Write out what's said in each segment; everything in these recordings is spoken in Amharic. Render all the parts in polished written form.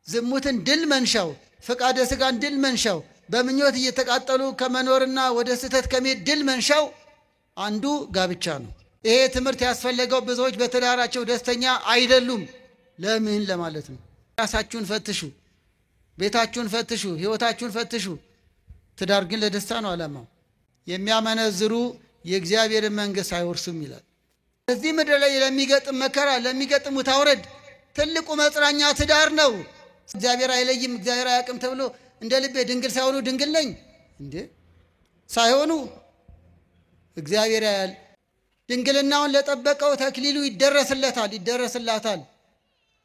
ዝሙትን ድል መንሻው ፈቃደ ሥጋን ድል መንሻው በምኞት እየተቃጠሉ ከመኖርና ወደ ስህተት ከመሄድ ድል መንሻው አንዱ ጋብቻ ነው። ይሄ ትምህርት ያስፈልገው ብዙዎች በትዳራቸው ደስተኛ አይደሉም። ለምን ለማለት ነው። ራሳችሁን ፈትሹ፣ ቤታችሁን ፈትሹ፣ ህይወታችሁን ፈትሹ። ትዳር ግን ለደስታ ነው ዓላማው። የሚያመነዝሩ የእግዚአብሔርን መንግሥት አይወርሱም ይላል። በዚህ ምድር ላይ ለሚገጥም መከራ ለሚገጥም ውጣውረድ ትልቁ መጽናኛ ትዳር ነው። እግዚአብሔር አይለይም፣ እግዚአብሔር አያውቅም ተብሎ እንደ ልቤ ድንግል ሳይሆኑ ድንግል ነኝ እንዴ ሳይሆኑ እግዚአብሔር ያያል። ድንግልናውን ለጠበቀው ተክሊሉ ይደረስላታል።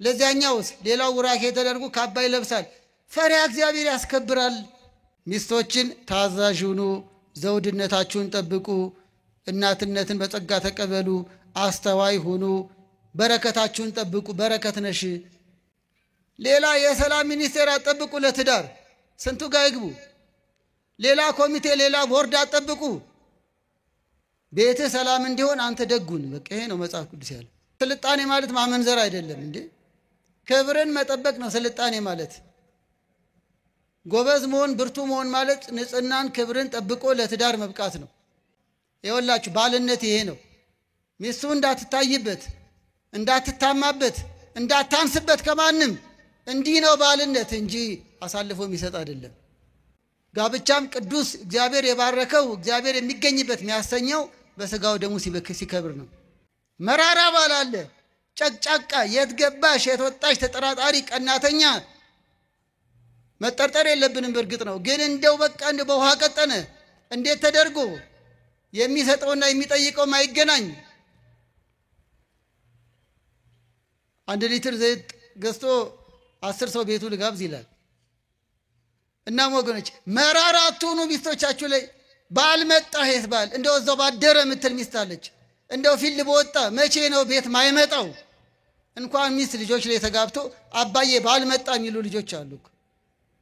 ለዚያኛውስ ሌላው ውራኬ ተደርጎ ካባ ይለብሳል። ፈሪሃ እግዚአብሔር ያስከብራል። ሚስቶችን ታዛዥ ሁኑ፣ ዘውድነታችሁን ጠብቁ፣ እናትነትን በጸጋ ተቀበሉ፣ አስተዋይ ሁኑ፣ በረከታችሁን ጠብቁ። በረከት ነሽ። ሌላ የሰላም ሚኒስቴር አጠብቁ። ለትዳር ስንቱ ጋር ይግቡ። ሌላ ኮሚቴ፣ ሌላ ቦርድ አጠብቁ። ቤት ሰላም እንዲሆን አንተ ደጉን። በቃ ይሄ ነው መጽሐፍ ቅዱስ ያለው። ስልጣኔ ማለት ማመንዘር አይደለም እንዴ፣ ክብርን መጠበቅ ነው ስልጣኔ ማለት። ጎበዝ መሆን ብርቱ መሆን ማለት ንጽህናን ክብርን ጠብቆ ለትዳር መብቃት ነው። ይኸውላችሁ ባልነት ይሄ ነው። ሚስቱ እንዳትታይበት፣ እንዳትታማበት፣ እንዳታንስበት ከማንም እንዲህ ነው ባልነት እንጂ አሳልፎ የሚሰጥ አይደለም። ጋብቻም ቅዱስ እግዚአብሔር የባረከው እግዚአብሔር የሚገኝበት የሚያሰኘው በስጋው ደሙ ሲከብር ነው። መራራ ባል አለ፣ ጨቅጫቃ፣ የት ገባሽ የት ወጣሽ፣ ተጠራጣሪ፣ ቀናተኛ። መጠርጠር የለብንም በእርግጥ ነው። ግን እንደው በቃ እንደው በውሃ ቀጠነ እንዴት ተደርጎ የሚሰጠውና የሚጠይቀው ማይገናኝ። 1 ሊትር ዘይት ገዝቶ 10 ሰው ቤቱ ልጋብዝ ይላል። እናም ወገኖች መራራ አትሁኑ ሚስቶቻችሁ ላይ። ባል መጣ ሄስ ባል እንደው እዛው ባደረ ምትል ሚስት አለች። እንደው ፊል በወጣ መቼ ነው ቤት ማይመጣው? እንኳን ሚስት ልጆች ላይ ተጋብቶ አባዬ ባል መጣ የሚሉ ልጆች አሉ።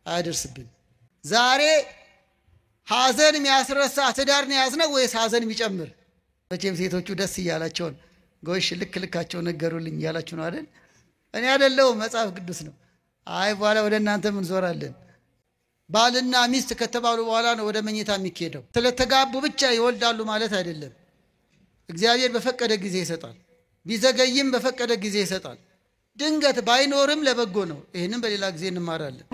አያደርስብን። ዛሬ ሐዘን የሚያስረሳ ትዳር ነው ያዝነው ወይስ ሐዘን የሚጨምር? መቼም ሴቶቹ ደስ እያላቸውን ጎሽ ልካቸው ነገሩልኝ እያላችሁ ነው አይደል? እኔ አይደለሁም መጽሐፍ ቅዱስ ነው። አይ በኋላ ወደ እናንተ ምን ዞራለን። ባልና ሚስት ከተባሉ በኋላ ነው ወደ መኝታ የሚኬደው። ስለተጋቡ ብቻ ይወልዳሉ ማለት አይደለም። እግዚአብሔር በፈቀደ ጊዜ ይሰጣል። ቢዘገይም በፈቀደ ጊዜ ይሰጣል። ድንገት ባይኖርም ለበጎ ነው። ይሄንን በሌላ ጊዜ እንማራለን።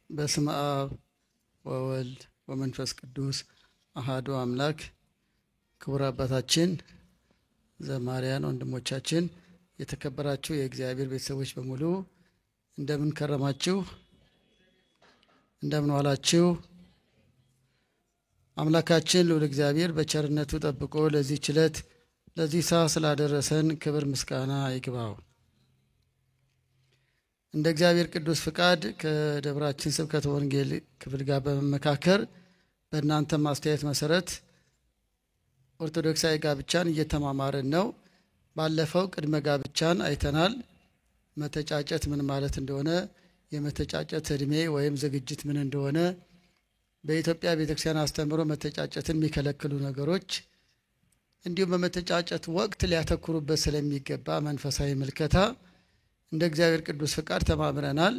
በስመ አብ ወወልድ ወመንፈስ ቅዱስ አሐዱ አምላክ። ክቡር አባታችን ዘማሪያን ወንድሞቻችን፣ የተከበራችሁ የእግዚአብሔር ቤተሰቦች በሙሉ እንደምን ከረማችሁ? እንደምን ዋላችሁ? አምላካችን ልዑል እግዚአብሔር በቸርነቱ ጠብቆ ለዚህ ዕለት ለዚህ ሰዓት ስላደረሰን ክብር ምስጋና ይግባው። እንደ እግዚአብሔር ቅዱስ ፍቃድ ከደብራችን ስብከተ ወንጌል ክፍል ጋር በመመካከር በእናንተ ማስተያየት መሰረት ኦርቶዶክሳዊ ጋብቻን እየተማማርን ነው። ባለፈው ቅድመ ጋብቻን አይተናል። መተጫጨት ምን ማለት እንደሆነ፣ የመተጫጨት እድሜ ወይም ዝግጅት ምን እንደሆነ፣ በኢትዮጵያ ቤተክርስቲያን አስተምሮ መተጫጨትን የሚከለክሉ ነገሮች፣ እንዲሁም በመተጫጨት ወቅት ሊያተኩሩበት ስለሚገባ መንፈሳዊ ምልከታ እንደ እግዚአብሔር ቅዱስ ፍቃድ ተማምረናል።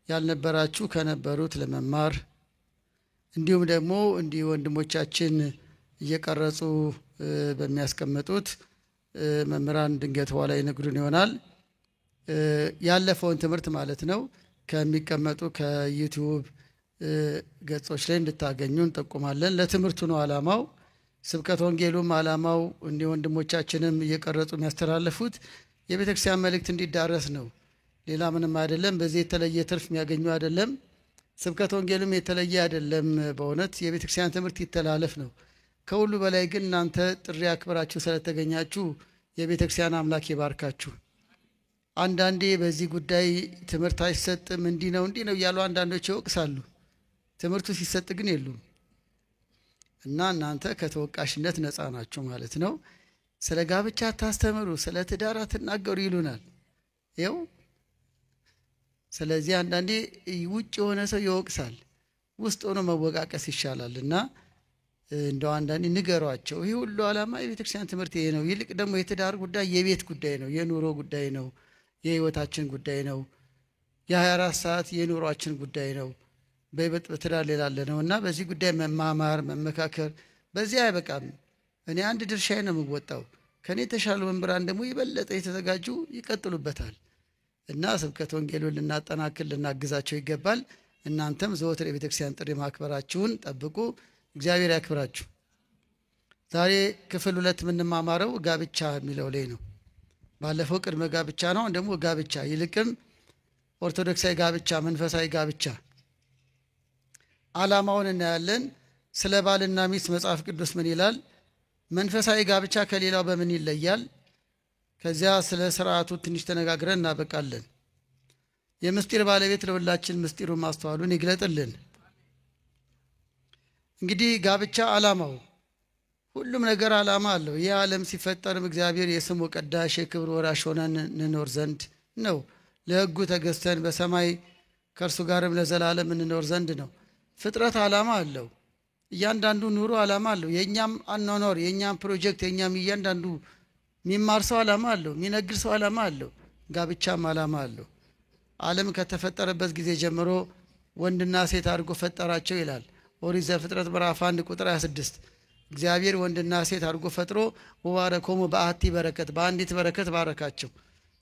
ያልነበራችሁ ከነበሩት ለመማር እንዲሁም ደግሞ እንዲህ ወንድሞቻችን እየቀረጹ በሚያስቀምጡት መምህራን ድንገት ኋላ ይነግሩን ይሆናል። ያለፈውን ትምህርት ማለት ነው ከሚቀመጡ ከዩቲዩብ ገጾች ላይ እንድታገኙ እንጠቁማለን። ለትምህርቱ ነው ዓላማው። ስብከተ ወንጌሉም ዓላማው እንዲህ ወንድሞቻችንም እየቀረጹ የሚያስተላልፉት የቤተክርስቲያን መልእክት እንዲዳረስ ነው። ሌላ ምንም አይደለም። በዚህ የተለየ ትርፍ የሚያገኙ አይደለም። ስብከተ ወንጌሉም የተለየ አይደለም። በእውነት የቤተክርስቲያን ትምህርት ይተላለፍ ነው። ከሁሉ በላይ ግን እናንተ ጥሪ አክብራችሁ ስለተገኛችሁ የቤተክርስቲያን አምላክ ይባርካችሁ። አንዳንዴ በዚህ ጉዳይ ትምህርት አይሰጥም እንዲህ ነው እያሉ አንዳንዶች ይወቅሳሉ። ትምህርቱ ሲሰጥ ግን የሉም እና እናንተ ከተወቃሽነት ነፃ ናችሁ ማለት ነው። ስለ ጋብቻ ታስተምሩ፣ ስለ ትዳር አትናገሩ ይሉናል። ይኸው ስለዚህ አንዳንዴ ውጭ የሆነ ሰው ይወቅሳል፣ ውስጥ ሆኖ መወቃቀስ ይሻላል እና እንደው አንዳንዴ ንገሯቸው። ይህ ሁሉ ዓላማ የቤተክርስቲያን ትምህርት ይሄ ነው። ይልቅ ደግሞ የትዳር ጉዳይ የቤት ጉዳይ ነው፣ የኑሮ ጉዳይ ነው፣ የህይወታችን ጉዳይ ነው፣ የ24 ሰዓት የኑሯችን ጉዳይ ነው። በይበልጥ በትዳር ሌላለ ነው እና በዚህ ጉዳይ መማማር መመካከር በዚህ አይበቃም። እኔ አንድ ድርሻዬ ነው የምወጣው፣ ከኔ የተሻሉ መምህራን ደግሞ የበለጠ የተዘጋጁ ይቀጥሉበታል እና ስብከተ ወንጌሉን ልናጠናክር ልናግዛቸው ይገባል። እናንተም ዘወትር የቤተክርስቲያን ጥሪ ማክበራችሁን ጠብቁ። እግዚአብሔር ያክብራችሁ። ዛሬ ክፍል 2 የምንማማረው ጋብቻ የሚለው ላይ ነው። ባለፈው ቅድመ ጋብቻ ነው፣ ደግሞ ጋብቻ ይልቅም ኦርቶዶክሳዊ ጋብቻ፣ መንፈሳዊ ጋብቻ ዓላማውን እናያለን። ስለ ባልና ሚስት መጽሐፍ ቅዱስ ምን ይላል? መንፈሳዊ ጋብቻ ከሌላው በምን ይለያል? ከዚያ ስለ ስርዓቱ ትንሽ ተነጋግረን እናበቃለን። የምስጢር ባለቤት ለሁላችን ምስጢሩን ማስተዋሉን ይግለጥልን። እንግዲህ ጋብቻ ዓላማው ሁሉም ነገር ዓላማ አለው። ይህ ዓለም ሲፈጠርም እግዚአብሔር የስሙ ቀዳሽ የክብር ወራሽ ሆነን እንኖር ዘንድ ነው። ለሕጉ ተገዝተን በሰማይ ከእርሱ ጋርም ለዘላለም እንኖር ዘንድ ነው። ፍጥረት ዓላማ አለው። እያንዳንዱ ኑሮ ዓላማ አለው። የእኛም አኗኗር፣ የእኛም ፕሮጀክት፣ የእኛም እያንዳንዱ የሚማር ሰው ዓላማ አለው። የሚነግር ሰው ዓላማ አለው። ጋብቻም ዓላማ አለው። ዓለም ከተፈጠረበት ጊዜ ጀምሮ ወንድና ሴት አድርጎ ፈጠራቸው ይላል ኦሪት ዘፍጥረት ምዕራፍ 1 ቁጥር 26። እግዚአብሔር ወንድና ሴት አድርጎ ፈጥሮ ወባረኮሙ በአሐቲ በረከት፣ በአንዲት በረከት ባረካቸው።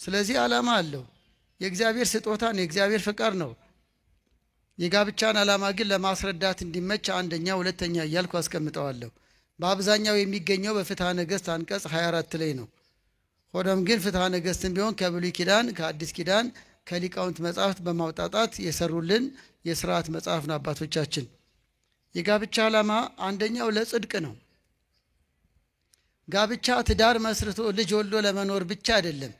ስለዚህ ዓላማ አለው። የእግዚአብሔር ስጦታ ነው፣ የእግዚአብሔር ፍቃድ ነው። የጋብቻን ዓላማ ግን ለማስረዳት እንዲመች አንደኛ ሁለተኛ እያልኩ አስቀምጠዋለሁ። በአብዛኛው የሚገኘው በፍትሐ ነገሥት አንቀጽ 24 ላይ ነው። ሆኖም ግን ፍትሐ ነገሥትን ቢሆን ከብሉይ ኪዳን ከአዲስ ኪዳን ከሊቃውንት መጻሕፍት በማውጣጣት የሰሩልን የሥርዓት መጽሐፍ ነው አባቶቻችን። የጋብቻ ዓላማ አንደኛው ለጽድቅ ነው። ጋብቻ ትዳር መስርቶ ልጅ ወልዶ ለመኖር ብቻ አይደለም፣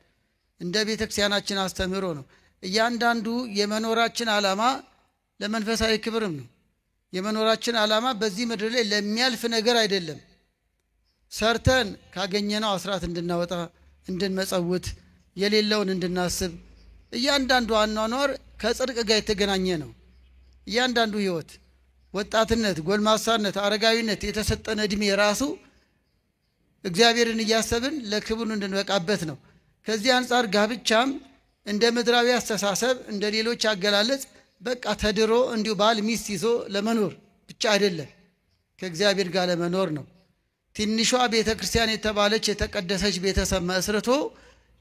እንደ ቤተ ክርስቲያናችን አስተምህሮ ነው። እያንዳንዱ የመኖራችን ዓላማ ለመንፈሳዊ ክብርም ነው። የመኖራችን ዓላማ በዚህ ምድር ላይ ለሚያልፍ ነገር አይደለም። ሰርተን ካገኘነው አስራት እንድናወጣ፣ እንድንመጸውት፣ የሌለውን እንድናስብ፣ እያንዳንዱ አኗኗር ከጽድቅ ጋር የተገናኘ ነው። እያንዳንዱ ህይወት፣ ወጣትነት፣ ጎልማሳነት፣ አረጋዊነት የተሰጠን ዕድሜ ራሱ እግዚአብሔርን እያሰብን ለክብሩ እንድንበቃበት ነው። ከዚህ አንጻር ጋብቻም እንደ ምድራዊ አስተሳሰብ እንደ ሌሎች አገላለጽ በቃ ተድሮ እንዲሁ ባል ሚስት ይዞ ለመኖር ብቻ አይደለም፣ ከእግዚአብሔር ጋር ለመኖር ነው። ትንሿ ቤተ ክርስቲያን የተባለች የተቀደሰች ቤተሰብ መስርቶ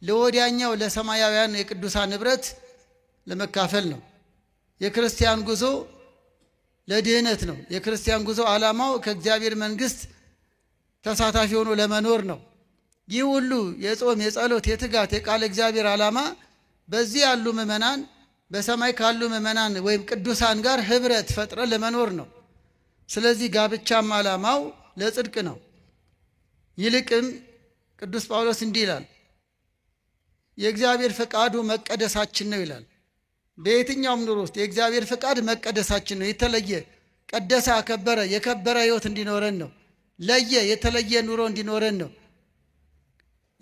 ለወዲያኛው ለሰማያውያን የቅዱሳን ንብረት ለመካፈል ነው። የክርስቲያን ጉዞ ለድህነት ነው። የክርስቲያን ጉዞ ዓላማው ከእግዚአብሔር መንግሥት ተሳታፊ ሆኖ ለመኖር ነው። ይህ ሁሉ የጾም የጸሎት የትጋት የቃል እግዚአብሔር ዓላማ በዚህ ያሉ ምእመናን በሰማይ ካሉ ምእመናን ወይም ቅዱሳን ጋር ህብረት ፈጥረን ለመኖር ነው። ስለዚህ ጋብቻም ዓላማው ለጽድቅ ነው። ይልቅም ቅዱስ ጳውሎስ እንዲህ ይላል፣ የእግዚአብሔር ፈቃዱ መቀደሳችን ነው ይላል። በየትኛውም ኑሮ ውስጥ የእግዚአብሔር ፈቃድ መቀደሳችን ነው። የተለየ ቀደሰ፣ አከበረ፣ የከበረ ህይወት እንዲኖረን ነው። ለየ፣ የተለየ ኑሮ እንዲኖረን ነው።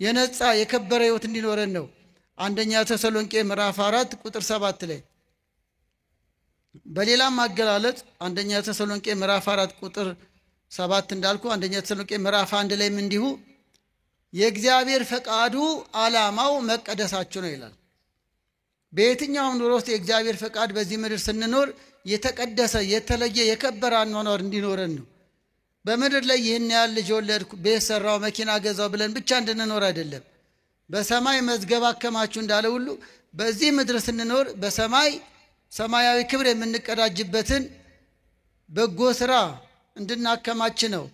የነጻ የከበረ ህይወት እንዲኖረን ነው። አንደኛ ተሰሎንቄ ምዕራፍ 4 ቁጥር 7 ላይ በሌላም አገላለጽ አንደኛ ተሰሎንቄ ምዕራፍ 4 ቁጥር 7 እንዳልኩ አንደኛ ተሰሎንቄ ምዕራፍ 1 ላይም እንዲሁ የእግዚአብሔር ፈቃዱ ዓላማው መቀደሳችሁ ነው ይላል። በየትኛውም ኑሮ ውስጥ የእግዚአብሔር ፈቃድ በዚህ ምድር ስንኖር የተቀደሰ የተለየ የከበረ አኗኗር እንዲኖረን ነው። በምድር ላይ ይህን ያህል ልጅ ወለድኩ፣ ቤት ሰራው፣ መኪና ገዛው ብለን ብቻ እንድንኖር አይደለም። በሰማይ መዝገብ አከማችሁ እንዳለ ሁሉ በዚህ ምድር ስንኖር በሰማይ ሰማያዊ ክብር የምንቀዳጅበትን በጎ ስራ እንድናከማች ነው።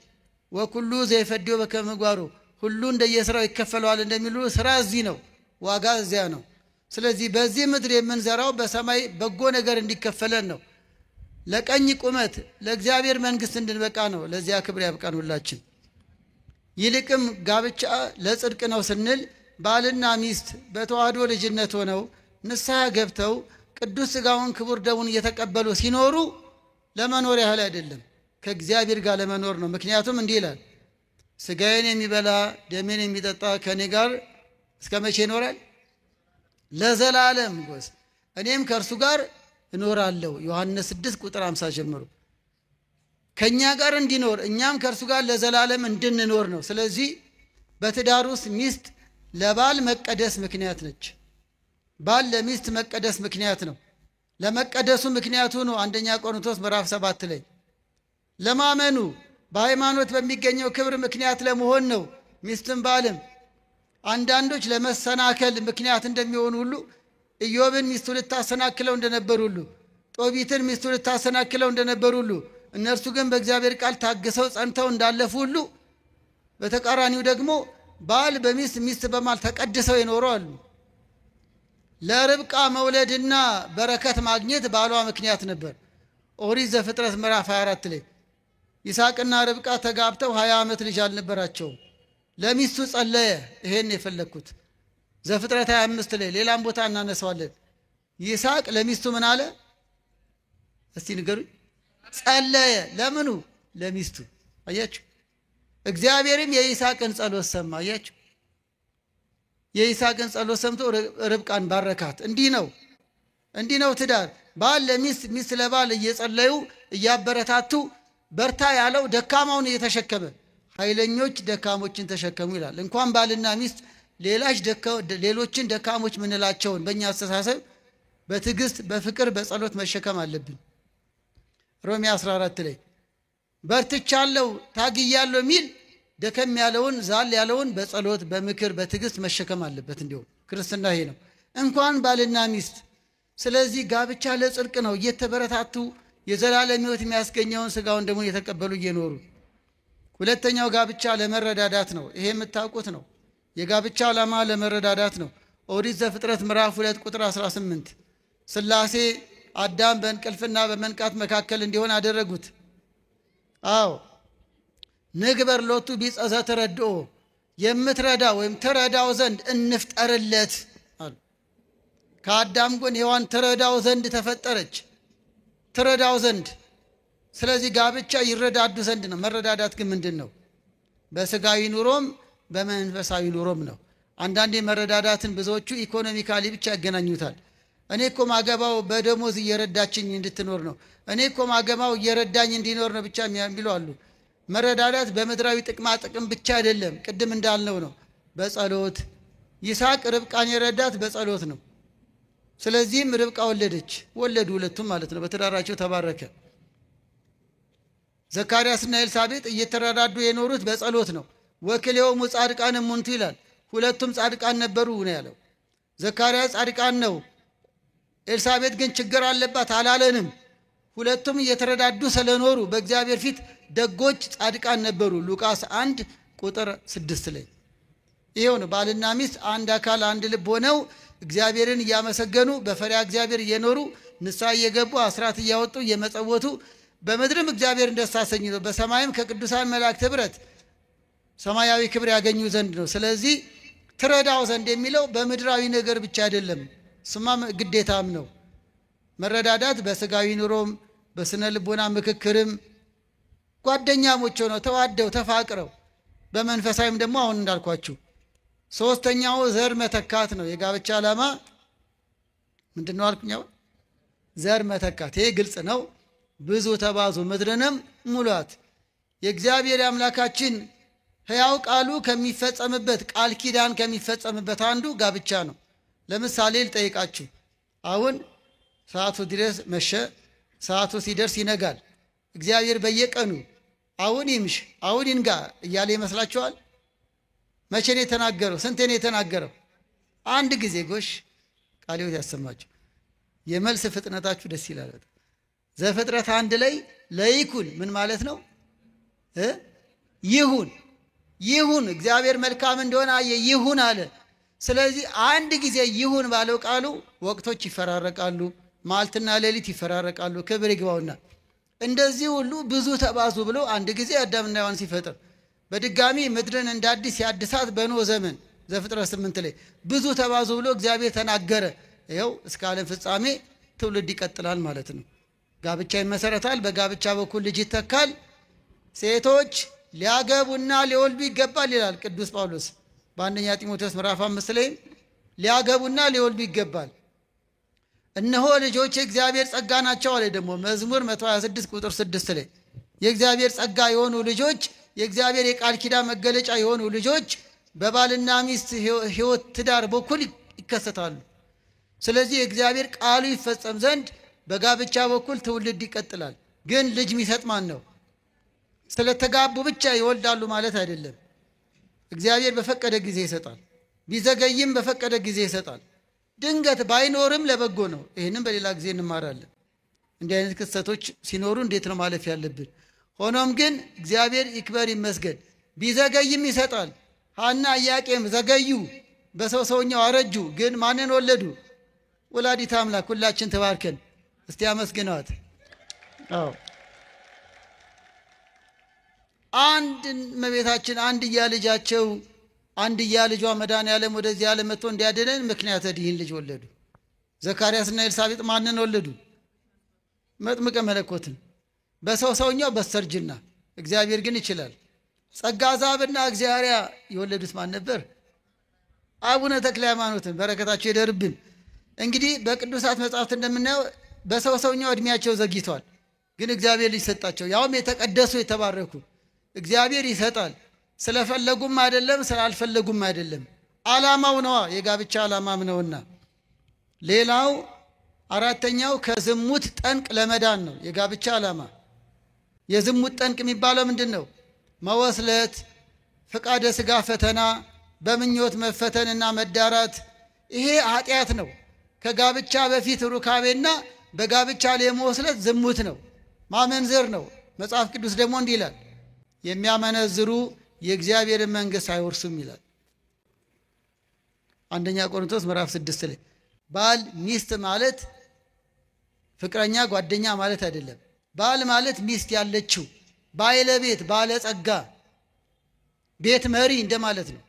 ወኩሉ ዘይፈድዮ በከመ ምግባሩ፣ ሁሉ እንደየስራው ይከፈለዋል እንደሚሉ ስራ እዚህ ነው፣ ዋጋ እዚያ ነው። ስለዚህ በዚህ ምድር የምንዘራው በሰማይ በጎ ነገር እንዲከፈለን ነው። ለቀኝ ቁመት ለእግዚአብሔር መንግሥት እንድንበቃ ነው። ለዚያ ክብር ያብቃን ሁላችን። ይልቅም ጋብቻ ለጽድቅ ነው ስንል ባልና ሚስት በተዋህዶ ልጅነት ሆነው ንስሐ ገብተው ቅዱስ ሥጋውን ክቡር ደሙን እየተቀበሉ ሲኖሩ ለመኖር ያህል አይደለም፣ ከእግዚአብሔር ጋር ለመኖር ነው። ምክንያቱም እንዲህ ይላል፣ ሥጋዬን የሚበላ ደሜን የሚጠጣ ከእኔ ጋር እስከ መቼ ይኖራል? ለዘላለም ጎስ እኔም ከእርሱ ጋር እኖራለሁ። ዮሐንስ 6 ቁጥር 50 ጀምሮ ከኛ ጋር እንዲኖር እኛም ከእርሱ ጋር ለዘላለም እንድንኖር ነው። ስለዚህ በትዳር ውስጥ ሚስት ለባል መቀደስ ምክንያት ነች። ባል ለሚስት መቀደስ ምክንያት ነው። ለመቀደሱ ምክንያቱ ነው አንደኛ ቆሮንቶስ ምዕራፍ 7 ላይ ለማመኑ በሃይማኖት በሚገኘው ክብር ምክንያት ለመሆን ነው። ሚስትም ባልም አንዳንዶች ለመሰናከል ምክንያት እንደሚሆኑ ሁሉ ኢዮብን ሚስቱ ልታሰናክለው እንደነበር ሁሉ ጦቢትን ሚስቱ ልታሰናክለው እንደነበር ሁሉ እነርሱ ግን በእግዚአብሔር ቃል ታግሰው ጸንተው እንዳለፉ ሁሉ በተቃራኒው ደግሞ ባል በሚስት ሚስት በባል ተቀድሰው ይኖሩ አሉ። ለርብቃ መውለድና በረከት ማግኘት ባሏ ምክንያት ነበር። ኦሪት ዘፍጥረት ምዕራፍ 24 ላይ ይስሐቅና ርብቃ ተጋብተው 20 ዓመት ልጅ አልነበራቸውም። ለሚስቱ ጸለየ። ይሄን የፈለኩት ዘፍጥረት 25 ላይ ሌላም ቦታ እናነሳዋለን። ይስሐቅ ለሚስቱ ምን አለ? እስቲ ንገሩኝ። ጸለየ። ለምኑ? ለሚስቱ። አያችሁ፣ እግዚአብሔርም የይስሐቅን ጸሎት ሰማ። አያችሁ፣ የይስሐቅን ጸሎት ሰምቶ ርብቃን ባረካት። እንዲህ ነው ትዳር። ባል ለሚስት ሚስት ለባል እየጸለዩ እያበረታቱ በርታ ያለው ደካማውን እየተሸከመ ኃይለኞች ደካሞችን ተሸከሙ ይላል። እንኳን ባልና ሚስት ሌሎችን ደካሞች ምንላቸውን በእኛ አስተሳሰብ በትዕግስት በፍቅር በጸሎት መሸከም አለብን። ሮሜ 14 ላይ በርትቻለሁ ታግያለሁ የሚል ደከም ያለውን ዛል ያለውን በጸሎት በምክር በትዕግስት መሸከም አለበት። እንዲሁ ክርስትና ይሄ ነው፣ እንኳን ባልና ሚስት። ስለዚህ ጋብቻ ለጽድቅ ነው። እየተበረታቱ የዘላለም ሕይወት የሚያስገኘውን ሥጋውን ደግሞ እየተቀበሉ እየኖሩ። ሁለተኛው ጋብቻ ለመረዳዳት ነው። ይሄ የምታውቁት ነው። የጋብቻ ዓላማ ለመረዳዳት ነው። ኦሪት ዘፍጥረት ምዕራፍ 2 ቁጥር 18 ሥላሴ አዳም በእንቅልፍና በመንቃት መካከል እንዲሆን አደረጉት። አዎ ንግበር ሎቱ ቢጸዘ ተረድኦ የምትረዳ ወይም ተረዳው ዘንድ እንፍጠርለት አሉ። ከአዳም ጎን ሔዋን ተረዳው ዘንድ ተፈጠረች፣ ተረዳው ዘንድ። ስለዚህ ጋብቻ ይረዳዱ ዘንድ ነው። መረዳዳት ግን ምንድን ነው? በስጋዊ ኑሮም በመንፈሳዊ ኑሮም ነው። አንዳንዴ መረዳዳትን ብዙዎቹ ኢኮኖሚካሊ ብቻ ያገናኙታል። እኔ እኮ ማገባው በደሞዝ እየረዳችኝ እንድትኖር ነው፣ እኔ እኮ ማገባው እየረዳኝ እንዲኖር ነው ብቻ የሚሉ አሉ። መረዳዳት በምድራዊ ጥቅማ ጥቅም ብቻ አይደለም። ቅድም እንዳልነው ነው፣ በጸሎት ይስሐቅ ርብቃን የረዳት በጸሎት ነው። ስለዚህም ርብቃ ወለዱ፣ ሁለቱም ማለት ነው። በትዳራቸው ተባረከ። ዘካርያስና ኤልሳቤጥ እየተረዳዱ የኖሩት በጸሎት ነው። ወክልኤሆሙ ጻድቃን እሙንቱ ይላል። ሁለቱም ጻድቃን ነበሩ ነው ያለው። ዘካርያስ ጻድቃን ነው፣ ኤልሳቤጥ ግን ችግር አለባት አላለንም። ሁለቱም እየተረዳዱ ስለኖሩ በእግዚአብሔር ፊት ደጎች ጻድቃን ነበሩ። ሉቃስ 1 ቁጥር 6 ላይ ይሄው ነው። ባልና ሚስት አንድ አካል አንድ ልብ ሆነው እግዚአብሔርን እያመሰገኑ በፈሪሃ እግዚአብሔር እየኖሩ ንስሐ እየገቡ አስራት እያወጡ እየመጸወቱ በምድርም እግዚአብሔርን ደስ አሰኝተው በሰማይም ከቅዱሳን መላእክት ኅብረት ሰማያዊ ክብር ያገኙ ዘንድ ነው። ስለዚህ ትረዳው ዘንድ የሚለው በምድራዊ ነገር ብቻ አይደለም፣ እሱማ ግዴታም ነው። መረዳዳት በስጋዊ ኑሮም በስነ ልቦና ምክክርም ጓደኛሞች ሆነው ተዋደው ተፋቅረው፣ በመንፈሳዊም ደግሞ አሁን እንዳልኳችሁ። ሶስተኛው ዘር መተካት ነው። የጋብቻ ዓላማ ምንድን ነው አልኩኛው? ዘር መተካት። ይሄ ግልጽ ነው። ብዙ ተባዙ ምድርንም ሙሏት። የእግዚአብሔር አምላካችን ሕያው ቃሉ ከሚፈጸምበት ቃል ኪዳን ከሚፈጸምበት አንዱ ጋብቻ ነው። ለምሳሌ ልጠይቃችሁ። አሁን ሰዓቱ ድረስ መሸ፣ ሰዓቱ ሲደርስ ይነጋል። እግዚአብሔር በየቀኑ አሁን ይምሽ አሁን ይንጋ እያለ ይመስላችኋል? መቼ ነው የተናገረው? ስንቴ ነው የተናገረው? አንድ ጊዜ። ጎሽ ቃለ ሕይወት ያሰማችሁ። የመልስ ፍጥነታችሁ ደስ ይላል። ዘፍጥረት 1 ላይ ለይኩን ምን ማለት ነው? ይሁን እግዚአብሔር መልካም እንደሆነ አየ፣ ይሁን አለ። ስለዚህ አንድ ጊዜ ይሁን ባለው ቃሉ ወቅቶች ይፈራረቃሉ፣ ማልትና ሌሊት ይፈራረቃሉ። ክብር ይግባውና እንደዚህ ሁሉ ብዙ ተባዙ ብሎ አንድ ጊዜ አዳምና ሔዋን ሲፈጥር በድጋሚ ምድርን እንደ አዲስ ያድሳት በኖህ ዘመን ዘፍጥረት 8 ላይ ብዙ ተባዙ ብሎ እግዚአብሔር ተናገረ። ይኸው እስከ ዓለም ፍጻሜ ትውልድ ይቀጥላል ማለት ነው። ጋብቻ ይመሰረታል፣ በጋብቻ በኩል ልጅ ይተካል። ሴቶች ሊያገቡና ሊወልዱ ይገባል ይላል ቅዱስ ጳውሎስ በአንደኛ ጢሞቴዎስ ምዕራፍ 5 ላይ ሊያገቡና ሊወልዱ ይገባል። እነሆ ልጆች የእግዚአብሔር ጸጋ ናቸው አለ ደግሞ መዝሙር 126 ቁጥር 6 ላይ የእግዚአብሔር ጸጋ የሆኑ ልጆች የእግዚአብሔር የቃል ኪዳን መገለጫ የሆኑ ልጆች በባልና ሚስት ሕይወት ትዳር በኩል ይከሰታሉ። ስለዚህ የእግዚአብሔር ቃሉ ይፈጸም ዘንድ በጋብቻ በኩል ትውልድ ይቀጥላል። ግን ልጅ የሚሰጥ ማን ነው? ስለተጋቡ ብቻ ይወልዳሉ ማለት አይደለም። እግዚአብሔር በፈቀደ ጊዜ ይሰጣል። ቢዘገይም በፈቀደ ጊዜ ይሰጣል። ድንገት ባይኖርም ለበጎ ነው። ይህንም በሌላ ጊዜ እንማራለን። እንዲህ አይነት ክስተቶች ሲኖሩ እንዴት ነው ማለፍ ያለብን? ሆኖም ግን እግዚአብሔር ይክበር ይመስገን፣ ቢዘገይም ይሰጣል። ሐና ኢያቄም ዘገዩ፣ በሰው ሰውኛው አረጁ፣ ግን ማንን ወለዱ? ወላዲተ አምላክ። ሁላችን ተባርከን እስቲ አመስግነዋት። አዎ አንድ እመቤታችን አንድያ ልጃቸው አንድያ ልጇ መድኃኔዓለም ወደዚህ ዓለም መጥቶ እንዲያድነን ምክንያተ ድኅን ልጅ ወለዱ። ዘካርያስና ኤልሳቤጥ ማንን ወለዱ? መጥምቀ መለኮትን። በሰው ሰውኛው በስተርጅና፣ እግዚአብሔር ግን ይችላል። ጸጋ ዛብና እግዚአርያ የወለዱት ማን ነበር? አቡነ ተክለ ሃይማኖትን። በረከታቸው ይደርብን። እንግዲህ በቅዱሳት መጻሕፍት እንደምናየው በሰው ሰውኛው እድሜያቸው ዘግይቷል፣ ግን እግዚአብሔር ልጅ ሰጣቸው። ያውም የተቀደሱ የተባረኩ። እግዚአብሔር ይሰጣል። ስለፈለጉም አይደለም ስላልፈለጉም አይደለም፣ ዓላማው ነዋ፣ የጋብቻ ዓላማም ነውና። ሌላው አራተኛው ከዝሙት ጠንቅ ለመዳን ነው የጋብቻ ዓላማ። የዝሙት ጠንቅ የሚባለው ምንድን ነው? መወስለት፣ ፈቃደ ሥጋ ፈተና፣ በምኞት መፈተንና መዳራት። ይሄ ኃጢአት ነው። ከጋብቻ በፊት ሩካቤና በጋብቻ ላይ መወስለት ዝሙት ነው፣ ማመንዘር ነው። መጽሐፍ ቅዱስ ደግሞ እንዲህ ይላል፣ የሚያመነዝሩ የእግዚአብሔርን መንግሥት አይወርሱም ይላል። አንደኛ ቆሮንቶስ ምዕራፍ 6 ላይ ባል ሚስት ማለት ፍቅረኛ ጓደኛ ማለት አይደለም። ባል ማለት ሚስት ያለችው ባለቤት፣ ባለጸጋ፣ ቤት መሪ እንደማለት ነው።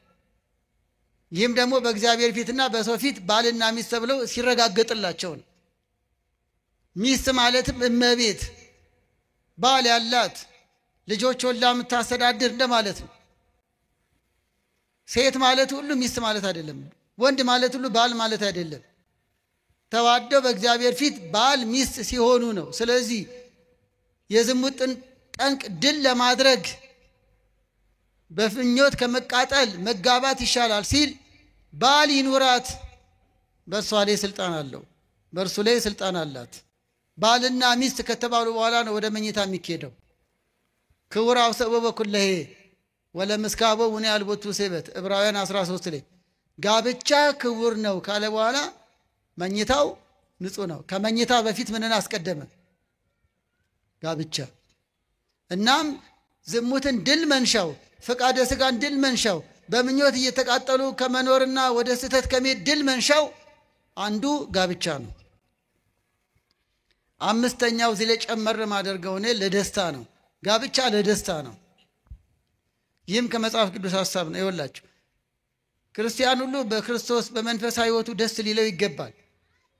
ይህም ደግሞ በእግዚአብሔር ፊትና በሰው ፊት ባልና ሚስት ተብለው ሲረጋገጥላቸው ነው። ሚስት ማለትም እመቤት፣ ባል ያላት፣ ልጆች ወልዳ የምታስተዳድር እንደማለት ነው። ሴት ማለት ሁሉ ሚስት ማለት አይደለም። ወንድ ማለት ሁሉ ባል ማለት አይደለም። ተዋደው በእግዚአብሔር ፊት ባል ሚስት ሲሆኑ ነው። ስለዚህ የዝሙት ጠንቅ ድል ለማድረግ በፍኞት ከመቃጠል መጋባት ይሻላል ሲል ባል ይኑራት፣ በእርሷ ላይ ስልጣን አለው፣ በእርሱ ላይ ስልጣን አላት። ባልና ሚስት ከተባሉ በኋላ ነው ወደ መኝታ የሚኬደው። ክቡር አውሰቦ በኩለሄ ወለምስካቦ ውኔ አልቦቱ ሴበት ዕብራውያን 13 ላይ ጋብቻ ክቡር ነው ካለ በኋላ መኝታው ንጹህ ነው። ከመኝታ በፊት ምንን አስቀደመ? ጋብቻ። እናም ዝሙትን ድል መንሻው፣ ፈቃደ ሥጋን ድል መንሻው፣ በምኞት እየተቃጠሉ ከመኖርና ወደ ስህተት ከመሄድ ድል መንሻው አንዱ ጋብቻ ነው። አምስተኛው እዚህ ላይ ጨመር ማደርገው እኔ ለደስታ ነው። ጋብቻ ለደስታ ነው። ይህም ከመጽሐፍ ቅዱስ ሐሳብ ነው። ይኸውላችሁ ክርስቲያን ሁሉ በክርስቶስ በመንፈሳዊ ሕይወቱ ደስ ሊለው ይገባል።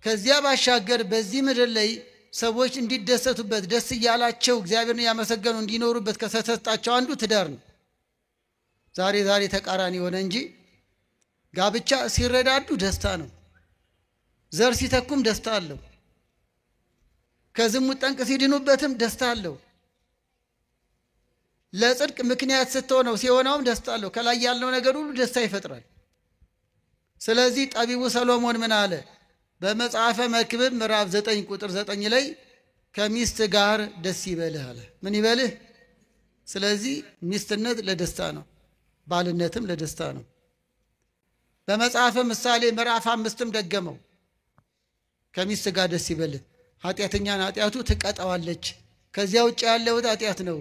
ከዚያ ባሻገር በዚህ ምድር ላይ ሰዎች እንዲደሰቱበት ደስ እያላቸው እግዚአብሔርን ያመሰገኑ እንዲኖሩበት ከተሰጣቸው አንዱ ትዳር ነው። ዛሬ ተቃራኒ ሆነ እንጂ ጋብቻ ሲረዳዱ ደስታ ነው። ዘር ሲተኩም ደስታ አለው። ከዝሙት ጠንቅ ሲድኑበትም ደስታ አለው። ለጽድቅ ምክንያት ስትሆነው ሲሆነውም ደስታ አለው። ከላይ ያለው ነገር ሁሉ ደስታ ይፈጥራል። ስለዚህ ጠቢቡ ሰሎሞን ምን አለ? በመጽሐፈ መክብብ ምዕራፍ 9 ቁጥር 9 ላይ ከሚስት ጋር ደስ ይበልህ አለ። ምን ይበልህ? ስለዚህ ሚስትነት ለደስታ ነው፣ ባልነትም ለደስታ ነው። በመጽሐፈ ምሳሌ ምዕራፍ 5ም ደገመው፣ ከሚስት ጋር ደስ ይበልህ፣ ኃጢአተኛን ኃጢአቱ ትቀጣዋለች፣ ከዚያ ውጭ ያለው ኃጢአት ነው።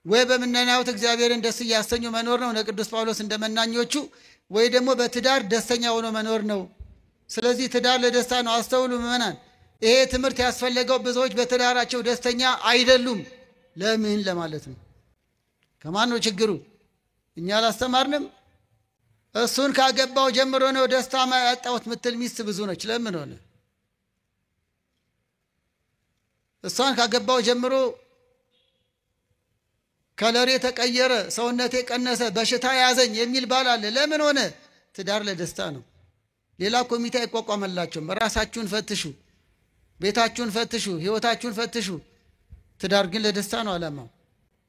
ወይ በምናናውት እግዚአብሔርን ደስ እያሰኙ መኖር ነው ለቅዱስ ጳውሎስ እንደመናኞቹ፣ ወይ ደግሞ በትዳር ደስተኛ ሆኖ መኖር ነው። ስለዚህ ትዳር ለደስታ ነው። አስተውሉ ምእመናን፣ ይሄ ትምህርት ያስፈለገው ብዙዎች በትዳራቸው ደስተኛ አይደሉም። ለምን ለማለት ነው። ከማን ነው ችግሩ? እኛ አላስተማርንም? እሱን ካገባው ጀምሮ ነው ደስታ ያጣሁት ምትል ሚስት ብዙ ነች። ለምን ሆነ? እሷን ካገባው ጀምሮ ከለሬ ተቀየረ፣ ሰውነቴ ቀነሰ፣ በሽታ ያዘኝ የሚል ባል አለ። ለምን ሆነ? ትዳር ለደስታ ነው። ሌላ ኮሚቴ አይቋቋመላቸውም። ራሳችሁን ፈትሹ፣ ቤታችሁን ፈትሹ፣ ህይወታችሁን ፈትሹ። ትዳር ግን ለደስታ ነው ዓላማው።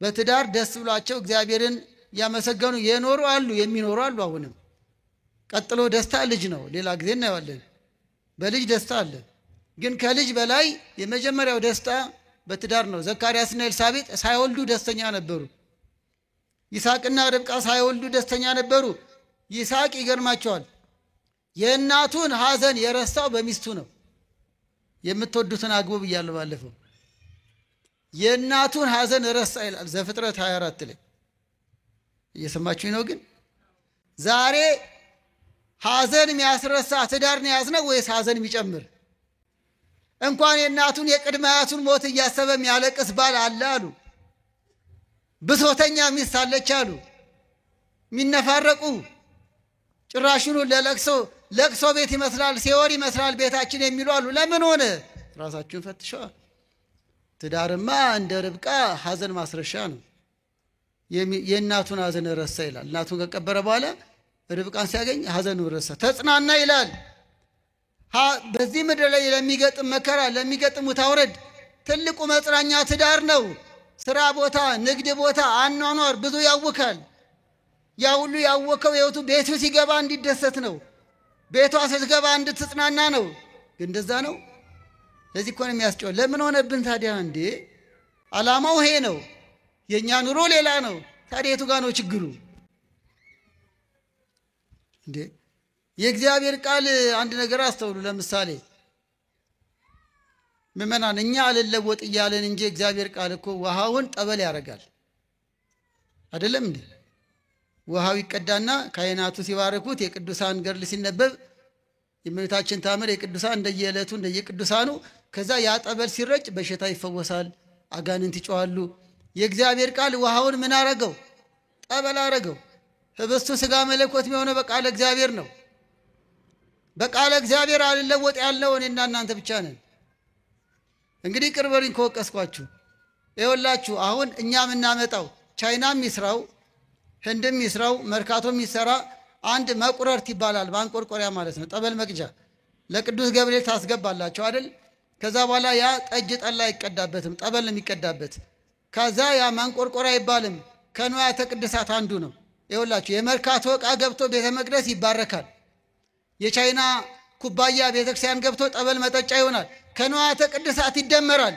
በትዳር ደስ ብሏቸው እግዚአብሔርን ያመሰገኑ የኖሩ አሉ፣ የሚኖሩ አሉ። አሁንም ቀጥሎ ደስታ ልጅ ነው። ሌላ ጊዜ እናየዋለን። በልጅ ደስታ አለ። ግን ከልጅ በላይ የመጀመሪያው ደስታ በትዳር ነው። ዘካርያስና ኤልሳቤጥ ሳይወልዱ ደስተኛ ነበሩ። ይስሐቅና ርብቃ ሳይወልዱ ደስተኛ ነበሩ። ይስሐቅ ይገርማቸዋል፣ የእናቱን ሐዘን የረሳው በሚስቱ ነው። የምትወዱትን አግቡ ብያለሁ ባለፈው። የእናቱን ሐዘን ረሳ ይላል ዘፍጥረት 24 ላይ። እየሰማችሁኝ ነው? ግን ዛሬ ሐዘን የሚያስረሳ ትዳር ነው ያዝነው ወይስ ሐዘን የሚጨምር? እንኳን የእናቱን የቅድመ አያቱን ሞት እያሰበ የሚያለቅስ ባል አለ አሉ። ብሶተኛ ሚስት አለች አሉ። የሚነፋረቁ ጭራሹኑ ለቅሶ ቤት ይመስላል፣ ሲኦል ይመስላል ቤታችን የሚሉ አሉ። ለምን ሆነ? ራሳችሁን ፈትሸዋል። ትዳርማ እንደ ርብቃ ሐዘን ማስረሻ ነው። የእናቱን ሐዘን ረሳ ይላል። እናቱን ከቀበረ በኋላ ርብቃን ሲያገኝ ሐዘኑን ረሳ፣ ተጽናና ይላል። በዚህ ምድር ላይ ለሚገጥም መከራ፣ ለሚገጥም ውጣ ውረድ ትልቁ መጽናኛ ትዳር ነው። ስራ ቦታ፣ ንግድ ቦታ፣ አኗኗር ብዙ ያውካል። ያ ሁሉ ያወከው የውቱ ቤቱ ሲገባ እንዲደሰት ነው። ቤቷ ስትገባ እንድትጽናና ነው። ግን እንደዛ ነው። ለዚህ እኮ ነው የሚያስጨው። ለምን ሆነብን ታዲያ? እንዴ ዓላማው ይሄ ነው። የኛ ኑሮ ሌላ ነው። ታዲያ የቱ ጋር ነው ችግሩ? እንዴ የእግዚአብሔር ቃል አንድ ነገር አስተውሉ። ለምሳሌ ምእመናን፣ እኛ አልለወጥ እያለን እንጂ እግዚአብሔር ቃል እኮ ውሃውን ጠበል ያደርጋል። አይደለም እንዴ? ውሃው ይቀዳና ካህናቱ ሲባረኩት፣ የቅዱሳን ገድል ሲነበብ፣ የእመቤታችን ታምር፣ የቅዱሳን እንደየዕለቱ እንደየቅዱሳኑ፣ ከዛ ያ ጠበል ሲረጭ በሽታ ይፈወሳል፣ አጋንንት ይጮኻሉ። የእግዚአብሔር ቃል ውሃውን ምን አረገው? ጠበል አረገው። ህብስቱ ሥጋ መለኮት የሚሆነው በቃለ እግዚአብሔር ነው። በቃለ እግዚአብሔር አልለወጥ ያለው እኔና እናንተ ብቻ ነን። እንግዲህ ቅር በሉኝ ከወቀስኳችሁ። ይኸውላችሁ አሁን እኛ የምናመጣው ቻይናም ይስራው፣ ህንድም ይስራው፣ መርካቶም ይሰራ አንድ መቁረርት ይባላል። ማንቆርቆሪያ ማለት ነው፣ ጠበል መቅጃ። ለቅዱስ ገብርኤል ታስገባላችሁ አይደል? ከዛ በኋላ ያ ጠጅ ጠላ አይቀዳበትም፣ ጠበል ነው የሚቀዳበት። ከዛ ያ ማንቆርቆሪያ አይባልም፣ ከንዋያተ ቅድሳት አንዱ ነው። ይኸውላችሁ የመርካቶ ዕቃ ገብቶ ቤተ መቅደስ ይባረካል። የቻይና ኩባያ ቤተክርስቲያን ገብቶ ጠበል መጠጫ ይሆናል፣ ከንዋያተ ቅድሳት ይደመራል።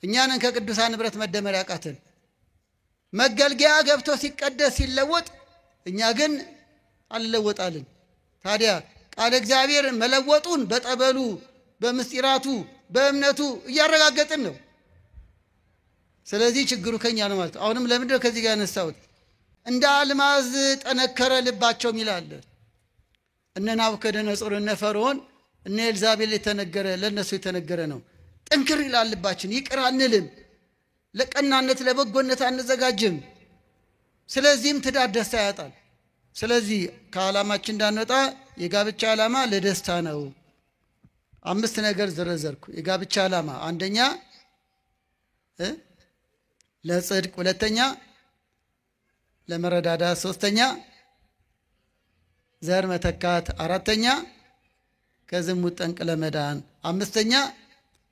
እኛንን ከቅዱሳን ንብረት መደመር ያቃተን። መገልገያ ገብቶ ሲቀደስ ሲለወጥ፣ እኛ ግን አልለወጣልን። ታዲያ ቃለ እግዚአብሔር መለወጡን በጠበሉ በምስጢራቱ በእምነቱ እያረጋገጥን ነው። ስለዚህ ችግሩ ከኛ ነው ማለት ነው። አሁንም ለምንድን ነው ከዚህ ጋር ያነሳሁት? እንደ አልማዝ ጠነከረ ልባቸው ይላል። እነ ናቡከደነጾር፣ እነ ፈርዖን፣ እነ ኤልዛቤል የተነገረ ለነሱ የተነገረ ነው። ጠንክር ይላል ልባችን፣ ይቅር አንልም፣ ለቀናነት ለበጎነት አንዘጋጅም። ስለዚህም ትዳር ደስታ ያጣል። ስለዚህ ከዓላማችን እንዳንወጣ የጋብቻ ዓላማ ለደስታ ነው። 5 ነገር ዘረዘርኩ። የጋብቻ ዓላማ አንደኛ ለጽድቅ፣ ሁለተኛ ለመረዳዳት፣ ሶስተኛ ዘር መተካት፣ አራተኛ ከዝሙት ጠንቅ ለመዳን፣ አምስተኛ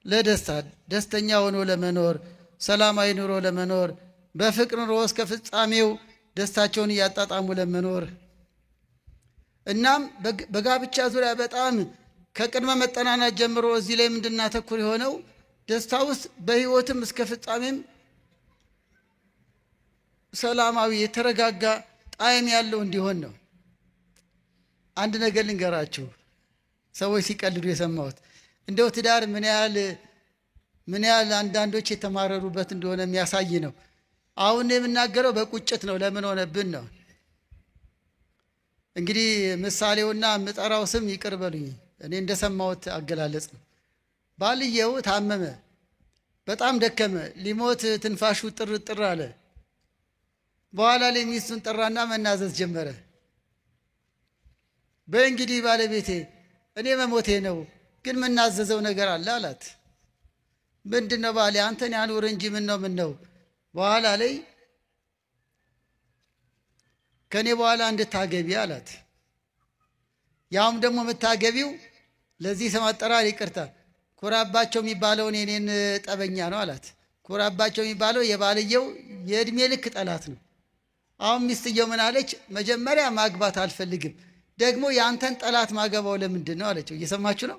ለደስታ ደስተኛ ሆኖ ለመኖር፣ ሰላማዊ ኑሮ ለመኖር፣ በፍቅር ኑሮ እስከ ፍጻሜው ደስታቸውን እያጣጣሙ ለመኖር። እናም በጋብቻ ዙሪያ በጣም ከቅድመ መጠናናት ጀምሮ እዚህ ላይ እንድናተኩር የሆነው ደስታ ውስጥ በሕይወትም እስከ ፍጻሜም ሰላማዊ የተረጋጋ ጣዕም ያለው እንዲሆን ነው። አንድ ነገር ልንገራችሁ፣ ሰዎች ሲቀልዱ የሰማሁት እንደው ትዳር ምን ያህል አንዳንዶች የተማረሩበት እንደሆነ የሚያሳይ ነው። አሁን የምናገረው በቁጭት ነው። ለምን ሆነብን ነው። እንግዲህ ምሳሌውና የምጠራው ስም ይቅር በሉኝ፣ እኔ እንደሰማሁት አገላለጽ ነው። ባልየው ታመመ፣ በጣም ደከመ፣ ሊሞት ትንፋሹ ጥርጥር አለ። በኋላ ላይ ሚስቱን ጠራና መናዘዝ ጀመረ። በእንግዲህ ባለቤቴ እኔ መሞቴ ነው፣ ግን ምናዘዘው ነገር አለ አላት። ምንድን ነው ባሌ? አንተን ያኑር እንጂ ምን ነው? በኋላ ላይ ከኔ በኋላ እንድታገቢ አላት። ያውም ደግሞ የምታገቢው ለዚህ ስም አጠራር ይቅርታ፣ ኩራባቸው የሚባለው የኔን ጠበኛ ነው አላት። ኩራባቸው የሚባለው የባልየው የእድሜ ልክ ጠላት ነው። አሁን ሚስትየው ምን አለች? መጀመሪያ ማግባት አልፈልግም፣ ደግሞ ያንተን ጠላት ማገባው ለምንድን ነው አለችው። እየሰማችሁ ነው?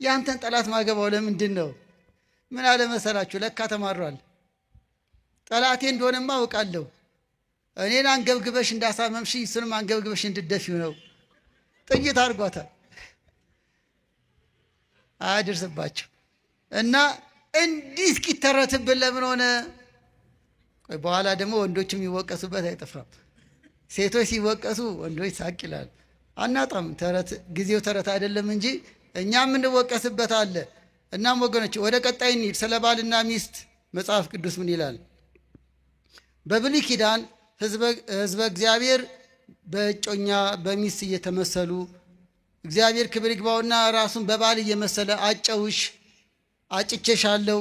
ያንተን ጠላት ማገባው ለምንድን ነው? ምን አለ መሰላችሁ? ለካ ተማሯል። ጠላቴ እንደሆነማ አውቃለሁ። እኔን አንገብግበሽ እንዳሳመምሽኝ እሱንም አንገብግበሽ እንድደፊው ነው። ጥይት አድርጓታል። አያድርስባቸው እና እንዲህ እስኪተረትብን ለምን ሆነ? ቆይ በኋላ ደግሞ ወንዶችም ይወቀሱበት አይጠፋም። ሴቶች ሲወቀሱ ወንዶች ሳቅ ይላል። አናጣም። ተረት ጊዜው ተረት አይደለም እንጂ እኛም እንወቀስበት አለ። እናም ወገኖች ወደ ቀጣይ እንሂድ። ስለ ባልና ሚስት መጽሐፍ ቅዱስ ምን ይላል? በብሉይ ኪዳን ሕዝበ እግዚአብሔር በእጮኛ በሚስት እየተመሰሉ እግዚአብሔር ክብር ይግባውና ራሱን በባል እየመሰለ አጨውሽ አጭቼሻለሁ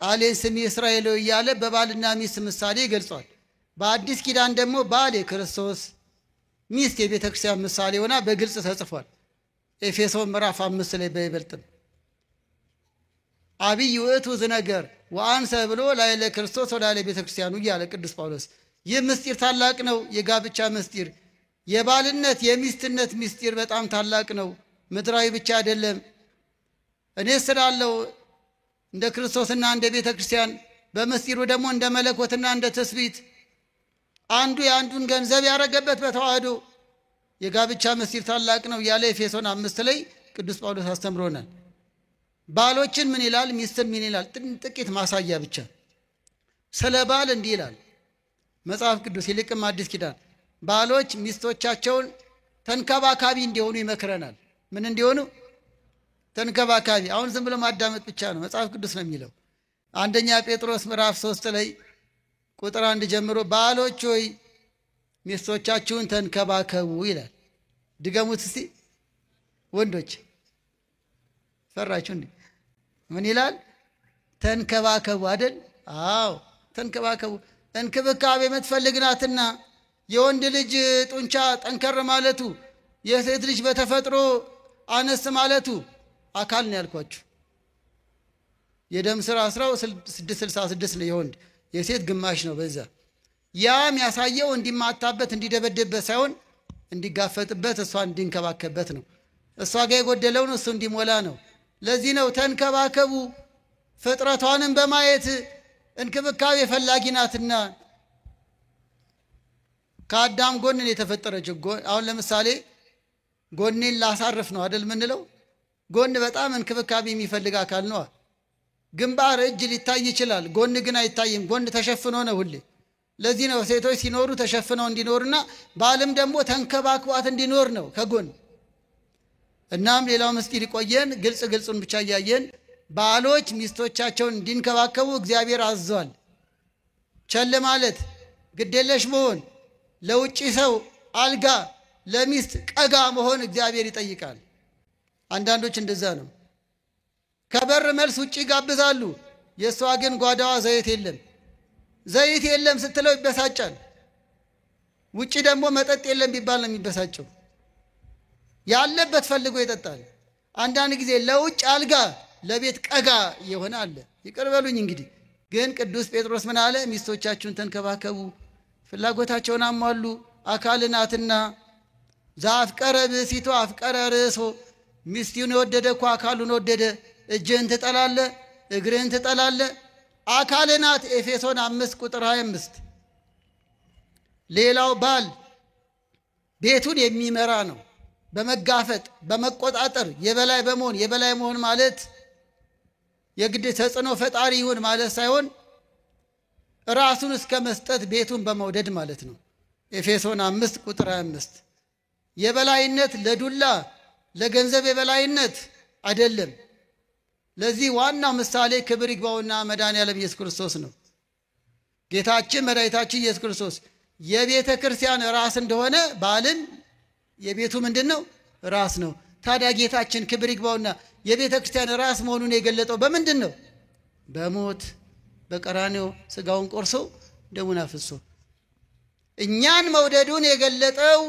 ቃሌን ስሚ እስራኤል እያለ በባልና ሚስት ምሳሌ ይገልጿል። በአዲስ ኪዳን ደግሞ ባል የክርስቶስ ሚስት የቤተ ክርስቲያን ምሳሌ ሆና በግልጽ ተጽፏል። ኤፌሶን ምዕራፍ 5 ላይ በይበልጥም አብይ ውእቱ ዝነገር ወአንሰ ብሎ ላይለ ክርስቶስ ወላይለ ቤተ ክርስቲያኑ እያለ ቅዱስ ጳውሎስ ይህ ምስጢር ታላቅ ነው። የጋብቻ ምስጢር፣ የባልነት የሚስትነት ምስጢር በጣም ታላቅ ነው። ምድራዊ ብቻ አይደለም። እኔ ስላለው እንደ ክርስቶስና እንደ ቤተ ክርስቲያን፣ በምስጢሩ ደግሞ እንደ መለኮትና እንደ ትስብእት አንዱ የአንዱን ገንዘብ ያደረገበት በተዋህዶ የጋብቻ ምስጢር ታላቅ ነው ያለ ኤፌሶን 5 ላይ ቅዱስ ጳውሎስ አስተምሮናል። ባሎችን ምን ይላል? ሚስትን ምን ይላል? ጥቂት ማሳያ ብቻ። ስለ ባል እንዲህ ይላል መጽሐፍ ቅዱስ፣ ይልቅም አዲስ ኪዳን ባሎች ሚስቶቻቸውን ተንከባካቢ እንዲሆኑ ይመክረናል። ምን እንዲሆኑ? ተንከባካቢ። አሁን ዝም ብሎ ማዳመጥ ብቻ ነው፣ መጽሐፍ ቅዱስ ነው የሚለው። አንደኛ ጴጥሮስ ምዕራፍ 3 ላይ ቁጥር 1 ጀምሮ ባሎች ሆይ ሚስቶቻችሁን ተንከባከቡ ይላል። ድገሙት እስቲ ወንዶች፣ ፈራችሁ እንዴ? ምን ይላል? ተንከባከቡ አይደል? አዎ ተንከባከቡ። እንክብካቤ የምትፈልግ ናትና የወንድ ልጅ ጡንቻ ጠንከር ማለቱ፣ የሴት ልጅ በተፈጥሮ አነስ ማለቱ አካል ነው ያልኳችሁ። የደም ስራ 666 ነው የወንድ፣ የሴት ግማሽ ነው በዛ። ያም ያሳየው እንዲማታበት እንዲደበድብበት ሳይሆን እንዲጋፈጥበት፣ እሷ እንዲንከባከበት ነው። እሷ ጋር የጎደለውን እሱ እንዲሞላ ነው። ለዚህ ነው ተንከባከቡ፣ ፍጥረቷንም በማየት እንክብካቤ ፈላጊ ናትና። ከአዳም ጎንን የተፈጠረችው አሁን ለምሳሌ ጎኔን ላሳርፍ ነው አይደል ምንለው? ጎን በጣም እንክብካቤ የሚፈልግ አካል ነው። ግንባር እጅ ሊታይ ይችላል፣ ጎን ግን አይታይም። ጎን ተሸፍኖ ነው ሁሌ። ለዚህ ነው ሴቶች ሲኖሩ ተሸፍነው እንዲኖርና ባልም ደግሞ ተንከባክቧት እንዲኖር ነው ከጎን። እናም ሌላው ምስጢር ይቆየን፣ ግልጹን ብቻ እያየን ባሎች ሚስቶቻቸውን እንዲንከባከቡ እግዚአብሔር አዟል። ቸል ማለት፣ ግዴለሽ መሆን፣ ለውጪ ሰው አልጋ ለሚስት ቀጋ መሆን እግዚአብሔር ይጠይቃል። አንዳንዶች እንደዛ ነው። ከበር መልስ ውጪ ጋብዛሉ። የእሷ ግን ጓዳዋ ዘይት የለም ስትለው ይበሳጫል። ውጪ ደግሞ መጠጥ የለም ቢባል ነው የሚበሳጨው። ያለበት ፈልጎ ይጠጣል። አንዳንድ ጊዜ ለውጭ አልጋ ለቤት ቀጋ የሆነ አለ። ይቅር በሉኝ እንግዲህ። ግን ቅዱስ ጴጥሮስ ምን አለ? ሚስቶቻችሁን ተንከባከቡ፣ ፍላጎታቸውን አሟሉ፣ አካል ናትና። ዘአፍቀረ ብእሲቶ አፍቀረ ርእሶ፣ ሚስቱን የወደደ እኮ አካሉን ወደደ። እጅህን ትጠላለ፣ እግርህን ትጠላለ፣ አካል ናት። ኤፌሶን 5 ቁጥር 25። ሌላው ባል ቤቱን የሚመራ ነው። በመጋፈጥ በመቆጣጠር የበላይ በመሆን የበላይ መሆን ማለት የግድ ተጽዕኖ ፈጣሪ ይሁን ማለት ሳይሆን ራሱን እስከ መስጠት ቤቱን በመውደድ ማለት ነው። ኤፌሶን 5 ቁጥር 25። የበላይነት ለዱላ ለገንዘብ የበላይነት አይደለም። ለዚህ ዋናው ምሳሌ ክብር ይግባውና መድኃኔዓለም ኢየሱስ ክርስቶስ ነው። ጌታችን መድኃኒታችን ኢየሱስ ክርስቶስ የቤተ ክርስቲያን ራስ እንደሆነ ባልን የቤቱ ምንድን ነው? ራስ ነው። ታዲያ ጌታችን ክብር ይግባውና የቤተ ክርስቲያን ራስ መሆኑን የገለጠው በምንድን ነው? በሞት በቀራንዮ ስጋውን ቆርሶ ደሙን አፍሶ እኛን መውደዱን የገለጠው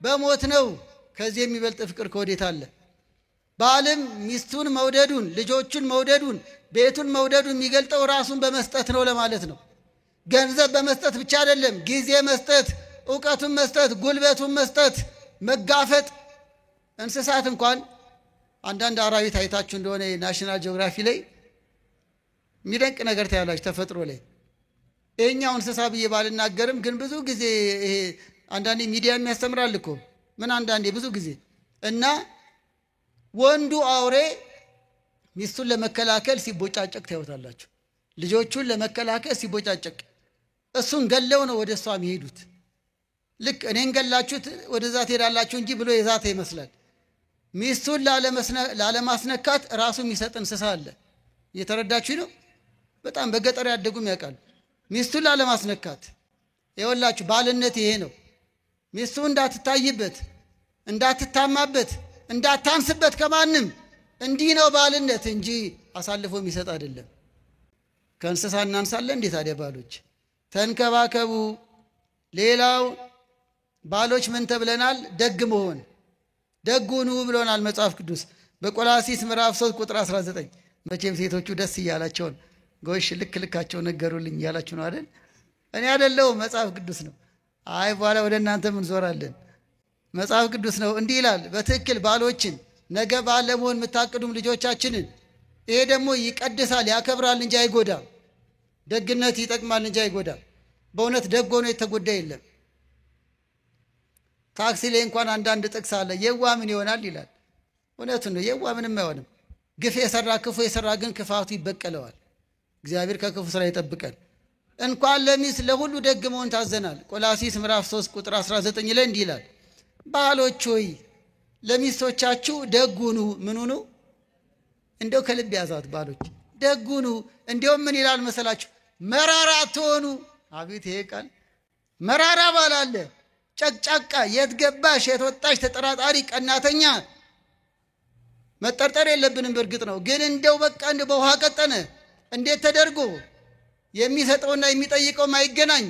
በሞት ነው። ከዚህ የሚበልጥ ፍቅር ከወዴት አለ? ባልም ሚስቱን መውደዱን ልጆቹን መውደዱን ቤቱን መውደዱን የሚገልጠው ራሱን በመስጠት ነው ለማለት ነው። ገንዘብ በመስጠት ብቻ አይደለም፣ ጊዜ መስጠት፣ ዕውቀቱን መስጠት፣ ጉልበቱን መስጠት፣ መጋፈጥ። እንስሳት እንኳን አንዳንድ አራዊት አይታችሁ እንደሆነ ናሽናል ጂኦግራፊ ላይ የሚደንቅ ነገር ታያላችሁ ተፈጥሮ ላይ። ይሄኛው እንስሳ ብዬ ባልናገርም ግን ብዙ ጊዜ ይሄ አንዳንዴ ሚዲያ የሚያስተምራል እኮ ምን አንዳንዴ ብዙ ጊዜ እና ወንዱ አውሬ ሚስቱን ለመከላከል ሲቦጫጨቅ ታዩታላችሁ። ልጆቹን ለመከላከል ሲቦጫጨቅ እሱን ገለው ነው ወደ እሷ የሚሄዱት። ልክ እኔን ገላችሁት ወደዛ ትሄዳላችሁ እንጂ ብሎ የዛተ ይመስላል። ሚስቱን ላለማስነካት ራሱ የሚሰጥ እንስሳ አለ። እየተረዳችሁ ነው? በጣም በገጠር ያደጉም ያውቃሉ። ሚስቱን ላለማስነካት ይኸውላችሁ ባልነት ይሄ ነው። ሚስቱ እንዳትታይበት፣ እንዳትታማበት፣ እንዳታንስበት ከማንም እንዲህ ነው ባልነት እንጂ አሳልፎ የሚሰጥ አይደለም። ከእንስሳ እናንሳለን እንዴ ታዲያ? ባሎች ተንከባከቡ። ሌላው ባሎች ምን ተብለናል? ደግ መሆን፣ ደግ ሁኑ ብሎናል መጽሐፍ ቅዱስ በቆላሲስ ምዕራፍ 3 ቁጥር 19። መቼም ሴቶቹ ደስ እያላቸውን ጎሽ ልካቸው ነገሩልኝ እያላችሁ ነው አይደል? እኔ አይደለሁም መጽሐፍ ቅዱስ ነው። አይ በኋላ ወደ እናንተ ምን ዞራለን? መጽሐፍ ቅዱስ ነው። እንዲህ ይላል በትክክል ባሎችን ነገ ባል ለመሆን የምታቅዱም ልጆቻችንን ይሄ ደግሞ ይቀድሳል ያከብራል እንጂ አይጎዳም። ደግነት ይጠቅማል እንጂ አይጎዳም። በእውነት ደግ ሆኖ የተጎዳ የለም። ታክሲ ላይ እንኳን አንዳንድ ጥቅስ አለ የዋ ምን ይሆናል ይላል። እውነቱን ነው። የዋ ምንም አይሆንም። ግፍ የሰራ ክፉ የሰራ ግን ክፋቱ ይበቀለዋል። እግዚአብሔር ከክፉ ስራ ይጠብቀን። እንኳን ለሚስት ለሁሉ ደግ መሆን ታዘናል። ቆላሲስ ምዕራፍ 3 ቁጥር 19 ላይ እንዲህ ይላል ባሎች ሆይ ለሚስቶቻችሁ ደግ ሁኑ። ምን ሁኑ? እንደው ከልብ ያዛት ባሎች ደግ ሁኑ። እንደውም ምን ይላል መሰላችሁ? መራራ አትሆኑ። አቤት ይሄ ቃል! መራራ ባል አለ። ጨቅጫቃ፣ የት ገባሽ የት ወጣሽ፣ ተጠራጣሪ፣ ቀናተኛ። መጠርጠር የለብንም በእርግጥ ነው። ግን እንደው በቃ እንደው በውሃ ቀጠነ እንዴት ተደርጎ የሚሰጠውና የሚጠይቀው ማይገናኝ።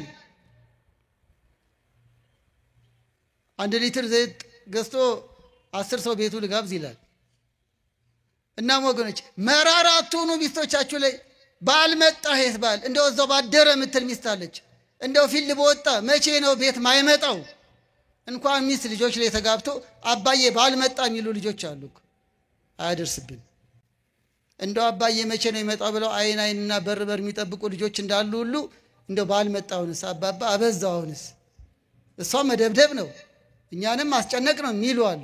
1 ሊትር ዘይት ገዝቶ 10 ሰው ቤቱ ልጋብዝ ይላል። እናም ወገኖች መራራ አትሁኑ ሚስቶቻችሁ ላይ። ባል መጣ ሄስ ባል እንደው እዛው ባደረ ምትል ሚስት አለች። እንደው ፊል በወጣ መቼ ነው ቤት ማይመጣው? እንኳን ሚስት ልጆች ላይ ተጋብቶ አባዬ ባል መጣ የሚሉ ልጆች አሉ። አያደርስብን። እንደው አባዬ መቼ ነው ይመጣው ብለው አይንና በር የሚጠብቁ ልጆች እንዳሉ ሁሉ እንደው ባል መጣውንስ አባባ አበዛውንስ እሷ መደብደብ ነው እኛንም ማስጨነቅ ነው የሚሉ አሉ።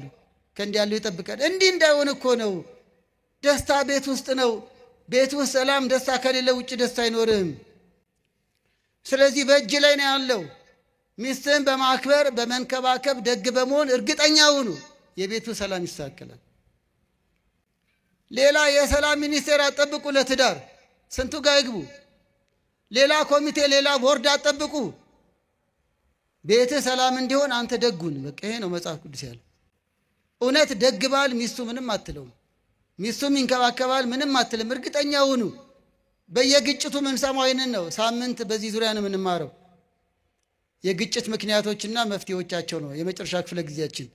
ከእንዲህ ያለው ይጠብቀን። እንዲህ እንዳይሆን እኮ ነው። ደስታ ቤት ውስጥ ነው። ቤት ውስጥ ሰላም፣ ደስታ ከሌለ ውጭ ደስታ አይኖርም። ስለዚህ በእጅ ላይ ነው ያለው። ሚስትን በማክበር በመንከባከብ ደግ በመሆን እርግጠኛ ሁኑ፣ የቤቱ ሰላም ይስተካከላል። ሌላ የሰላም ሚኒስቴር አጠብቁ ለትዳር ስንቱ ጋር ይግቡ። ሌላ ኮሚቴ ሌላ ቦርድ አጠብቁ። ቤት ሰላም እንዲሆን አንተ ደጉን። በቃ ይሄ ነው መጽሐፍ ቅዱስ ያለው። እውነት ደግ ባል ሚስቱ ምንም አትለውም፣ ሚስቱም ይንከባከባል ምንም አትልም። እርግጠኛ ሁኑ። በየግጭቱ ምን ሰማው ይሄንን ነው። ሳምንት በዚህ ዙሪያ ነው የምንማረው። የግጭት ምክንያቶችና መፍትሄዎቻቸው ነው የመጨረሻ ክፍለ ጊዜያችን።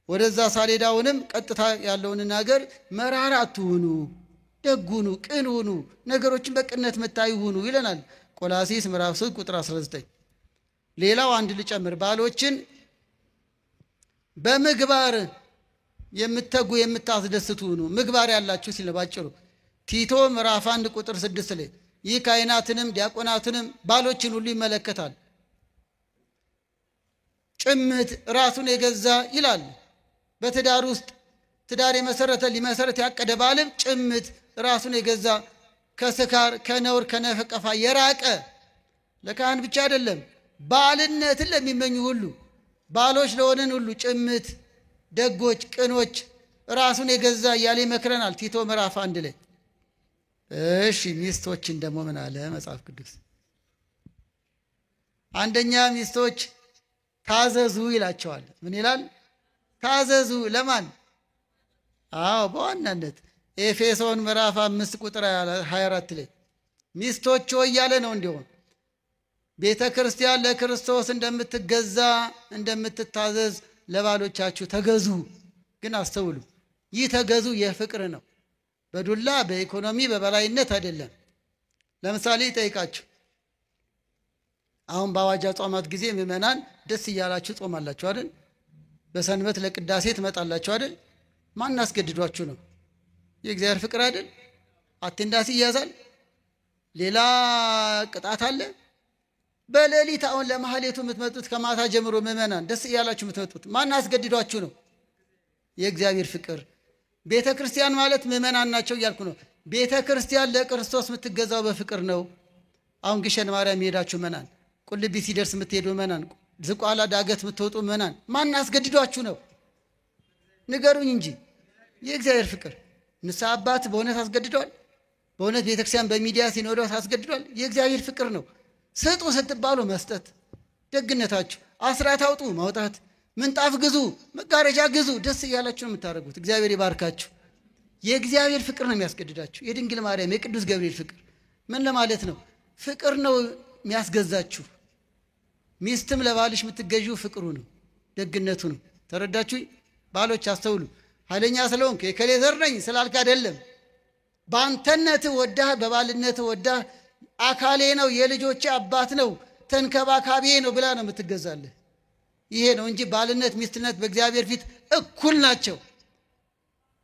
ወደዛ ሳሌዳውንም ቀጥታ ያለውን ነገር መራራ አትሁኑ፣ ደግ ሁኑ፣ ቅን ሁኑ፣ ነገሮችን በቅነት መታዩ ሁኑ ይለናል ቆላሲስ ምዕራፍ 3 ቁጥር 19። ሌላው አንድ ልጨምር፣ ባሎችን በምግባር የምትተጉ የምታስደስቱ ሁኑ። ምግባር ያላችሁ ሲል ባጭሩ ቲቶ ምዕራፍ 1 ቁጥር 6 ላይ ይህ ካህናትንም ዲያቆናትንም ባሎችን ሁሉ ይመለከታል። ጭምት ራሱን የገዛ ይላል። በትዳር ውስጥ ትዳር የመሰረተ ሊመሰረት ያቀደ ባልም ጭምት ራሱን የገዛ ከስካር ከነውር ከነፈቀፋ የራቀ ለካህን ብቻ አይደለም ባልነትን ለሚመኙ ሁሉ ባሎች ለሆነን ሁሉ ጭምት ደጎች ቅኖች ራሱን የገዛ እያለ ይመክረናል ቲቶ ምዕራፍ 1 ላይ። እሺ ሚስቶችን ደግሞ ምን አለ መጽሐፍ ቅዱስ? አንደኛ ሚስቶች ታዘዙ ይላቸዋል። ምን ይላል? ታዘዙ ለማን? አዎ በዋናነት ኤፌሶን ምዕራፍ 5 ቁጥር 24 ላይ ሚስቶች ሆይ እያለ ነው። እንዲሁም ቤተ ክርስቲያን ለክርስቶስ እንደምትገዛ እንደምትታዘዝ ለባሎቻችሁ ተገዙ። ግን አስተውሉ፣ ይህ ተገዙ የፍቅር ነው። በዱላ በኢኮኖሚ በበላይነት አይደለም። ለምሳሌ ይጠይቃችሁ። አሁን በአዋጅ ጾማት ጊዜ ምእመናን ደስ እያላችሁ ጾማላችሁ አይደል? በሰንበት ለቅዳሴ ትመጣላችሁ አይደል? ማን አስገድዷችሁ ነው? የእግዚአብሔር ፍቅር አይደል? አቴንዳንስ ይያዛል። ሌላ ቅጣት አለ? በሌሊት አሁን ለማህሌቱ የምትመጡት ከማታ ጀምሮ ምእመናን ደስ እያላችሁ የምትመጡት ማን አስገድዷችሁ ነው? የእግዚአብሔር ፍቅር። ቤተ ክርስቲያን ማለት ምእመናን ናቸው እያልኩ ነው። ቤተ ክርስቲያን ለክርስቶስ የምትገዛው በፍቅር ነው። አሁን ግሸን ማርያም የሄዳችሁ ምእመናን፣ ቁልቢ ሲደርስ የምትሄዱ ምእመናን፣ ዝቋላ ዳገት የምትወጡ ምእመናን ማን አስገድዷችሁ ነው? ንገሩኝ እንጂ። የእግዚአብሔር ፍቅር። ንስሐ አባት በእውነት አስገድዷል? በእውነት ቤተክርስቲያን በሚዲያ ሲኖዶስ አስገድዷል? የእግዚአብሔር ፍቅር ነው። ስጡ ስትባሉ መስጠት፣ ደግነታችሁ። አስራት አውጡ ማውጣት፣ ምንጣፍ ግዙ፣ መጋረጃ ግዙ፣ ደስ እያላችሁ ነው የምታደርጉት። እግዚአብሔር ይባርካችሁ። የእግዚአብሔር ፍቅር ነው የሚያስገድዳችሁ። የድንግል ማርያም የቅዱስ ገብርኤል ፍቅር ምን ለማለት ነው? ፍቅር ነው የሚያስገዛችሁ። ሚስትም ለባልሽ የምትገዢው ፍቅሩ ነው፣ ደግነቱ ነው። ተረዳችሁኝ? ባሎች አስተውሉ። ኃይለኛ ስለሆንክ የከሌ ዘር ነኝ ስላልክ አይደለም። በአንተነት ወዳህ በባልነት ወዳህ አካሌ ነው የልጆቼ አባት ነው ተንከባካቢ ነው ብላ ነው የምትገዛልህ። ይሄ ነው እንጂ ባልነት ሚስትነት በእግዚአብሔር ፊት እኩል ናቸው።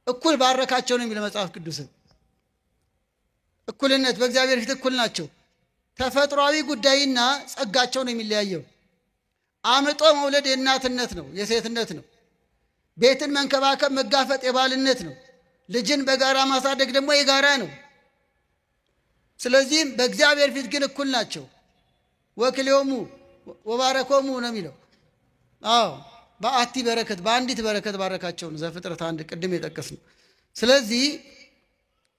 እኩል ባረካቸው ነው የሚለው መጽሐፍ ቅዱስ። እኩልነት በእግዚአብሔር ፊት እኩል ናቸው። ተፈጥሯዊ ጉዳይና ጸጋቸው ነው የሚለያየው። አምጦ መውለድ የእናትነት ነው የሴትነት ነው። ቤትን መንከባከብ መጋፈጥ የባልነት ነው። ልጅን በጋራ ማሳደግ ደግሞ የጋራ ነው። ስለዚህም በእግዚአብሔር ፊት ግን እኩል ናቸው። ወክልዮሙ ወባረኮሙ ነው የሚለው። አዎ በአቲ በረከት በአንዲት በረከት ባረካቸው ነው ዘፍጥረት 1 ቅድም የጠቀስነው። ስለዚህ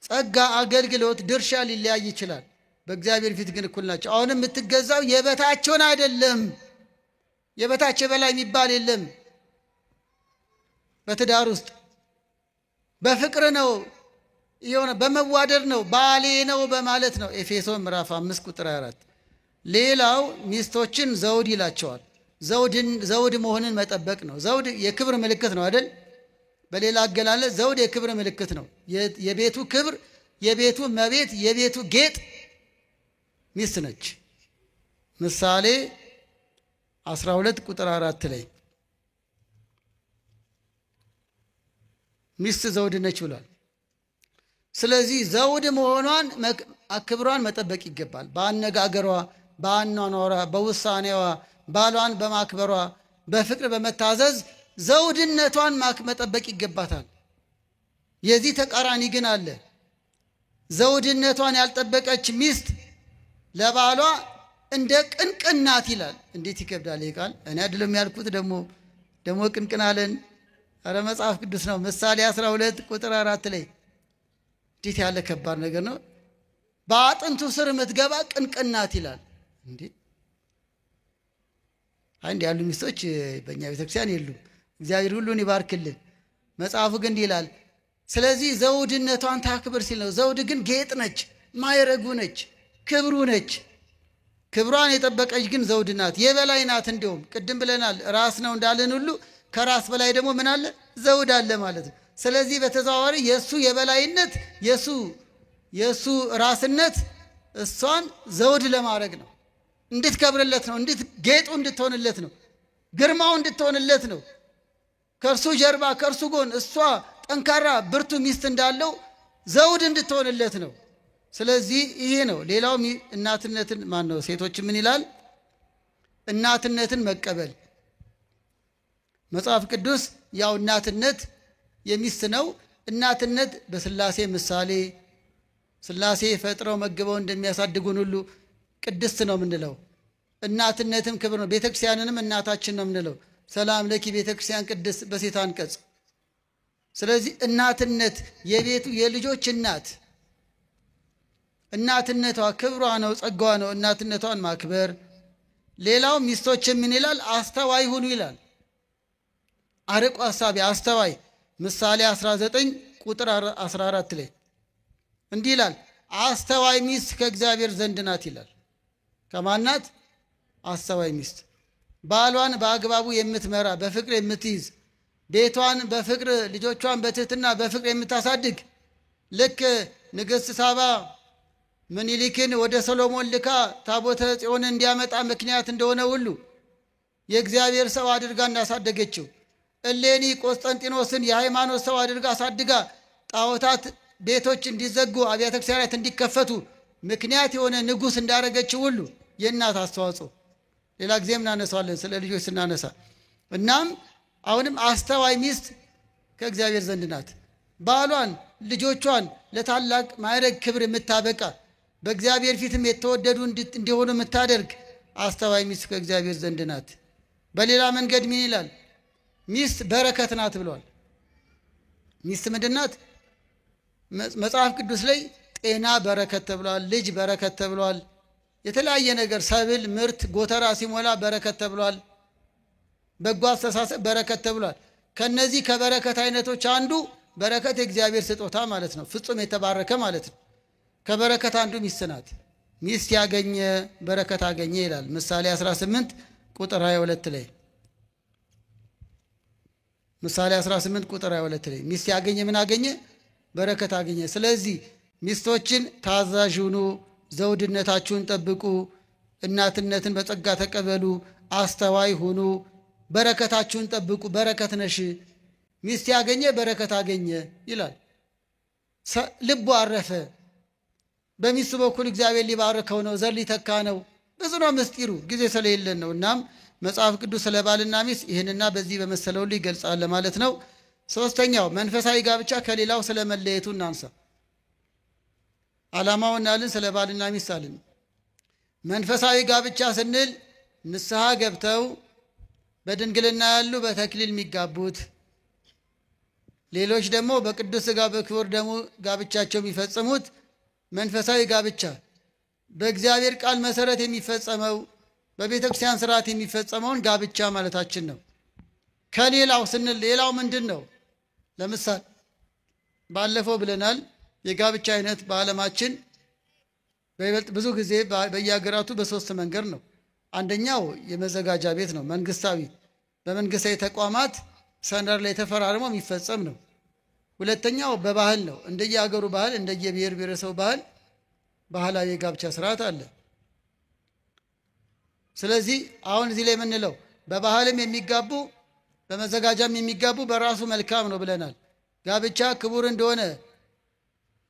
ጸጋ፣ አገልግሎት፣ ድርሻ ሊለያይ ይችላል። በእግዚአብሔር ፊት ግን እኩል ናቸው። አሁንም የምትገዛው የበታቸውን አይደለም። የበታች በላይ የሚባል የለም። በትዳር ውስጥ በፍቅር ነው የሆነ በመዋደድ ነው ባሌ ነው በማለት ነው። ኤፌሶን ምዕራፍ 5 ቁጥር 4። ሌላው ሚስቶችን ዘውድ ይላቸዋል። ዘውድ መሆንን መጠበቅ ነው። ዘውድ የክብር ምልክት ነው አይደል? በሌላ አገላለጽ ዘውድ የክብር ምልክት ነው። የቤቱ ክብር፣ የቤቱ መቤት፣ የቤቱ ጌጥ ሚስት ነች። ምሳሌ 12 ቁጥር 4 ላይ ሚስት ዘውድ ነች ብሏል። ስለዚህ ዘውድ መሆኗን ክብሯን መጠበቅ ይገባል። በአነጋገሯ፣ በአኗኗሯ፣ በውሳኔዋ፣ ባሏን በማክበሯ፣ በፍቅር በመታዘዝ ዘውድነቷን መጠበቅ ይገባታል። የዚህ ተቃራኒ ግን አለ። ዘውድነቷን ያልጠበቀች ሚስት ለባሏ እንደ ቅንቅን ናት ይላል። እንዴት ይከብዳል ይህ ቃል! እኔ አይደለም ያልኩት፣ ደግሞ ቅንቅን አለን። ኧረ መጽሐፍ ቅዱስ ነው። ምሳሌ 12 ቁጥር 4 ላይ እንዴት ያለ ከባድ ነገር ነው! በአጥንቱ ስር የምትገባ ቅንቅን ናት ይላል። እንዴ አንድ ያሉ ሚስቶች በእኛ ቤተክርስቲያን የሉም። እግዚአብሔር ሁሉን ይባርክልን። መጽሐፉ ግን እንዲህ ይላል፣ ስለዚህ ዘውድነቷን ታክብር ሲል ነው። ዘውድ ግን ጌጥ ነች፣ ማይረጉ ነች፣ ክብሩ ነች። ክብሯን የጠበቀች ግን ዘውድ ናት፣ የበላይ ናት። እንዲሁም ቅድም ብለናል ራስ ነው እንዳለን ሁሉ ከራስ በላይ ደግሞ ምን አለ? ዘውድ አለ ማለት ነው። ስለዚህ በተዘዋዋሪ የእሱ የበላይነት የእሱ ራስነት እሷን ዘውድ ለማድረግ ነው። እንድትከብርለት ነው። ጌጡ እንድትሆንለት ነው። ግርማው እንድትሆንለት ነው። ከእርሱ ጀርባ ከእርሱ ጎን እሷ ጠንካራ ብርቱ ሚስት እንዳለው ዘውድ እንድትሆንለት ነው። ስለዚህ ይሄ ነው። ሌላው እናትነትን ነው ሴቶች ምን ይላል? እናትነትን መቀበል። መጽሐፍ ቅዱስ ያው እናትነት የሚስት ነው። እናትነት በስላሴ ምሳሌ ስላሴ ፈጥረው መግበው እንደሚያሳድጉን ሁሉ ቅድስት ነው የምንለው። እናትነትም ክብር ነው። ቤተክርስቲያንንም እናታችን ነው የምንለው። ሰላም ለኪ ቤተክርስቲያን ቅድስት በሴት አንቀጽ። ስለዚህ እናትነት የቤቱ የልጆች እናትነቷ ክብሯ ነው፣ ጸጋዋ ነው። እናትነቷን ማክበር። ሌላው ሚስቶች ምን ይላል? አስተዋይ ሁኑ ይላል። አርቆ ሐሳቢ አስተዋይ። ምሳሌ 19 ቁጥር 14 ላይ እንዲህ ይላል፣ አስተዋይ ሚስት ከእግዚአብሔር ዘንድ ናት ይላል። ከማናት? አስተዋይ ሚስት ባሏን በአግባቡ የምትመራ በፍቅር የምትይዝ ቤቷን በፍቅር ልጆቿን በትህትና በፍቅር የምታሳድግ ልክ ንግሥት ሳባ ምኒልክን ወደ ሰሎሞን ልካ ታቦተ ጽዮን እንዲያመጣ ምክንያት እንደሆነ ሁሉ የእግዚአብሔር ሰው አድርጋ እንዳሳደገችው እሌኒ ቆስጠንጢኖስን የሃይማኖት ሰው አድርጋ አሳድጋ ጣዖታት ቤቶች እንዲዘጉ አብያተ ክርስቲያናት እንዲከፈቱ ምክንያት የሆነ ንጉሥ እንዳረገችው ሁሉ የእናት አስተዋጽኦ ሌላ ጊዜም እናነሳዋለን ስለ ልጆች ስናነሳ። እናም አሁንም አስተዋይ ሚስት ከእግዚአብሔር ዘንድ ናት። ባሏን ልጆቿን ለታላቅ ማዕረግ ክብር የምታበቃ በእግዚአብሔር ፊትም የተወደዱ እንዲሆኑ የምታደርግ አስተዋይ ሚስት ከእግዚአብሔር ዘንድ ናት። በሌላ መንገድ ምን ይላል? ሚስት በረከት ናት ብሏል። ሚስት ምንድን ናት? መጽሐፍ ቅዱስ ላይ ጤና በረከት ተብሏል። ልጅ በረከት ተብሏል። የተለያየ ነገር ሰብል፣ ምርት፣ ጎተራ ሲሞላ በረከት ተብሏል። በጎ አስተሳሰብ በረከት ተብሏል። ከነዚህ ከበረከት አይነቶች አንዱ በረከት የእግዚአብሔር ስጦታ ማለት ነው። ፍጹም የተባረከ ማለት ነው። ከበረከት አንዱ ሚስት ናት። ሚስት ያገኘ በረከት አገኘ ይላል ምሳሌ 18 ቁጥር 22 ላይ። ምሳሌ 18 ቁጥር 22 ላይ ሚስት ያገኘ ምን አገኘ? በረከት አገኘ። ስለዚህ ሚስቶችን ታዛዥ ሁኑ፣ ዘውድነታችሁን ጠብቁ፣ እናትነትን በጸጋ ተቀበሉ፣ አስተዋይ ሁኑ፣ በረከታችሁን ጠብቁ። በረከት ነሽ። ሚስት ያገኘ በረከት አገኘ ይላል። ልቡ አረፈ። በሚስቱ በኩል እግዚአብሔር ሊባርከው ነው፣ ዘር ሊተካ ነው። ብዙ ነው ምስጢሩ፣ ጊዜ ስለሌለን ነው። እናም መጽሐፍ ቅዱስ ስለ ባልና ሚስት ይህንና በዚህ በመሰለው ሁሉ ይገልጻል ማለት ነው። ሶስተኛው መንፈሳዊ ጋብቻ ከሌላው ስለ መለየቱ እናንሳ። ዓላማውን አልን፣ ስለ ባልና ሚስት አልን። መንፈሳዊ ጋብቻ ስንል ንስሐ ገብተው በድንግልና ያሉ በተክሊል የሚጋቡት፣ ሌሎች ደግሞ በቅዱስ ሥጋ በክቡር ደሙ ጋብቻቸው የሚፈጽሙት መንፈሳዊ ጋብቻ በእግዚአብሔር ቃል መሰረት የሚፈጸመው በቤተ ክርስቲያን ስርዓት የሚፈጸመውን ጋብቻ ማለታችን ነው። ከሌላው ስንል ሌላው ምንድን ነው? ለምሳሌ ባለፈው ብለናል። የጋብቻ አይነት በዓለማችን በይበልጥ ብዙ ጊዜ በየሀገራቱ በሶስት መንገድ ነው። አንደኛው የመዘጋጃ ቤት ነው፣ መንግስታዊ፣ በመንግስታዊ ተቋማት ሰነድ ላይ ተፈራርሞ የሚፈጸም ነው። ሁለተኛው በባህል ነው። እንደየሀገሩ ባህል፣ እንደየብሔር ብሔረሰቡ ባህል ባህላዊ የጋብቻ ስርዓት አለ። ስለዚህ አሁን እዚህ ላይ የምንለው በባህልም የሚጋቡ በመዘጋጃም የሚጋቡ በራሱ መልካም ነው ብለናል። ጋብቻ ክቡር እንደሆነ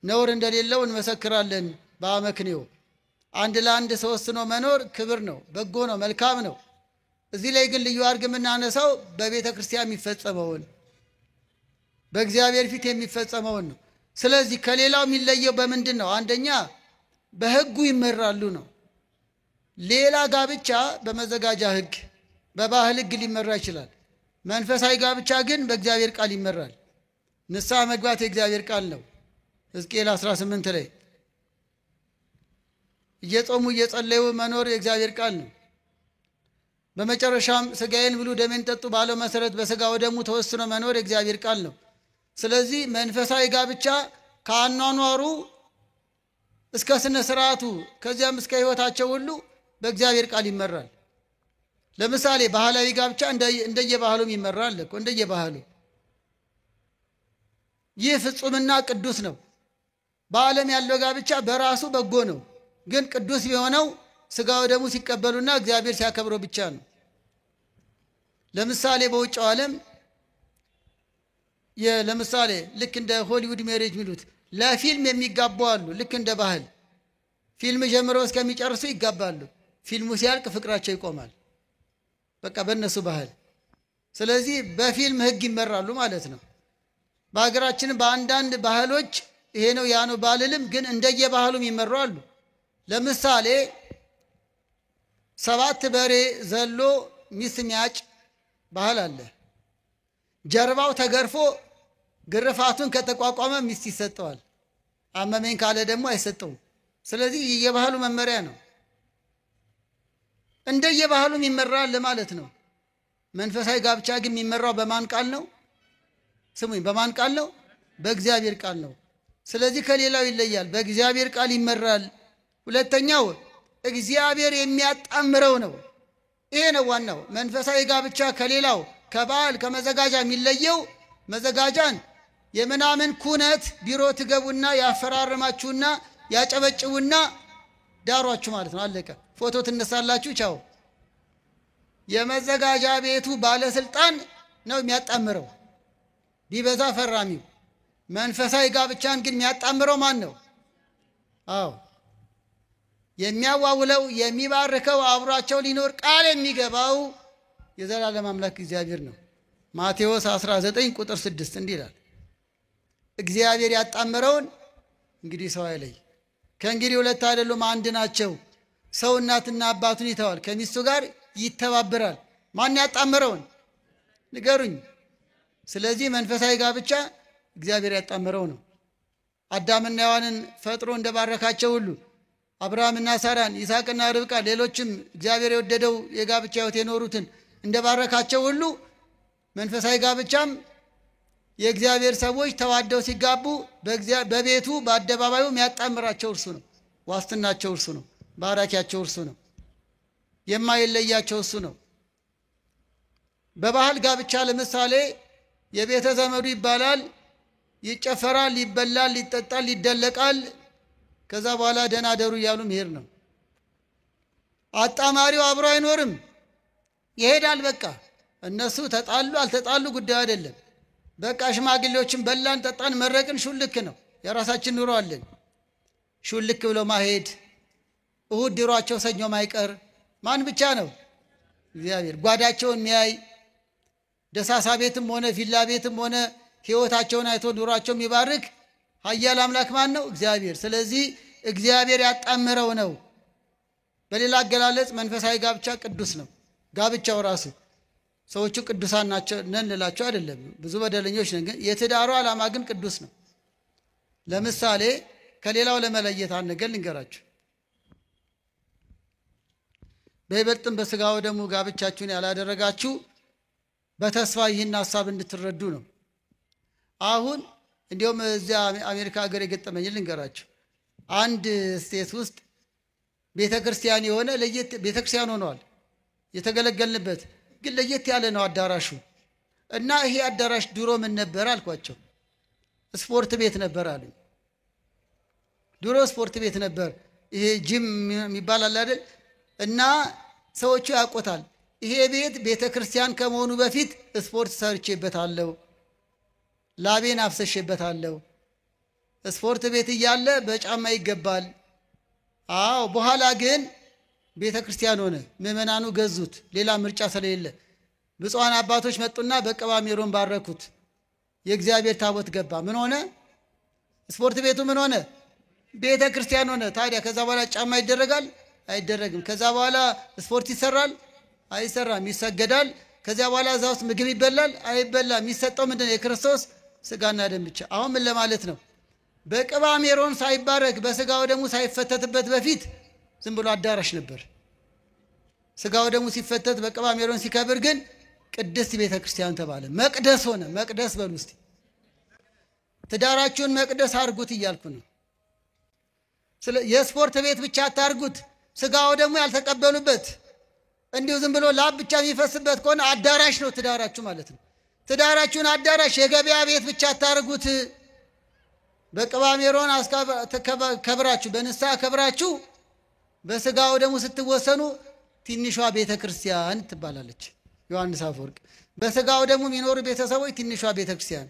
ነውር እንደሌለው እንመሰክራለን በአመክንዮ። አንድ ለአንድ ተወስኖ መኖር ክብር ነው፣ በጎ ነው፣ መልካም ነው። እዚህ ላይ ግን ልዩ አድርግ የምናነሳው በቤተ ክርስቲያን የሚፈጸመውን በእግዚአብሔር ፊት የሚፈጸመውን ነው። ስለዚህ ከሌላው የሚለየው በምንድን ነው? አንደኛ በሕጉ ይመራሉ ነው። ሌላ ጋብቻ በመዘጋጃ ሕግ በባህል ሕግ ሊመራ ይችላል። መንፈሳዊ ጋብቻ ግን በእግዚአብሔር ቃል ይመራል። ንስሐ መግባት የእግዚአብሔር ቃል ነው። ሕዝቅኤል 18 ላይ እየጾሙ እየጸለዩ መኖር የእግዚአብሔር ቃል ነው። በመጨረሻም ሥጋዬን ብሉ ደሜን ጠጡ ባለው መሰረት በሥጋ ወደሙ ተወስኖ መኖር የእግዚአብሔር ቃል ነው። ስለዚህ መንፈሳዊ ጋብቻ ከአኗኗሩ እስከ ስነ ስርዓቱ ከዚያም እስከ ሕይወታቸው ሁሉ በእግዚአብሔር ቃል ይመራል። ለምሳሌ ባህላዊ ጋብቻ እንደየባህሉም ይመራል እኮ እንደየባህሉ። ይህ ፍጹምና ቅዱስ ነው። በዓለም ያለው ጋብቻ በራሱ በጎ ነው፣ ግን ቅዱስ የሆነው ሥጋ ወደሙ ሲቀበሉና እግዚአብሔር ሲያከብረው ብቻ ነው። ለምሳሌ በውጭው ዓለም ለምሳሌ ልክ እንደ ሆሊውድ ሜሬጅ ሚሉት ለፊልም የሚጋቡ አሉ። ልክ እንደ ባህል ፊልም ጀምረው እስከሚጨርሱ ይጋባሉ። ፊልሙ ሲያልቅ ፍቅራቸው ይቆማል። በቃ በእነሱ ባህል። ስለዚህ በፊልም ሕግ ይመራሉ ማለት ነው። በሀገራችን በአንዳንድ ባህሎች ይሄ ነው ያ ነው ባልልም፣ ግን እንደየባህሉም ይመሩ አሉ። ለምሳሌ 7 በሬ ዘሎ ሚስት ሚያጭ ባህል አለ። ጀርባው ተገርፎ ግርፋቱን ከተቋቋመ ሚስት ይሰጠዋል። አመመኝ ካለ ደግሞ አይሰጠውም። ስለዚህ የባህሉ መመሪያ ነው። እንደየባህሉም ይመራል ማለት ነው። መንፈሳዊ ጋብቻ ግን የሚመራው በማን ቃል ነው? ስሙኝ፣ በማን ቃል ነው? በእግዚአብሔር ቃል ነው። ስለዚህ ከሌላው ይለያል። በእግዚአብሔር ቃል ይመራል። ሁለተኛው እግዚአብሔር የሚያጣምረው ነው። ይሄ ነው ዋናው። መንፈሳዊ ጋብቻ ከሌላው ከባህል ከመዘጋጃ የሚለየው መዘጋጃን የምናምን ኩነት ቢሮ ትገቡና ያፈራርማችሁና ያጨበጭቡና ዳሯችሁ ማለት ነው። አለቀ። ፎቶ ትነሳላችሁ፣ ቻው። የመዘጋጃ ቤቱ ባለስልጣን ነው የሚያጣምረው፣ ቢበዛ ፈራሚው። መንፈሳዊ ጋብቻን ግን የሚያጣምረው ማን ነው? አዎ የሚያዋውለው የሚባርከው አብሯቸው ሊኖር ቃል የሚገባው የዘላለም አምላክ እግዚአብሔር ነው። ማቴዎስ 19 ቁጥር 6 እንዲህ ይላል፣ እግዚአብሔር ያጣመረውን እንግዲህ ሰው አይለይ። ከእንግዲህ ሁለት አይደሉም አንድ ናቸው። ሰው እናትና አባቱን ይተዋል፣ ከሚስቱ ጋር ይተባበራል። ማን ያጣመረውን ንገሩኝ። ስለዚህ መንፈሳዊ ጋብቻ እግዚአብሔር ያጣመረው ነው። አዳምና ሔዋንን ፈጥሮ እንደባረካቸው ሁሉ አብርሃምና ሳራን፣ ይስሐቅና ርብቃ፣ ሌሎችም እግዚአብሔር የወደደው የጋብቻ ሕይወት የኖሩትን እንደባረካቸው ሁሉ መንፈሳዊ ጋብቻም የእግዚአብሔር ሰዎች ተዋደው ሲጋቡ በቤቱ በአደባባዩ የሚያጣምራቸው እርሱ ነው። ዋስትናቸው እርሱ ነው። ባራኪያቸው እርሱ ነው። የማይለያቸው እሱ ነው። በባህል ጋብቻ ለምሳሌ የቤተ ዘመዱ ይባላል፣ ይጨፈራል፣ ይበላል፣ ይጠጣል፣ ይደለቃል። ከዛ በኋላ ደህና ደሩ እያሉ መሄድ ነው። አጣማሪው አብሮ አይኖርም፣ ይሄዳል። በቃ እነሱ ተጣሉ አልተጣሉ ጉዳዩ አይደለም። በቃ ሽማግሌዎችን በላን፣ ጠጣን፣ መረቅን፣ ሹልክ ነው። የራሳችን ኑሮ አለን። ሹልክ ብሎ ማሄድ፣ እሁድ ድሯቸው ሰኞ ማይቀር ማን ብቻ ነው? እግዚአብሔር። ጓዳቸውን የሚያይ ደሳሳ ቤትም ሆነ ቪላ ቤትም ሆነ ሕይወታቸውን አይቶ ኑሯቸው የሚባርክ ኃያል አምላክ ማን ነው? እግዚአብሔር። ስለዚህ እግዚአብሔር ያጣምረው ነው። በሌላ አገላለጽ መንፈሳዊ ጋብቻ ቅዱስ ነው። ጋብቻው ራሱ ሰዎቹ ቅዱሳን ናቸው ነን ልላቸው አይደለም፣ ብዙ በደለኞች ነን። ግን የትዳሩ ዓላማ ግን ቅዱስ ነው። ለምሳሌ ከሌላው ለመለየት አንድ ነገር ልንገራችሁ። በይበልጥም በሥጋው ደግሞ ጋብቻችሁን ያላደረጋችሁ በተስፋ ይህን ሐሳብ እንድትረዱ ነው። አሁን እንዲሁም እዚያ አሜሪካ ሀገር የገጠመኝ ልንገራችሁ። አንድ ስቴት ውስጥ ቤተ ክርስቲያን የሆነ ለየት ቤተ ክርስቲያን ሆነዋል የተገለገልንበት፣ ግን ለየት ያለ ነው አዳራሹ። እና ይሄ አዳራሽ ድሮ ምን ነበር አልኳቸው። ስፖርት ቤት ነበር አሉኝ። ድሮ ስፖርት ቤት ነበር፣ ይሄ ጂም የሚባል አለ አይደል? እና ሰዎቹ ያውቁታል። ይሄ ቤት ቤተ ክርስቲያን ከመሆኑ በፊት ስፖርት ሰርቼበታለሁ፣ ላቤን አፍሰሼበታለሁ። ስፖርት ቤት እያለ በጫማ ይገባል። አዎ፣ በኋላ ግን ቤተ ክርስቲያን ሆነ። ምዕመናኑ ገዙት፣ ሌላ ምርጫ ስለሌለ። ብፁዓን አባቶች መጡና በቅባ ሜሮን ባረኩት። የእግዚአብሔር ታቦት ገባ። ምን ሆነ? ስፖርት ቤቱ ምን ሆነ? ቤተ ክርስቲያን ሆነ። ታዲያ ከዛ በኋላ ጫማ ይደረጋል? አይደረግም። ከዛ በኋላ ስፖርት ይሰራል? አይሰራም። ይሰገዳል። ከዚያ በኋላ እዛ ውስጥ ምግብ ይበላል? አይበላም። የሚሰጠው ምንድን ነው? የክርስቶስ ስጋና ደም ብቻ። አሁን ምን ለማለት ነው? በቅባ ሜሮን ሳይባረክ በስጋው ደሙ ሳይፈተትበት በፊት ዝም ብሎ አዳራሽ ነበር። ስጋው ደሙ ሲፈተት በቅባ ሜሮን ሲከብር ግን ቅድስት ቤተ ክርስቲያን ተባለ። መቅደስ ሆነ። መቅደስ በሉ እስቲ። ትዳራችሁን መቅደስ አድርጉት እያልኩ ነው። የስፖርት ቤት ብቻ አታርጉት። ስጋው ደግሞ ያልተቀበሉበት እንዲሁ ዝም ብሎ ላብ ብቻ የሚፈስበት ከሆነ አዳራሽ ነው ትዳራችሁ ማለት ነው። ትዳራችሁን አዳራሽ፣ የገበያ ቤት ብቻ አታርጉት። በቅባ ሜሮን ከብራችሁ፣ በንስሐ ከብራችሁ በስጋው ደግሞ ስትወሰኑ ትንሿ ቤተ ክርስቲያን ትባላለች። ዮሐንስ አፈወርቅ። በስጋው ደግሞ የሚኖሩ ቤተሰቦች ትንሿ ቤተ ክርስቲያን።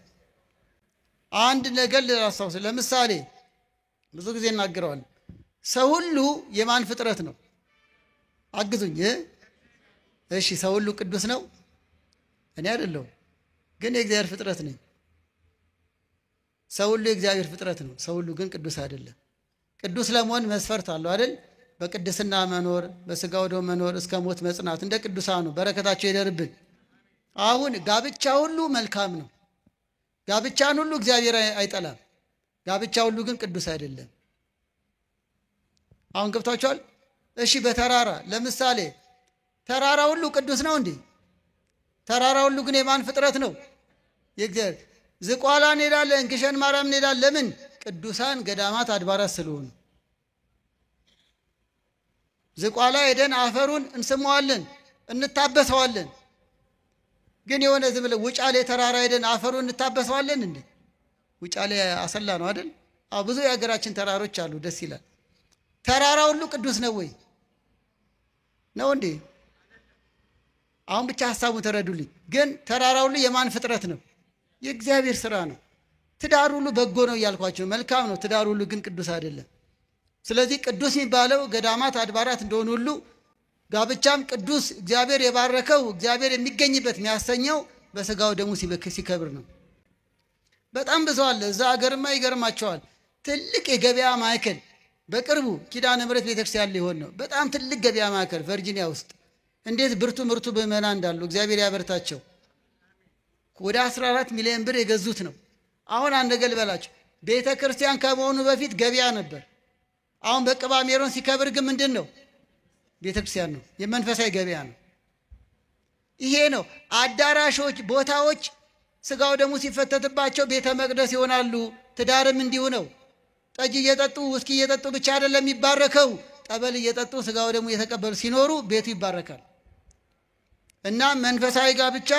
አንድ ነገር ልራሳውስ። ለምሳሌ ብዙ ጊዜ እናገረዋል። ሰው ሁሉ የማን ፍጥረት ነው? አግዙኝ። እሺ፣ ሰው ሁሉ ቅዱስ ነው? እኔ አይደለሁም፣ ግን የእግዚአብሔር ፍጥረት ነኝ። ሰው ሁሉ የእግዚአብሔር ፍጥረት ነው። ሰው ሁሉ ግን ቅዱስ አይደለም። ቅዱስ ለመሆን መስፈርት አለው አይደል? በቅድስና መኖር፣ በስጋው ደሙ መኖር፣ እስከ ሞት መጽናት እንደ ቅዱሳኑ በረከታቸው ይደርብን። አሁን ጋብቻ ሁሉ መልካም ነው። ጋብቻን ሁሉ እግዚአብሔር አይጠላም። ጋብቻ ሁሉ ግን ቅዱስ አይደለም። አሁን ገብቷችኋል? እሺ፣ በተራራ ለምሳሌ ተራራ ሁሉ ቅዱስ ነው እንዴ? ተራራ ሁሉ ግን የማን ፍጥረት ነው? የእግዚአብሔር። ዝቋላ እንሄዳለን፣ ግሸን ማርያም እንሄዳለን። ለምን? ቅዱሳን ገዳማት አድባራት ስለሆኑ። ዝቋላ ሄደን አፈሩን እንስመዋለን፣ እንታበሰዋለን። ግን የሆነ ዝም ብለ ውጫሌ ተራራ ሄደን አፈሩን እንታበሰዋለን እንዴ? ውጫሌ አሰላ ነው አይደል? ብዙ የሀገራችን ተራሮች አሉ፣ ደስ ይላል። ተራራ ሁሉ ቅዱስ ነው ወይ? ነው እንዴ? አሁን ብቻ ሐሳቡን ተረዱልኝ። ግን ተራራ ሁሉ የማን ፍጥረት ነው? የእግዚአብሔር ስራ ነው። ትዳር ሁሉ በጎ ነው እያልኳቸው፣ መልካም ነው። ትዳር ሁሉ ግን ቅዱስ አይደለም። ስለዚህ ቅዱስ የሚባለው ገዳማት አድባራት እንደሆኑ ሁሉ ጋብቻም ቅዱስ እግዚአብሔር የባረከው እግዚአብሔር የሚገኝበት የሚያሰኘው በስጋው ደሙ ሲከብር ነው። በጣም ብዙ አለ። እዛ ሀገርማ ይገርማቸዋል። ትልቅ የገበያ ማዕከል በቅርቡ ኪዳነ ምሕረት ቤተክርስቲያን ሊሆን ነው። በጣም ትልቅ ገበያ ማዕከል ቨርጂኒያ ውስጥ እንዴት ብርቱ ምዕመናን እንዳሉ እግዚአብሔር ያበርታቸው። ወደ 14 ሚሊዮን ብር የገዙት ነው። አሁን አንድ ነገር ልበላቸው፣ ቤተ ክርስቲያን ከመሆኑ በፊት ገበያ ነበር። አሁን በቅባ ሜሮን ሲከብር ግን ምንድን ነው? ቤተ ክርስቲያን ነው፣ የመንፈሳዊ ገበያ ነው። ይሄ ነው። አዳራሾች፣ ቦታዎች ስጋው ደሙ ሲፈተትባቸው ቤተ መቅደስ ይሆናሉ። ትዳርም እንዲሁ ነው። ጠጅ እየጠጡ ውስኪ እየጠጡ ብቻ አይደለም የሚባረከው፣ ጠበል እየጠጡ ስጋው ደሙ እየተቀበሉ ሲኖሩ ቤቱ ይባረካል። እና መንፈሳዊ ጋብቻ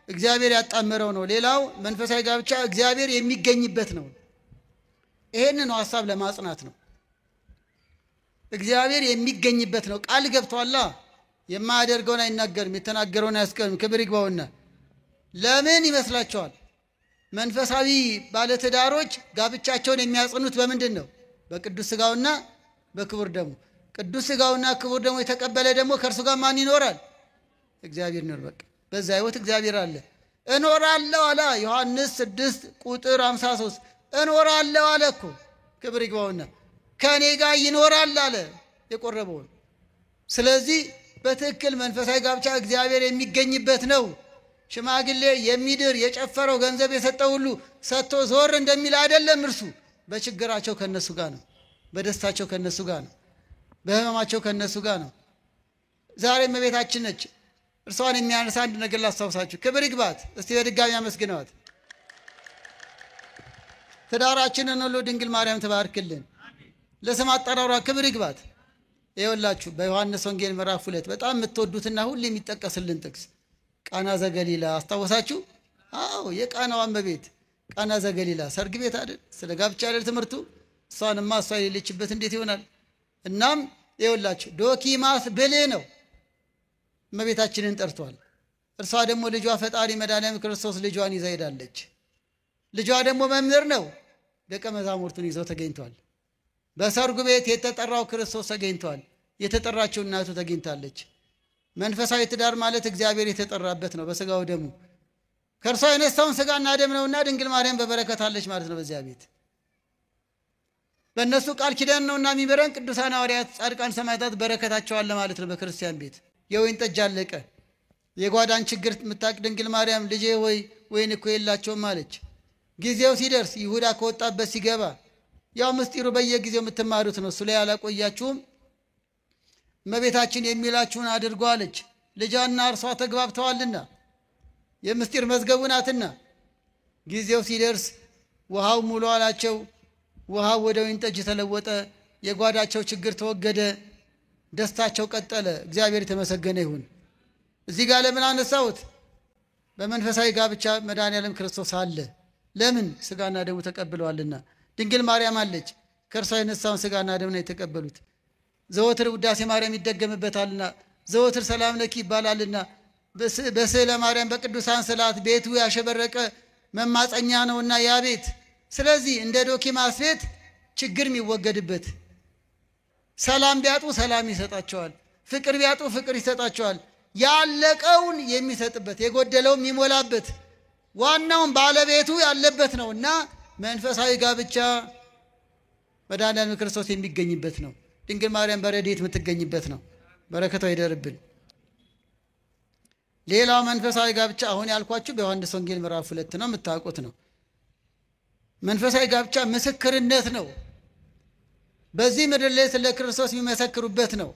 እግዚአብሔር ያጣመረው ነው። ሌላው መንፈሳዊ ጋብቻ እግዚአብሔር የሚገኝበት ነው። ይሄንን ሐሳብ ለማጽናት ነው። እግዚአብሔር የሚገኝበት ነው። ቃል ገብቷላ። የማያደርገውን አይናገርም፣ የተናገረውን አያስቀርም። ክብር ይግባውና ለምን ይመስላችኋል? መንፈሳዊ ባለትዳሮች ጋብቻቸውን የሚያጽኑት በምንድን ነው? በቅዱስ ስጋውና በክቡር ደሙ። ቅዱስ ስጋውና ክቡር ደሙ የተቀበለ ደግሞ ከእርሱ ጋር ማን ይኖራል? እግዚአብሔር ይኖር። በቃ በዛ ህይወት እግዚአብሔር አለ። እኖራለሁ አለ ዮሐንስ 6 ቁጥር 53 እኖራለሁ አለ እኮ። ክብር ይግባውና ከኔ ጋር ይኖራል አለ የቆረበውን። ስለዚህ በትክክል መንፈሳዊ ጋብቻ እግዚአብሔር የሚገኝበት ነው። ሽማግሌ የሚድር የጨፈረው ገንዘብ የሰጠው ሁሉ ሰጥቶ ዞር እንደሚል አይደለም። እርሱ በችግራቸው ከነሱ ጋር ነው፣ በደስታቸው ከነሱ ጋር ነው፣ በህመማቸው ከነሱ ጋር ነው። ዛሬ እመቤታችን ነች። እርሷን የሚያነሳ አንድ ነገር ላስታውሳችሁ። ክብር ይግባት። እስቲ በድጋሚ አመስግነዋት። ትዳራችንን ሁሉ ድንግል ማርያም ትባርክልን። ለስም አጠራሯ ክብር ይግባት። ይኸውላችሁ በዮሐንስ ወንጌል ምዕራፍ 2 በጣም የምትወዱትና ሁሉ የሚጠቀስልን ጥቅስ ቃና ዘገሊላ አስታወሳችሁ? አዎ የቃናው እመቤት ቃና ዘገሊላ ሰርግ ቤት አይደል? ስለ ጋብቻ አይደል ትምህርቱ? እሷንማ እሷ የሌለችበት እንዴት ይሆናል? እናም ይኸውላችሁ ዶኪማስ ብልህ ነው፣ እመቤታችንን ጠርቷል። እርሷ ደግሞ ልጇ ፈጣሪ መድኃኒዓለም ክርስቶስ ልጇን ይዛ ሄዳለች። ልጇ ደግሞ መምህር ነው። ደቀ መዛሙርቱን ይዘው ተገኝቷል። በሰርጉ ቤት የተጠራው ክርስቶስ ተገኝቷል። የተጠራችው እናቱ ተገኝታለች። መንፈሳዊ ትዳር ማለት እግዚአብሔር የተጠራበት ነው። በስጋው ደሙ ከእርሷ የነሳውን ስጋና ደም ነውና ድንግል ማርያም በበረከት አለች ማለት ነው። በዚያ ቤት በእነሱ ቃል ኪዳን ነውና የሚበረን ቅዱሳን ሐዋርያት፣ ጻድቃን፣ ሰማዕታት በረከታቸው አለ ማለት ነው። በክርስቲያን ቤት የወይን ጠጅ አለቀ። የጓዳን ችግር የምታውቅ ድንግል ማርያም ልጄ ሆይ ወይን እኮ የላቸውም አለች። ጊዜው ሲደርስ ይሁዳ ከወጣበት ሲገባ ያው ምስጢሩ በየጊዜው የምትማሩት ነው። እሱ ላይ አላቆያችሁም። እመቤታችን የሚላችሁን አድርጎ አለች። ልጇና እርሷ ተግባብተዋልና የምስጢር መዝገቡ ናትና። ጊዜው ሲደርስ ውሃው ሙሉ አላቸው። ውሃው ወደ ወይን ጠጅ ተለወጠ። የጓዳቸው ችግር ተወገደ። ደስታቸው ቀጠለ። እግዚአብሔር የተመሰገነ ይሁን። እዚህ ጋር ለምን አነሳሁት? በመንፈሳዊ ጋብቻ መድኃኒዓለም ክርስቶስ አለ። ለምን? ስጋና ደሙ ተቀብለዋልና። ድንግል ማርያም አለች። ከእርሷ የነሳውን ስጋና ደም ነው የተቀበሉት። ዘወትር ውዳሴ ማርያም ይደገምበታልና፣ ዘወትር ሰላም ለኪ ይባላልና፣ በስዕለ ማርያም በቅዱሳን ስዕላት ቤቱ ያሸበረቀ መማፀኛ ነውና ያ ቤት። ስለዚህ እንደ ዶኪማስ ቤት ችግር የሚወገድበት፣ ሰላም ቢያጡ ሰላም ይሰጣቸዋል፣ ፍቅር ቢያጡ ፍቅር ይሰጣቸዋል። ያለቀውን የሚሰጥበት፣ የጎደለውን የሚሞላበት፣ ዋናውን ባለቤቱ ያለበት ነውና መንፈሳዊ ጋብቻ መድኃኒዓለም ክርስቶስ የሚገኝበት ነው። ድንግል ማርያም በረድኤት የምትገኝበት ነው። በረከቷ ይደርብን። ሌላው መንፈሳዊ ጋብቻ አሁን ያልኳችሁ በዮሐንስ ወንጌል ምዕራፍ 2 ነው፣ የምታውቁት ነው። መንፈሳዊ ጋብቻ ምስክርነት ነው። በዚህ ምድር ላይ ስለ ክርስቶስ የሚመሰክሩበት ነው።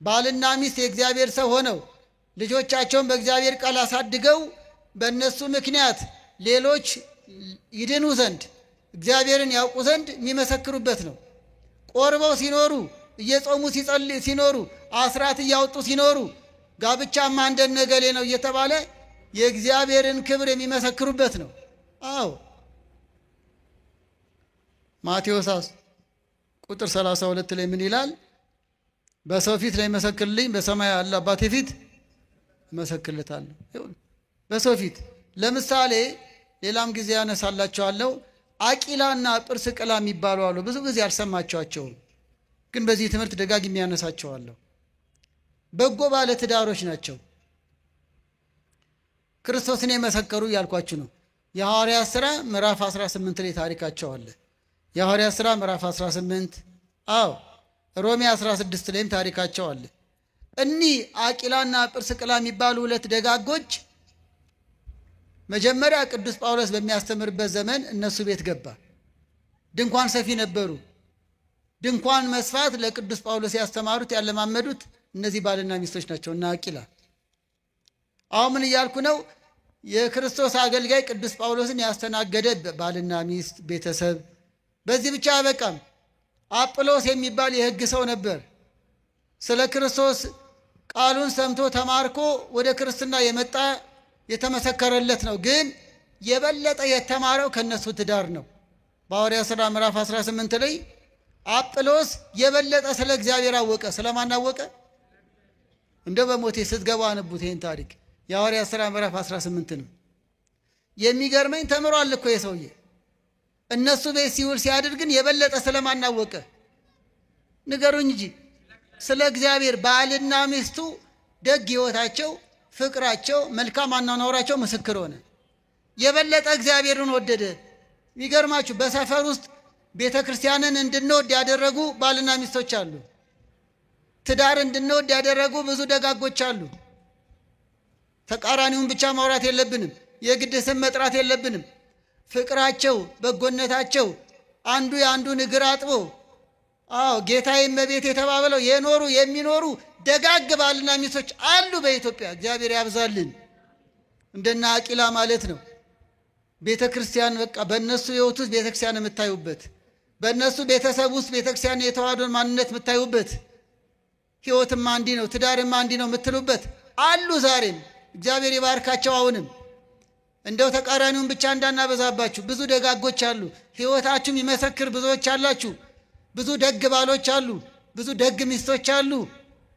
ባልና ሚስት የእግዚአብሔር ሰው ሆነው ልጆቻቸውን በእግዚአብሔር ቃል አሳድገው በእነሱ ምክንያት ሌሎች ይድኑ ዘንድ እግዚአብሔርን ያውቁ ዘንድ የሚመሰክሩበት ነው። ቆርበው ሲኖሩ፣ እየጾሙ ሲኖሩ፣ አስራት እያወጡ ሲኖሩ ጋብቻማ እንደነገሌ ነው እየተባለ የእግዚአብሔርን ክብር የሚመሰክሩበት ነው። አዎ ማቴዎስ ቁጥር 32 ላይ ምን ይላል? በሰው ፊት ላይ መሰክርልኝ በሰማይ ያለ አባቴ ፊት መሰክርለታለሁ። በሰው ፊት ለምሳሌ ሌላም ጊዜ ያነሳላችኋለሁ። አቂላና ጵርስቅላ የሚባሉ አሉ። ብዙ ጊዜ አልሰማችኋቸውም፣ ግን በዚህ ትምህርት ደጋግሜ ያነሳቸዋለሁ። በጎ ባለ ትዳሮች ናቸው። ክርስቶስን የመሰከሩ ያልኳችሁ ነው። የሐዋርያት ሥራ ምዕራፍ 18 ላይ ታሪካቸው አለ። የሐዋርያት ሥራ ምዕራፍ 18 አዎ ሮሜ 16 ላይም ታሪካቸው አለ። እኒህ አቂላና ጵርስቅላ የሚባሉ ሁለት ደጋጎች መጀመሪያ ቅዱስ ጳውሎስ በሚያስተምርበት ዘመን እነሱ ቤት ገባ። ድንኳን ሰፊ ነበሩ። ድንኳን መስፋት ለቅዱስ ጳውሎስ ያስተማሩት ያለማመዱት እነዚህ ባልና ሚስቶች ናቸው እና አቂላ። አሁን ምን እያልኩ ነው? የክርስቶስ አገልጋይ ቅዱስ ጳውሎስን ያስተናገደ ባልና ሚስት ቤተሰብ። በዚህ ብቻ አበቃም። አጵሎስ የሚባል የሕግ ሰው ነበር። ስለ ክርስቶስ ቃሉን ሰምቶ ተማርኮ ወደ ክርስትና የመጣ የተመሰከረለት ነው። ግን የበለጠ የተማረው ከነሱ ትዳር ነው። በሐዋርያት ሥራ ምዕራፍ 18 ላይ አጵሎስ የበለጠ ስለ እግዚአብሔር አወቀ። ስለማን አወቀ? እንደ በሞቴ ስትገባ አነቡት ይህን ታሪክ። የሐዋርያት ሥራ ምዕራፍ 18 ነው። የሚገርመኝ ተምሯል እኮ የሰውዬ። እነሱ ቤት ሲውል ሲያድር ግን የበለጠ ስለማን አወቀ? ንገሩኝ እንጂ። ስለ እግዚአብሔር። ባልና ሚስቱ ደግ ሕይወታቸው፣ ፍቅራቸው፣ መልካም አኗኗራቸው ምስክር ሆነ። የበለጠ እግዚአብሔርን ወደደ። የሚገርማችሁ በሰፈር ውስጥ ቤተ ክርስቲያንን እንድንወድ ያደረጉ ባልና ሚስቶች አሉ። ትዳር እንድንወድ ያደረጉ ብዙ ደጋጎች አሉ። ተቃራኒውን ብቻ ማውራት የለብንም። የግድ ስም መጥራት የለብንም። ፍቅራቸው፣ በጎነታቸው አንዱ የአንዱን እግር አጥቦ ጌታዬ እመቤቴ የተባበለው የኖሩ የሚኖሩ ደጋግ ባልና ሚስቶች አሉ በኢትዮጵያ። እግዚአብሔር ያብዛልን። እንደና አቂላ ማለት ነው። ቤተ ክርስቲያን በቃ በእነሱ ሕይወት ውስጥ ቤተ ክርስቲያን የምታዩበት፣ በእነሱ ቤተሰብ ውስጥ ቤተ ክርስቲያን የተዋህዶን ማንነት የምታዩበት፣ ሕይወትማ እንዲህ ነው ትዳርማ እንዲህ ነው የምትሉበት አሉ ዛሬም። እግዚአብሔር ይባርካቸው። አሁንም እንደው ተቃራኒውን ብቻ እንዳናበዛባችሁ ብዙ ደጋጎች አሉ። ሕይወታችሁም ይመሰክር ብዙዎች አላችሁ። ብዙ ደግ ባሎች አሉ። ብዙ ደግ ሚስቶች አሉ።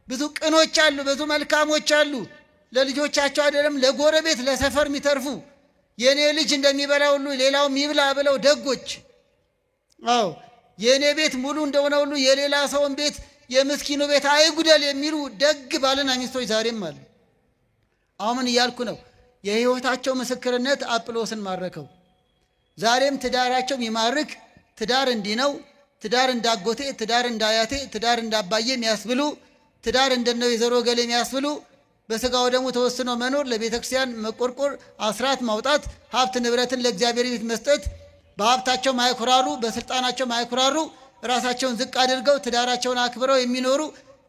ብዙ ቅኖች አሉ። ብዙ መልካሞች አሉ። ለልጆቻቸው አይደለም ለጎረቤት ለሰፈር የሚተርፉ የኔ ልጅ እንደሚበላ ሁሉ ሌላውም ይብላ ብለው ደጎች። የኔ ቤት ሙሉ እንደሆነ ሁሉ የሌላ ሰውን ቤት የምስኪኑ ቤት አይጉደል የሚሉ ደግ ባልና ሚስቶች ዛሬም አሉ። አሁን እያልኩ ነው የሕይወታቸው ምስክርነት አጵሎስን ማረከው። ዛሬም ትዳራቸው የሚማርክ ትዳር እንዲህ ነው፣ ትዳር እንዳጎቴ፣ ትዳር እንዳያቴ፣ ትዳር እንዳባዬ የሚያስብሉ፣ ትዳር እንደነው የዘሮ ገሌ የሚያስብሉ፣ በሥጋው ደግሞ ተወስኖ መኖር፣ ለቤተ ክርስቲያን መቆርቆር፣ አስራት ማውጣት፣ ሀብት ንብረትን ለእግዚአብሔር ቤት መስጠት፣ በሀብታቸው ማይኩራሩ፣ በስልጣናቸው ማይኩራሩ፣ ራሳቸውን ዝቅ አድርገው ትዳራቸውን አክብረው የሚኖሩ፣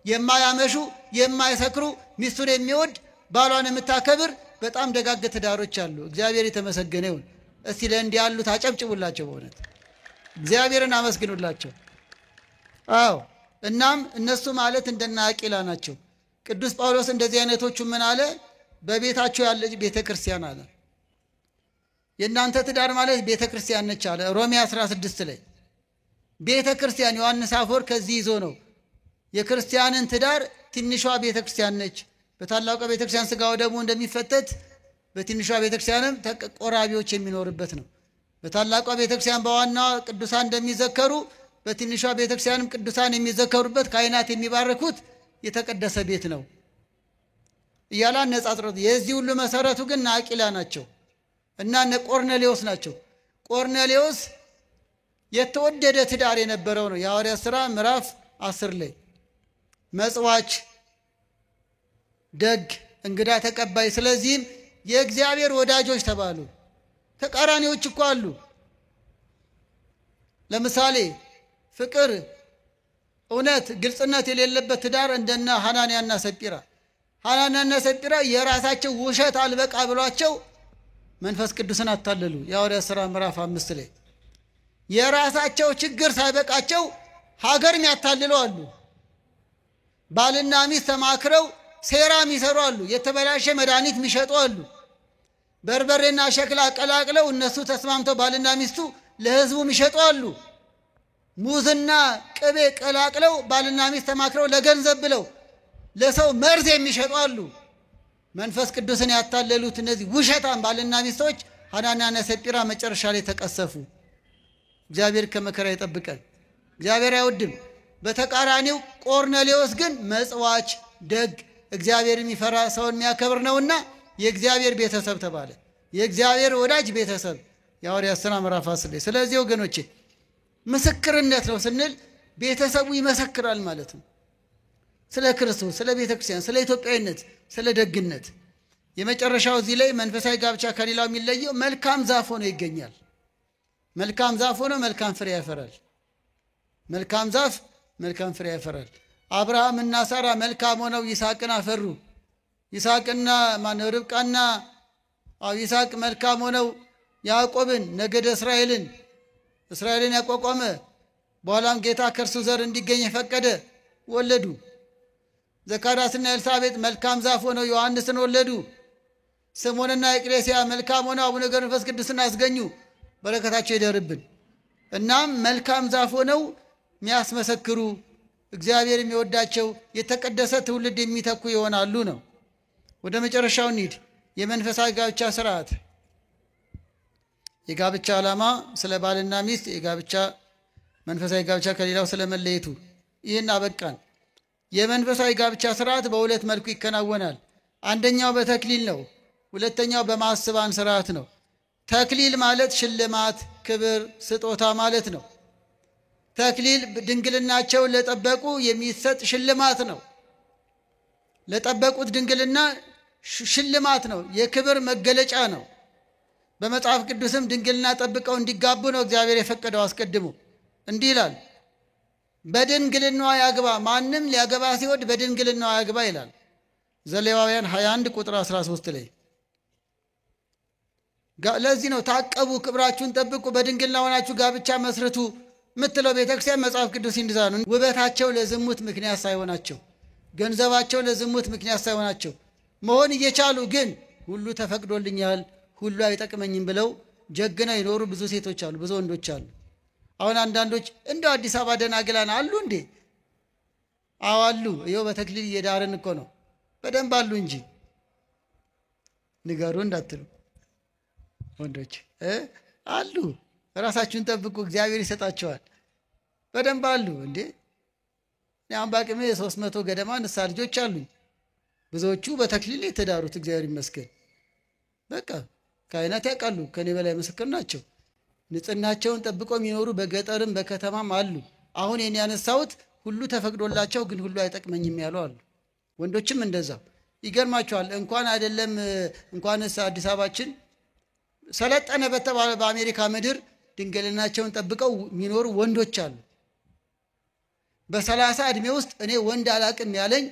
የማያመሹ፣ የማይሰክሩ፣ ሚስቱን የሚወድ ባሏን የምታከብር በጣም ደጋግ ትዳሮች አሉ። እግዚአብሔር የተመሰገነ ይሁን። እስቲ ለእንዲህ ያሉት አጨብጭቡላቸው። በእውነት እግዚአብሔርን አመስግኑላቸው። እናም እነሱ ማለት እንደና አቂላ ናቸው። ቅዱስ ጳውሎስ እንደዚህ አይነቶቹ ምን አለ? በቤታቸው ያለች ቤተ ክርስቲያን አለ። የእናንተ ትዳር ማለት ቤተ ክርስቲያን ነች አለ ሮሜ 16 ላይ። ቤተ ክርስቲያን ዮሐንስ አፈወርቅ ከዚህ ይዞ ነው የክርስቲያንን ትዳር ትንሿ ቤተ ክርስቲያን ነች። በታላቋ ቤተ ክርስቲያን ሥጋው ደግሞ እንደሚፈተት በትንሿ ቤተ ክርስቲያንም ተቆራቢዎች የሚኖርበት ነው። በታላቋ ቤተ ክርስቲያን በዋና ቅዱሳን እንደሚዘከሩ በትንሿ ቤተ ክርስቲያንም ቅዱሳን የሚዘከሩበት ካህናት የሚባረኩት የተቀደሰ ቤት ነው እያለ አነጻጽሮት። የዚህ ሁሉ መሰረቱ ግን አቂላ ናቸው እና ቆርኔሌዎስ ናቸው። ቆርኔሌዎስ የተወደደ ትዳር የነበረው ነው። የሐዋርያት ሥራ ምዕራፍ 10 ላይ መጽዋች፣ ደግ፣ እንግዳ ተቀባይ፣ ስለዚህም የእግዚአብሔር ወዳጆች ተባሉ። ተቃራኒዎች እኮ አሉ። ለምሳሌ ፍቅር፣ እውነት፣ ግልጽነት የሌለበት ትዳር እንደነ ሐናንያና ሰጲራ። ሐናንያና ሰጲራ የራሳቸው ውሸት አልበቃ ብሏቸው መንፈስ ቅዱስን አታለሉ። የሐዋርያት ሥራ ምዕራፍ 5 ላይ የራሳቸው ችግር ሳይበቃቸው ሀገርም ያታልሉ አሉ። ባልና ሚስት ተማክረው ሴራ የሚሰሩ አሉ። የተበላሸ መድኃኒት የሚሸጡ አሉ። በርበሬና ሸክላ ቀላቅለው እነሱ ተስማምተው ባልና ሚስቱ ለህዝቡም ይሸጣሉ። ሙዝና ቅቤ ቀላቅለው ባልና ሚስት ተማክረው ለገንዘብ ብለው ለሰው መርዝ የሚሸጣሉ። መንፈስ ቅዱስን ያታለሉት እነዚህ ውሸታም ባልና ሚስቶች ሐናንያና ሰጲራ መጨረሻ ላይ ተቀሰፉ። እግዚአብሔር ከመከራ ይጠብቀን። እግዚአብሔር አይወድም። በተቃራኒው ቆርኔሌዎስ ግን መጽዋች፣ ደግ፣ እግዚአብሔር የሚፈራ ሰውን የሚያከብር ነውና የእግዚአብሔር ቤተሰብ ተባለ። የእግዚአብሔር ወዳጅ ቤተሰብ የሐዋርያት ሥራ ምዕራፍ 10 ላይ። ስለዚህ ወገኖቼ ምስክርነት ነው ስንል ቤተሰቡ ይመሰክራል ማለት ነው። ስለ ክርስቶስ፣ ስለ ቤተ ክርስቲያን፣ ስለ ኢትዮጵያዊነት፣ ስለ ደግነት። የመጨረሻው እዚህ ላይ መንፈሳዊ ጋብቻ ከሌላው የሚለየው መልካም ዛፍ ሆኖ ይገኛል። መልካም ዛፍ ሆኖ መልካም ፍሬ ያፈራል። መልካም ዛፍ መልካም ፍሬ ያፈራል። አብርሃምና ሳራ መልካም ሆነው ይስሐቅን አፈሩ። ይስሐቅና ርብቃና ይስሐቅ መልካም ሆነው ያዕቆብን ነገደ እስራኤልን ያቋቋመ በኋላም ጌታ ከእርሱ ዘር እንዲገኝ የፈቀደ ወለዱ። ዘካርያስና ኤልሳቤጥ መልካም ዛፍ ሆነው ዮሐንስን ወለዱ። ስምዖንና ኤቅሌስያ መልካም ሆነው አቡነ ገብረ መንፈስ ቅዱስን አስገኙ። በረከታቸው ይደርብን። እናም መልካም ዛፍ ሆነው የሚያስመሰክሩ እግዚአብሔር የሚወዳቸው የተቀደሰ ትውልድ የሚተኩ ይሆናሉ ነው። ወደ መጨረሻው እንሂድ። የመንፈሳዊ ጋብቻ ስርዓት። የጋብቻ ዓላማ ስለ ባልና ሚስት መንፈሳዊ ጋብቻ ከሌላው ስለመለየቱ ይህን አበቃን። የመንፈሳዊ ጋብቻ ስርዓት በሁለት መልኩ ይከናወናል። አንደኛው በተክሊል ነው። ሁለተኛው በማስባን ስርዓት ነው። ተክሊል ማለት ሽልማት፣ ክብር፣ ስጦታ ማለት ነው። ተክሊል ድንግልናቸውን ለጠበቁ የሚሰጥ ሽልማት ነው። ለጠበቁት ድንግልና ሽልማት ነው። የክብር መገለጫ ነው። በመጽሐፍ ቅዱስም ድንግልና ጠብቀው እንዲጋቡ ነው እግዚአብሔር የፈቀደው። አስቀድሞ እንዲህ ይላል፣ በድንግልናዋ ያግባ፣ ማንም ሊያገባ ሲወድ በድንግልናዋ ያግባ ይላል። ዘሌዋውያን 21 ቁጥር 13 ላይ። ለዚህ ነው ታቀቡ፣ ክብራችሁን ጠብቁ፣ በድንግልና ሆናችሁ ጋብቻ መስርቱ ምትለው ቤተክርስቲያን። መጽሐፍ ቅዱስ እንዲዛ ነው። ውበታቸው ለዝሙት ምክንያት ሳይሆናቸው፣ ገንዘባቸው ለዝሙት ምክንያት ሳይሆናቸው መሆን እየቻሉ ግን ሁሉ ተፈቅዶልኛል፣ ሁሉ አይጠቅመኝም ብለው ጀግነው ይኖሩ ብዙ ሴቶች አሉ፣ ብዙ ወንዶች አሉ። አሁን አንዳንዶች እንደው አዲስ አበባ ደናግላን አሉ እንዴ? አዎ አሉ። ይኸው በተክሊል እየዳርን እኮ ነው። በደንብ አሉ እንጂ ንገሩ እንዳትሉ ወንዶች አሉ። ራሳችሁን ጠብቁ፣ እግዚአብሔር ይሰጣቸዋል። በደንብ አሉ እንዴ። ያም ባቅሜ 300 ገደማ ንስሐ ልጆች አሉኝ። ብዙዎቹ በተክሊል የተዳሩት እግዚአብሔር ይመስገን። በቃ ካህናት ያውቃሉ፣ ከኔ በላይ ምስክር ናቸው። ንጽህናቸውን ጠብቀው የሚኖሩ በገጠርም በከተማም አሉ። አሁን የኔ ያነሳሁት ሁሉ ተፈቅዶላቸው ግን ሁሉ አይጠቅመኝም ያሉ አሉ። ወንዶችም እንደዛው። ይገርማቸዋል። እንኳንስ አዲስ አበባችን ሰለጠነ በተባለ በአሜሪካ ምድር ድንግልናቸውን ጠብቀው የሚኖሩ ወንዶች አሉ። በ30 ዕድሜ ውስጥ እኔ ወንድ አላቅም ያለኝ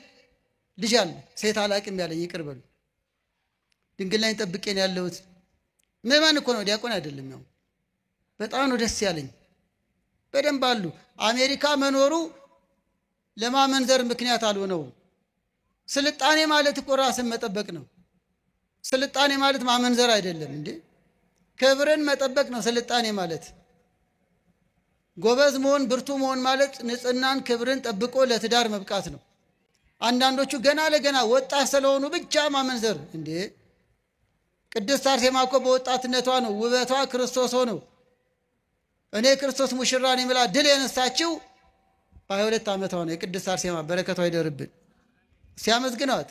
ልጅ አለ፣ ሴት አላቅም ያለኝ ይቅር በሉ። ድንግልናን ጠብቄን ያለሁት ምዕመን እኮ ነው፣ ዲያቆን አይደለም። ያው በጣም ነው ደስ ያለኝ። በደንብ አሉ። አሜሪካ መኖሩ ለማመንዘር ምክንያት አልሆነውም። ስልጣኔ ማለት እኮ ራስን መጠበቅ ነው። ስልጣኔ ማለት ማመንዘር አይደለም እንዴ። ክብርን መጠበቅ ነው ስልጣኔ ማለት። ጎበዝ መሆን፣ ብርቱ መሆን ማለት ንጽህናን፣ ክብርን ጠብቆ ለትዳር መብቃት ነው። አንዳንዶቹ ገና ለገና ወጣት ስለሆኑ ብቻ ማመንዘር እንዴ። ቅድስት አርሴማ እኮ በወጣትነቷ ነው ውበቷ ክርስቶስ ሆኖ እኔ ክርስቶስ ሙሽራ ነኝ ብላ ድል የነሳችው በ22 ዓመቷ ነው። የቅድስት አርሴማ በረከቷ ይደርብን። ሲያመዝግናት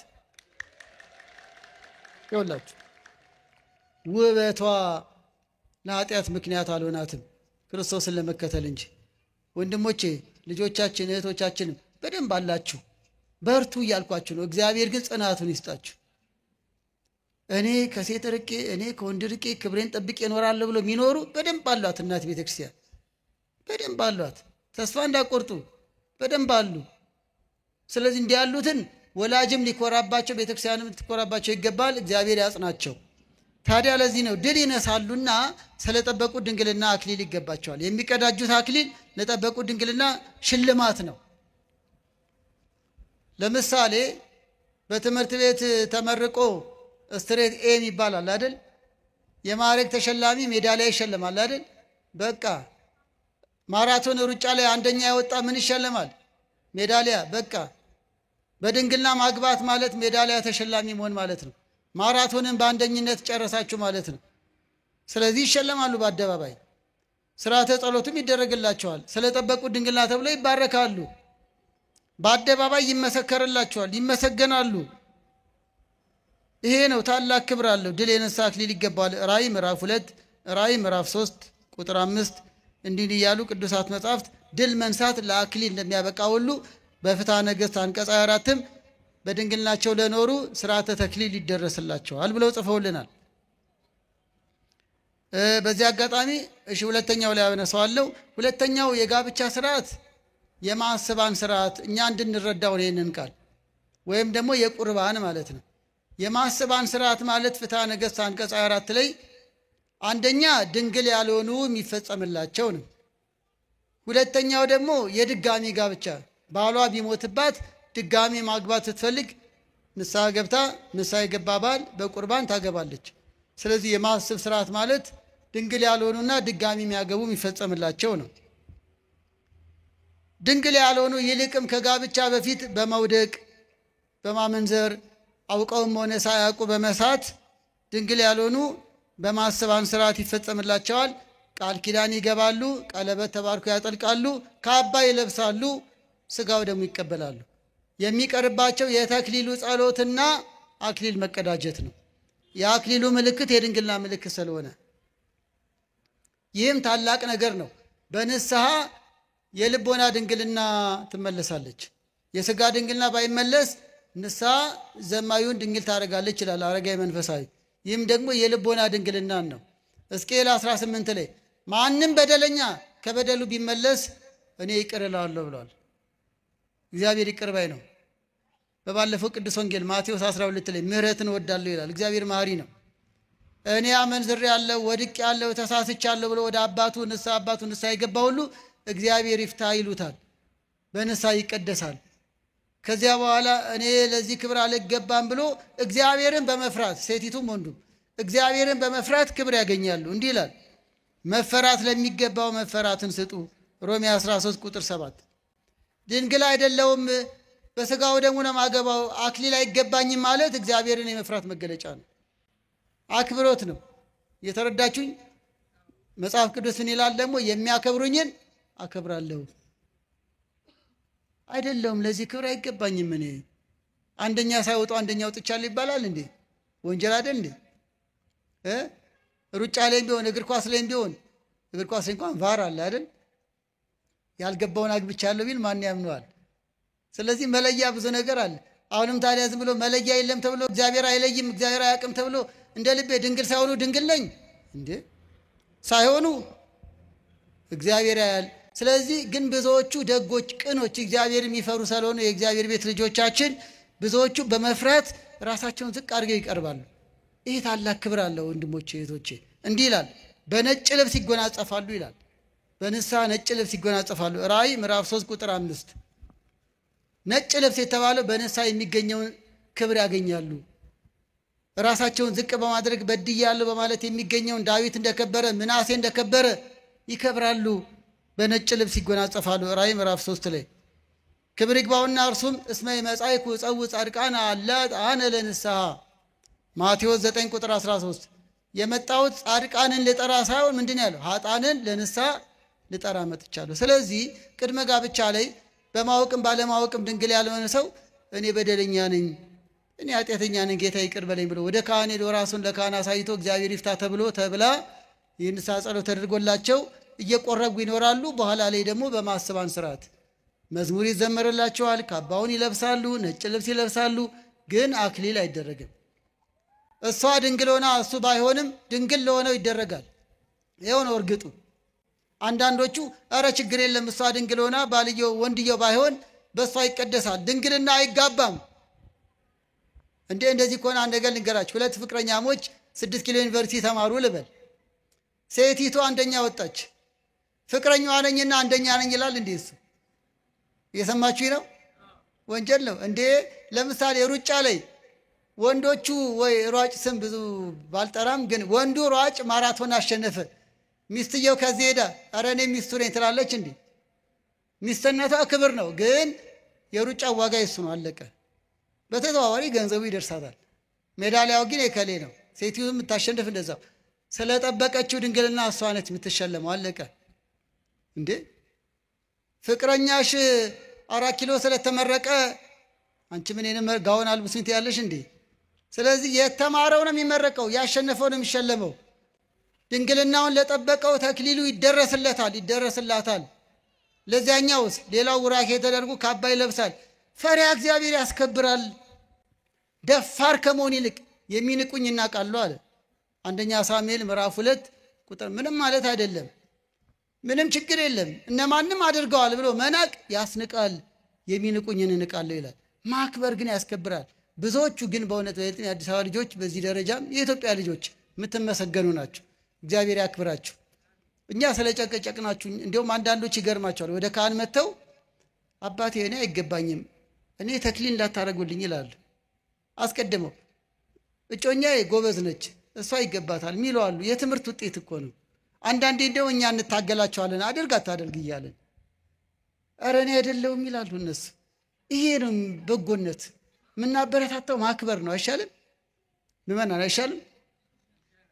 ይኸውላችሁ ውበቷ ለኃጢአት ምክንያት አልሆናትም፣ ክርስቶስን ለመከተል እንጂ። ወንድሞቼ፣ ልጆቻችን፣ እህቶቻችንም በደንብ አላችሁ፣ በርቱ እያልኳችሁ ነው። እግዚአብሔር ግን ጽናቱን ይስጣችሁ። እኔ ከሴት ርቄ፣ እኔ ከወንድ ርቄ ክብሬን ጠብቄ እኖራለሁ ብሎ የሚኖሩ በደንብ አሏት። እናት ቤተክርስቲያን በደንብ አሏት። ተስፋ እንዳቆርጡ በደንብ አሉ። ስለዚህ እንዲህ ያሉትን ወላጅም ሊኮራባቸው፣ ቤተክርስቲያንም ልትኮራባቸው ይገባል። እግዚአብሔር ያጽናቸው። ታዲያ ለዚህ ነው ድል ይነሳሉና ስለጠበቁት ድንግልና አክሊል ይገባቸዋል። የሚቀዳጁት አክሊል ለጠበቁት ድንግልና ሽልማት ነው። ለምሳሌ በትምህርት ቤት ተመርቆ ስትሬት ኤ ይባላል አይደል? የማዕረግ ተሸላሚ ሜዳሊያ ይሸለማል አይደል? በቃ ማራቶን ሩጫ ላይ አንደኛ ያወጣ ምን ይሸለማል? ሜዳሊያ። በቃ በድንግልና ማግባት ማለት ሜዳሊያ ተሸላሚ መሆን ማለት ነው። ማራቶንን በአንደኝነት ጨረሳችሁ ማለት ነው። ስለዚህ ይሸለማሉ በአደባባይ። ስርዓተ ጸሎትም ይደረግላቸዋል። ስለጠበቁ ድንግልና ተብሎ ይባረካሉ። በአደባባይ ይመሰከርላቸዋል፣ ይመሰገናሉ። ይሄ ነው ታላቅ ክብር አለው። ድል የነሳ አክሊል ይገባዋል። ራእይ ምዕራፍ 2 ራእይ ምዕራፍ 3 ቁጥር 5 እንዲህ እያሉ ቅዱሳት መጻሕፍት ድል መንሳት ለአክሊል እንደሚያበቃ ሁሉ በፍትሐ ነገሥት አንቀጽ 24ም በድንግልናቸው ለኖሩ ስርዓተ ተክሊል ይደረስላቸዋል ብለው ጽፈውልናል። በዚህ አጋጣሚ እሺ ሁለተኛው ላይ አነሳዋለሁ። ሁለተኛው የጋብቻ ስርዓት የማዕሰባን ስርዓት እኛ እንድንረዳው ይሄንን ቃል ወይም ደግሞ የቁርባን ማለት ነው። የማዕሰባን ስርዓት ማለት ፍትሐ ነገሥት አንቀጽ 24 ላይ አንደኛ ድንግል ያልሆኑ የሚፈጸምላቸው ነው። ሁለተኛው ደግሞ የድጋሚ ጋብቻ ባሏ ቢሞትባት ድጋሚ ማግባት ስትፈልግ ንስሐ ገብታ ንስሐ የገባ ባል በቁርባን ታገባለች። ስለዚህ የማዕሰብ ስርዓት ማለት ድንግል ያልሆኑና ድጋሚ የሚያገቡ የሚፈጸምላቸው ነው። ድንግል ያልሆኑ ይልቅም ከጋብቻ በፊት በመውደቅ በማመንዘር አውቀውም ሆነ ሳያውቁ በመሳት ድንግል ያልሆኑ በማዕሰባን ስርዓት ይፈጸምላቸዋል። ቃል ኪዳን ይገባሉ፣ ቀለበት ተባርኮ ያጠልቃሉ፣ ካባ ይለብሳሉ፣ ስጋው ደግሞ ይቀበላሉ። የሚቀርባቸው የተክሊሉ ጸሎትና አክሊል መቀዳጀት ነው። የአክሊሉ ምልክት የድንግልና ምልክት ስለሆነ ይህም ታላቅ ነገር ነው። በንስሐ የልቦና ድንግልና ትመለሳለች። የስጋ ድንግልና ባይመለስ ንስሐ ዘማዩን ድንግል ታደርጋለች ይላል አረጋዊ መንፈሳዊ። ይህም ደግሞ የልቦና ድንግልናን ነው። ሕዝቅኤል 18 ላይ ማንም በደለኛ ከበደሉ ቢመለስ እኔ ይቅር እለዋለሁ ብሏል። እግዚአብሔር ይቅር ባይ ነው። በባለፈው ቅዱስ ወንጌል ማቴዎስ 12 ላይ ምህረትን እወዳለሁ ይላል። እግዚአብሔር መሐሪ ነው። እኔ አመንዝሬአለሁ፣ ወድቄአለሁ፣ ተሳስቻለሁ ብሎ ወደ አባቱ ንስሐ የገባ ሁሉ እግዚአብሔር ይፍታ ይሉታል። በንስሐ ይቀደሳል። ከዚያ በኋላ እኔ ለዚህ ክብር አልገባም ብሎ እግዚአብሔርን በመፍራት ሴቲቱም ወንዱም እግዚአብሔርን በመፍራት ክብር ያገኛሉ። እንዲህ ይላል፣ መፈራት ለሚገባው መፈራትን ስጡ። ሮሜ 13 ቁጥር 7 ድንግል አይደለውም በስጋው ደሙ ነው ማገባው አክሊል አይገባኝም ማለት እግዚአብሔርን የመፍራት መገለጫ ነው፣ አክብሮት ነው። የተረዳችሁኝ? መጽሐፍ ቅዱስ ምን ይላል ደግሞ? የሚያከብሩኝን አከብራለሁ። አይደለውም ለዚህ ክብር አይገባኝም እኔ አንደኛ ሳይወጡ አንደኛ ወጥቻለሁ ይባላል እንዴ? ወንጀል አይደል እንዴ? ሩጫ ላይም ቢሆን እግር ኳስ ላይም ቢሆን እግር ኳስ ላይ እንኳን ቫር አለ አይደል? ያልገባውን አግብቻለሁ ቢል ማን ያምነዋል? ስለዚህ መለያ ብዙ ነገር አለ። አሁንም ታዲያ ዝም ብሎ መለያ የለም ተብሎ እግዚአብሔር አይለይም እግዚአብሔር አያውቅም ተብሎ እንደ ልቤ ድንግል ሳይሆኑ ድንግል ነኝ እንዴ? ሳይሆኑ እግዚአብሔር ያያል። ስለዚህ ግን ብዙዎቹ ደጎች ቅኖች እግዚአብሔር የሚፈሩ ስለሆኑ የእግዚአብሔር ቤት ልጆቻችን ብዙዎቹ በመፍራት ራሳቸውን ዝቅ አድርገው ይቀርባሉ። ይህ ታላቅ ክብር አለው ወንድሞቼ እህቶቼ። እንዲህ ይላል በነጭ ልብስ ይጎናጸፋሉ ይላል። በንስሐ ነጭ ልብስ ይጎናጸፋሉ። ራእይ ምዕራፍ 3 ቁጥር 5 ነጭ ልብስ የተባለው በንስሐ የሚገኘውን ክብር ያገኛሉ። ራሳቸውን ዝቅ በማድረግ በድያለሁ በማለት የሚገኘውን ዳዊት እንደከበረ ምናሴ እንደከበረ ይከብራሉ። በነጭ ልብስ ይጎናጸፋሉ። ራእይ ምዕራፍ 3 ላይ ክብር ይግባውና እርሱም እስመ መጻእኩ ጸው ጻድቃነ አነ ለንስሐ ማቴዎስ 9 ቁጥር 13 የመጣሁት ጻድቃንን ልጠራ ሳይሆን ምንድን ያለው ኃጥአንን ለንስሐ ልጠራ መጥቻለሁ። ስለዚህ ቅድመ ጋብቻ ላይ በማወቅም ባለማወቅም ድንግል ያልሆነ ሰው እኔ በደለኛ ነኝ፣ እኔ ኃጢአተኛ ነኝ፣ ጌታ ይቅር በለኝ ብሎ ወደ ካህን ሄዶ ራሱን ለካህን አሳይቶ እግዚአብሔር ይፍታ ተብላ የንስሐ ጸሎት ተደርጎላቸው እየቆረቡ ይኖራሉ። በኋላ ላይ ደግሞ በማዕሰባን ስርዓት መዝሙር ይዘመርላቸዋል፣ ካባውን ይለብሳሉ፣ ነጭ ልብስ ይለብሳሉ። ግን አክሊል አይደረግም። እሷ ድንግል ሆና እሱ ባይሆንም ድንግል ለሆነው ይደረጋል። ይኸው ነው እርግጡ። አንዳንዶቹ ኧረ ችግር የለም እሷ ድንግል ሆና ባልየው ወንድየው ባይሆን በእሷ ይቀደሳል፣ ድንግልና አይጋባም እንዴ? እንደዚህ ከሆነ አንድ ነገር ልንገራችሁ። ሁለት ፍቅረኛሞች 6 ኪሎ ዩኒቨርሲቲ ተማሩ ልበል። ሴቲቱ አንደኛ ወጣች። ፍቅረኛዋ ነኝና አንደኛ ነኝ ይላል እንዴ? እሱ እየሰማችሁ ነው? ወንጀል ነው እንዴ? ለምሳሌ ሩጫ ላይ ወንዶቹ ወይ ሯጭ ስም ብዙ ባልጠራም ግን ወንዱ ሯጭ ማራቶን አሸነፈ። ሚስትየው ከዚህ ሄዳ ኧረ እኔ ሚስቱ ነኝ ትላለች እንዴ? ሚስትነቷ ክብር ነው፣ ግን የሩጫ ዋጋ ይሱ ነው። አለቀ። በተዘዋዋሪ ገንዘቡ ይደርሳታል። ሜዳሊያው ግን የከሌ ነው። ሴቲቱ የምታሸንፍ እንደዛው ስለጠበቀችው ድንግልና እሷ ነች የምትሸለመው። አለቀ እንዴ? ፍቅረኛሽ 4 ኪሎ ስለተመረቀ አንቺ ምን ጋውን አልብሱኝ ትያለሽ እንዴ? ስለዚህ የተማረው ነው የሚመረቀው፣ ያሸነፈው ነው የሚሸለመው። ድንግልናውን ለጠበቀው ተክሊሉ ይደረስላታል። ለዚያኛውስ ሌላው ውራኬ ተደርጎ ካባ ይለብሳል። ፈሪሃ እግዚአብሔር ያስከብራል። ደፋር ከመሆን ይልቅ የሚንቁኝ ይናቃሉ አለ። አንደኛ ሳሙኤል ምዕራፍ 2 ቁጥር ምንም ማለት አይደለም። ምንም ችግር የለም። እነማንም አድርገዋል ብሎ መናቅ ያስንቃል፣ የሚንቁኝን እንቃለሁ ይላል። ማክበር ግን ያስከብራል። ብዙዎቹ ግን በእውነት የአዲስ አበባ ልጆች በዚህ ደረጃም የኢትዮጵያ ልጆች የምትመሰገኑ ናቸው። እግዚአብሔር ያክብራችሁ። እኛ ስለጨቀጨቅናችሁ እንዲሁም አንዳንዶች ይገርማቸዋል። ወደ ካህን መጥተው አባቴ እኔ አይገባኝም እኔ ተክሊል እንዳታረጉልኝ ይላሉ። አስቀድመው እጮኛዬ ጎበዝ ነች እሷ ይገባታል ሚሉ አሉ። የትምህርት ውጤት እኮ ነው። አንዳንዴ እንደው እኛ እንታገላቸዋለን አድርግ አታደርግ እያለን ኧረ እኔ አይደለሁም ይላሉ እነሱ። ይሄ ነው በጎነት። የምናበረታታው ማክበር ነው። አይሻልም? ምመናን አይሻልም?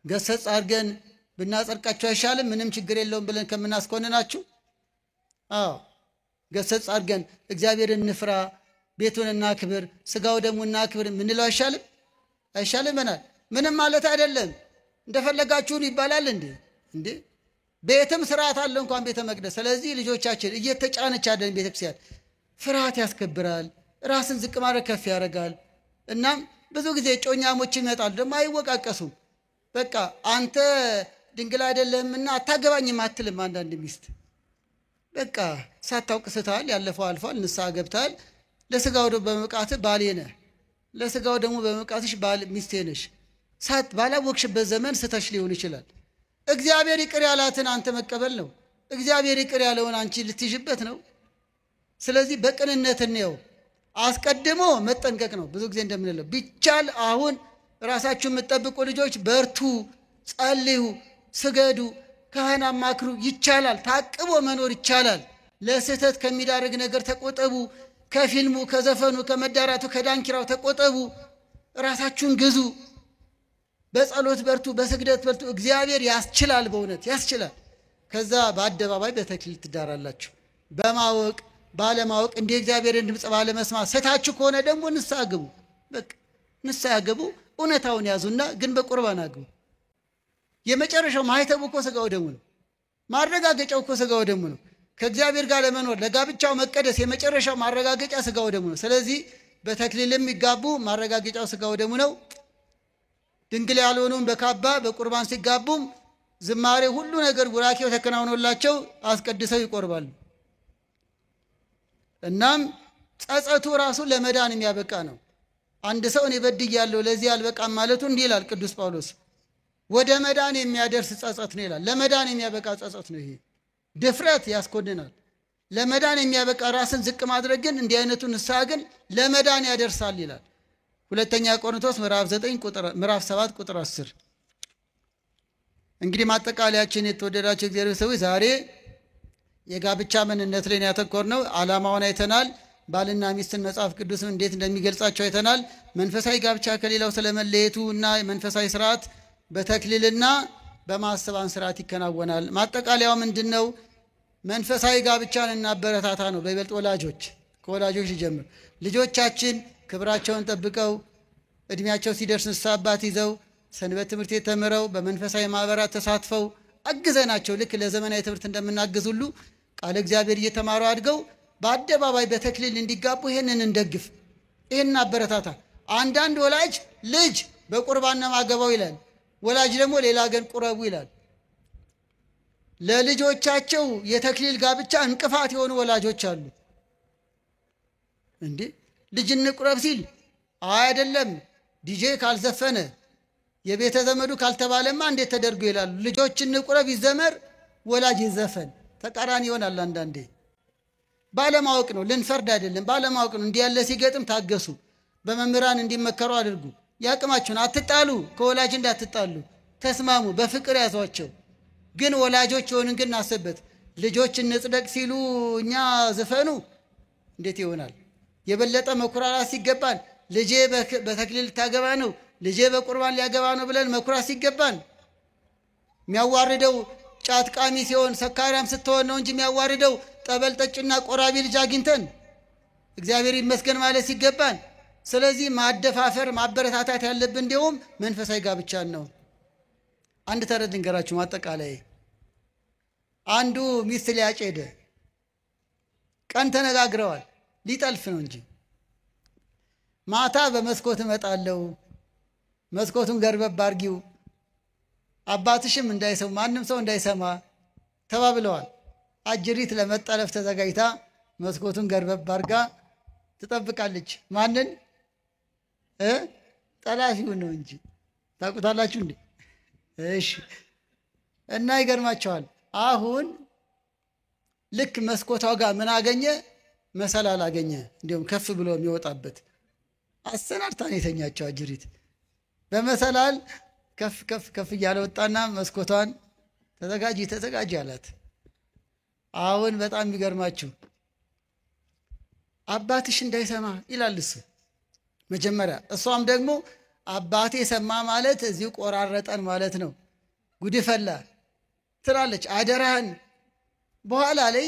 ገሰጽ አድርገን ብናጸድቃቸው አይሻልም? ምንም ችግር የለውም ብለን ከምናስኮንናችሁ። አዎ ገሰጽ አድርገን እግዚአብሔርን እንፍራ፣ ቤቱን እናክብር፣ ስጋው ደግሞ እናክብር ምንለው አይሻልም? አይሻልም? ምንም ማለት አይደለም። እንደፈለጋችሁን ይባላል እንዴ? ቤትም ስርዓት አለ እንኳን ቤተ መቅደስ። ስለዚህ ልጆቻችን እየተጫነች አይደለም ቤተክርስቲያን። ፍርሃት ያስከብራል። ራስን ዝቅ ማድረግ ከፍ ያደርጋል። እናም ብዙ ጊዜ ጮኛሞች ይመጣሉ ደግሞ አይወቃቀሱም። በቃ አንተ ድንግል አይደለህምና አታገባኝም አትልም። አንዳንድ ሚስት በቃ ሳታውቅ ስተሃል፣ ያለፈው አልፏል፣ ንስሐ ገብተሃል። ለስጋው ደግሞ በመቃትህ ባሌ ነህ፣ ለስጋው ደግሞ በመቃትሽ ሚስቴ ነሽ። ባላወቅሽበት ዘመን ስተሽ ሊሆን ይችላል። እግዚአብሔር ይቅር ያላትን አንተ መቀበል ነው። እግዚአብሔር ይቅር ያለውን አንቺ ልትይዥበት ነው። ስለዚህ በቅንነት ነው፣ አስቀድሞ መጠንቀቅ ነው። ብዙ ጊዜ እንደምንለው ቢቻል አሁን ራሳችሁን የምትጠብቁ ልጆች በርቱ፣ ጸልዩ፣ ስገዱ፣ ካህን አማክሩ። ይቻላል፣ ታቅቦ መኖር ይቻላል። ለስህተት ከሚዳርግ ነገር ተቆጠቡ። ከፊልሙ፣ ከዘፈኑ፣ ከመዳራቱ፣ ከዳንኪራው ተቆጠቡ። ራሳችሁን ግዙ። በጸሎት በርቱ፣ በስግደት በርቱ። እግዚአብሔር ያስችላል፣ በእውነት ያስችላል። ከዛ በአደባባይ በተክሊል ትዳራላችሁ። በማወቅ ባለማወቅ እንደ እግዚአብሔርን ድምፅ ባለመስማት ስታችሁ ከሆነ ደግሞ ንስሐ ግቡ። በቃ ንስሐ ግቡ። እውነታውን ያዙና ግን በቁርባን አግቡ። የመጨረሻው ማህተቡ እኮ ስጋው ደሙ ነው። ማረጋገጫው እኮ ስጋው ደሙ ነው። ከእግዚአብሔር ጋር ለመኖር ለጋብቻው መቀደስ የመጨረሻው ማረጋገጫ ስጋው ደሙ ነው። ስለዚህ በተክሊልም ይጋቡ ማረጋገጫው ስጋው ደሙ ነው። ድንግል ያልሆኑም በካባ በቁርባን ሲጋቡም ዝማሬ ሁሉ ነገር ቡራኬው ተከናውኖላቸው አስቀድሰው ይቆርባሉ። እናም ጸጸቱ ራሱ ለመዳን የሚያበቃ ነው። አንድ ሰው እኔ በድያለሁ ለዚህ አልበቃም ማለቱ እንዲህ ይላል ቅዱስ ጳውሎስ፣ ወደ መዳን የሚያደርስ ጸጸት ነው ይላል። ለመዳን የሚያበቃ ጸጸት ነው ይሄ። ድፍረት ያስኮንናል። ለመዳን የሚያበቃ ራስን ዝቅ ማድረግ ግን እንዲህ አይነቱ ንስሐ ግን ለመዳን ያደርሳል ይላል። ሁለተኛ ቆሮንቶስ ምዕራፍ 7 ቁጥር 10። እንግዲህ ማጠቃለያችን የተወደዳችሁ እግዚአብሔር ሰዎች ዛሬ የጋብቻ ምንነት ላይ ያተኮርነው ዓላማውን አይተናል። ባልና ሚስትን መጽሐፍ ቅዱስም እንዴት እንደሚገልጻቸው አይተናል። መንፈሳዊ ጋብቻ ከሌላው ስለመለየቱ እና መንፈሳዊ ስርዓት በተክሊልና በማስተባን ስርዓት ይከናወናል። ማጠቃለያው ምንድነው? መንፈሳዊ ጋብቻን እናበረታታ ነው። በይበልጥ ከወላጆች ሊጀምር ልጆቻችን ክብራቸውን ጠብቀው እድሜያቸው ሲደርስ ንስሐ አባት ይዘው ሰንበት ትምህርት ተምረው በመንፈሳዊ ማህበራት ተሳትፈው አግዘናቸው ልክ ለዘመናዊ ትምህርት እንደምናግዝ ሁሉ ቃለ እግዚአብሔር እየተማሩ አድገው በአደባባይ በተክሊል እንዲጋቡ ይሄንን እንደግፍ፣ ይሄንን አበረታታ። አንዳንድ ወላጅ ልጅ በቁርባን ነው ማገባው ይላል፣ ወላጅ ደግሞ ሌላ ገን ቁረቡ ይላል። ለልጆቻቸው የተክሊል ጋብቻ እንቅፋት የሆኑ ወላጆች አሉ። እንዴ ልጅ እንቁረብ ሲል አይደለም ዲጄ ካልዘፈነ የቤተ ዘመዱ ካልተባለማ እንዴት ተደርጎ ይላሉ። ልጆች እንቁረብ ይዘመር፣ ወላጅ ይዘፈን፣ ተቃራኒ ይሆናል። አንዳንዴ ባለማወቅ ነው፣ ልንፈርድ አይደለም፣ ባለማወቅ ነው። እንዲህ ያለ ሲገጥም ታገሱ፣ በመምህራን እንዲመከሩ አድርጉ። ያቅማችሁን አትጣሉ፣ ከወላጅ እንዳትጣሉ ተስማሙ፣ በፍቅር ያዟቸው። ግን ወላጆች ሆንን ግን እናስበት። ልጆች እንጽደቅ ሲሉ እኛ ዝፈኑ እንዴት ይሆናል? የበለጠ መኩራራት ሲገባን ልጄ በተክሊል ታገባ ነው፣ ልጄ በቁርባን ሊያገባ ነው ብለን መኩራት ሲገባን የሚያዋርደው ጫት ቃሚ ሲሆን ሰካራም ስትሆን ነው እንጂ የሚያዋርደው ጠበል ጠጭና ቆራቢ ልጅ አግኝተን እግዚአብሔር ይመስገን ማለት ሲገባን። ስለዚህ ማደፋፈር ማበረታታት ያለብን እንዲሁም መንፈሳዊ ጋብቻን ነው። አንድ ተረት ልንገራችሁ ማጠቃላይ። አንዱ ሚስት ሊያጭ ሄደ። ቀን ተነጋግረዋል፣ ሊጠልፍ ነው እንጂ ማታ በመስኮት እመጣለሁ፣ መስኮቱን ገርበብ አድርጊው፣ አባትሽም እንዳይሰማ ማንም ሰው እንዳይሰማ ተባብለዋል። አጅሪት ለመጠለፍ ተዘጋጅታ መስኮቱን ገርበብ አድርጋ ትጠብቃለች። ማንን? ጠላፊውን ነው እንጂ ታውቁታላችሁ እንዴ? እሺ። እና ይገርማቸዋል። አሁን ልክ መስኮቷ ጋር ምን አገኘ? መሰላል አገኘ። እንዲሁም ከፍ ብሎ የሚወጣበት አሰናድታን የተኛቸው አጅሪት በመሰላል ከፍ ከፍ ከፍ እያለ ወጣና መስኮቷን ተዘጋጂ አላት። አሁን በጣም የሚገርማችሁ አባትሽ እንዳይሰማ ይላል እሱ መጀመሪያ። እሷም ደግሞ አባቴ ሰማ ማለት እዚሁ ቆራረጠን ማለት ነው፣ ጉድፈላ ትላለች። አደራህን። በኋላ ላይ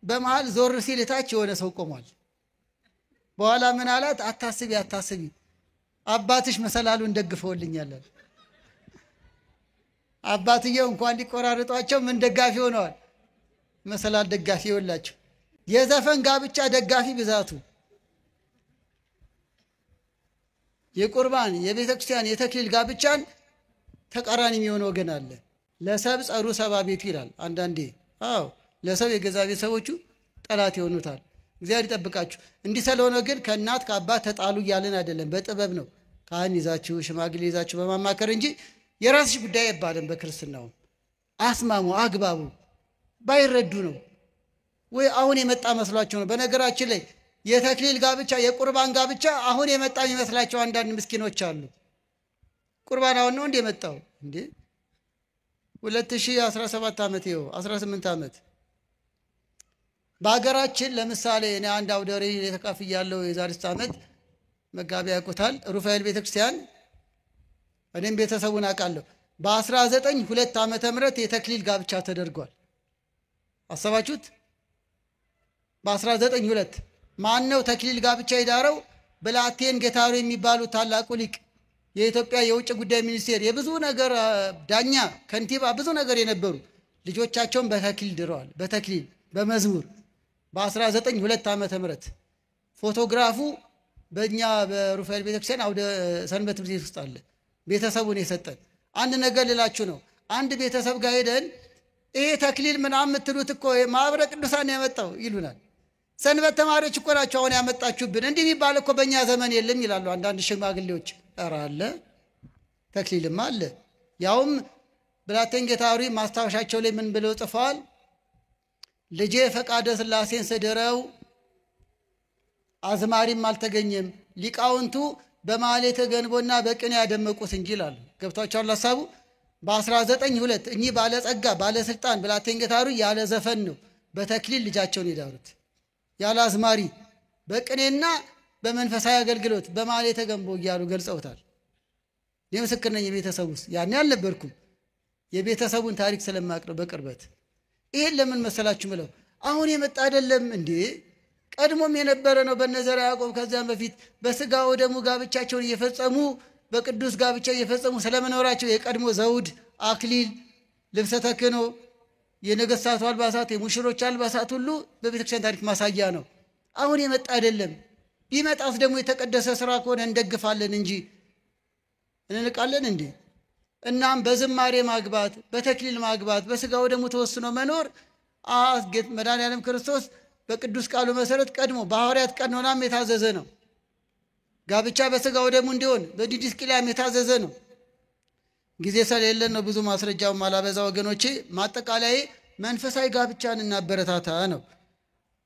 በመሃል ዞር ሲል ታች የሆነ ሰው ቆሟል። በኋላ ምን አላት? አታስቢ አባትሽ መሰላሉን ደግፈውልኛል። አባትየው እንኳን ሊቆራርጧቸው ምን ደጋፊ ሆነዋል? መሰላል ደጋፊ ይወላቸው። የዘፈን ጋብቻ ደጋፊ ብዛቱ የቁርባን የቤተ ክርስቲያን የተክሊል ጋብቻን ተቃራኒ የሚሆን ወገን አለ። ለሰብ ጸሩ ሰባ ቤቱ ይላል አንዳንዴ። አዎ ለሰብ የገዛ ቤተሰቦቹ ጠላት ይሆኑታል። እግዚአብሔር ይጠብቃችሁ። እንዲህ ስለሆነ ግን ከእናት ከአባት ተጣሉ እያልን አይደለም፣ በጥበብ ነው። ካህን ይዛችሁ ሽማግሌ ይዛችሁ በማማከር እንጂ የራስሽ ጉዳይ አይባልም። በክርስትናው አስማሙ፣ አግባቡ። ባይረዱ ነው ወይ አሁን የመጣ መስሏቸው ነው። በነገራችን ላይ የተክሊል ጋብቻ የቁርባን ጋብቻ አሁን የመጣ የሚመስላቸው አንዳንድ ምስኪኖች አሉ። ቁርባን አሁን ነው እንደ የመጣው እንዴ? 2017 ዓመት ይኸው 18 ዓመት በሀገራችን ለምሳሌ እኔ አንድ አውደ ርዕይ የተካፍያለሁ የዛሬ 6 ዓመት መጋቢ ያውቁታል። ሩፋኤል ቤተክርስቲያን እኔም ቤተሰቡን አውቃለሁ። በ1902 ዓመተ ምህረት የተክሊል ጋብቻ ተደርጓል። አሰባችሁት? በ1902 ማን ነው ተክሊል ጋብቻ የዳረው? ብላቴን ጌታሩ የሚባሉ ታላቁ ሊቅ፣ የኢትዮጵያ የውጭ ጉዳይ ሚኒስቴር የብዙ ነገር ዳኛ፣ ከንቲባ፣ ብዙ ነገር የነበሩ ልጆቻቸውን በተክሊል ድረዋል። በተክሊል በመዝሙር በ1902 ዓመተ ምህረት ፎቶግራፉ በእኛ በሩፋኤል ቤተክርስቲያን አውደ ሰንበት ትምህርት ቤት ውስጥ አለ። ቤተሰቡን የሰጠን አንድ ነገር ልላችሁ ነው። አንድ ቤተሰብ ጋር ሄደን ይሄ ተክሊል ምናምን የምትሉት እኮ ማህበረ ቅዱሳን ያመጣው ይሉናል። ሰንበት ተማሪዎች እኮ ናቸው አሁን ያመጣችሁብን፣ እንዲህ የሚባል እኮ በእኛ ዘመን የለም ይላሉ አንዳንድ ሽማግሌዎች። ኧረ አለ፣ ተክሊልማ አለ። ያውም ብላቴን ጌታሪ ማስታወሻቸው ላይ ምን ብለው ጽፈዋል? ልጄ ፈቃደ ሥላሴን ስድረው አዝማሪም አልተገኘም፣ ሊቃውንቱ በማኅሌተ ገንቦና በቅኔ ያደመቁት እንጂ ይላሉ። ገብቷቸዋል ሐሳቡ። በ1902 እኚህ ባለጸጋ ባለስልጣን ብላቴን ጌታሪ ያለ ዘፈን ነው በተክሊል ልጃቸውን የዳሩት፣ ያለ አዝማሪ በቅኔና በመንፈሳዊ አገልግሎት በማኅሌተ ገንቦ እያሉ ገልጸውታል። እኔ ምስክር ነኝ። የቤተሰቡ ውስጥ ያኔ አልነበርኩም፣ የቤተሰቡን ታሪክ ስለማቅረብ በቅርበት። ይሄን ለምን መሰላችሁ ምለው አሁን የመጣ አይደለም እንዴ? ቀድሞም የነበረ ነው። በነዘርዓ ያዕቆብ ከዚያም በፊት በስጋ ወደሙ ጋብቻቸውን እየፈጸሙ በቅዱስ ጋብቻ እየፈጸሙ ስለመኖራቸው የቀድሞ ዘውድ፣ አክሊል፣ ልብሰ ተክህኖ፣ የነገስታቱ አልባሳት፣ የሙሽሮች አልባሳት ሁሉ በቤተክርስቲያን ታሪክ ማሳያ ነው። አሁን የመጣ አይደለም። ቢመጣስ ደግሞ የተቀደሰ ስራ ከሆነ እንደግፋለን እንጂ እንንቃለን እንዴ? እናም በዝማሬ ማግባት፣ በተክሊል ማግባት፣ በስጋ ወደሙ ተወስኖ መኖር መድኃኔዓለም ክርስቶስ በቅዱስ ቃሉ መሰረት ቀድሞ በሐዋርያት ቀኖናም የታዘዘ ነው። ጋብቻ በስጋ ወደሙ እንዲሆን በዲድስቅልያም የታዘዘ ነው። ጊዜ ስለሌለን ነው ብዙ ማስረጃው ማላበዛ ወገኖቼ። ማጠቃላይ መንፈሳዊ ጋብቻን እናበረታታ ነው።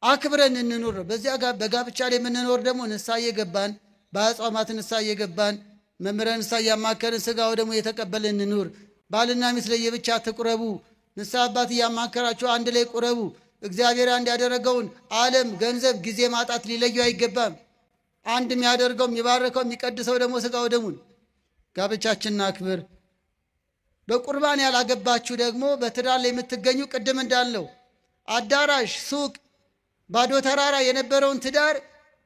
አክብረን እንኑር ነው። በዚያ በጋብቻ ላይ የምንኖር ደግሞ ንስሐ እየገባን በአጽዋማት ንስሐ እየገባን መምህረ ንስሐ እያማከርን ሥጋው ደግሞ የተቀበልን እንኑር። ባልና ሚስት ለየብቻ ትቁረቡ። ንስሐ አባት እያማከራችሁ አንድ ላይ ቁረቡ። እግዚአብሔር አንድ ያደረገውን ዓለም፣ ገንዘብ፣ ጊዜ ማጣት ሊለዩ አይገባም። አንድ የሚያደርገው የሚባረከው የሚቀድሰው ደግሞ ሥጋው ደሙን። ጋብቻችንን አክብር። በቁርባን ያላገባችሁ ደግሞ በትዳር ላይ የምትገኙ ቅድም እንዳልነው አዳራሽ፣ ሱቅ፣ ባዶ ተራራ የነበረውን ትዳር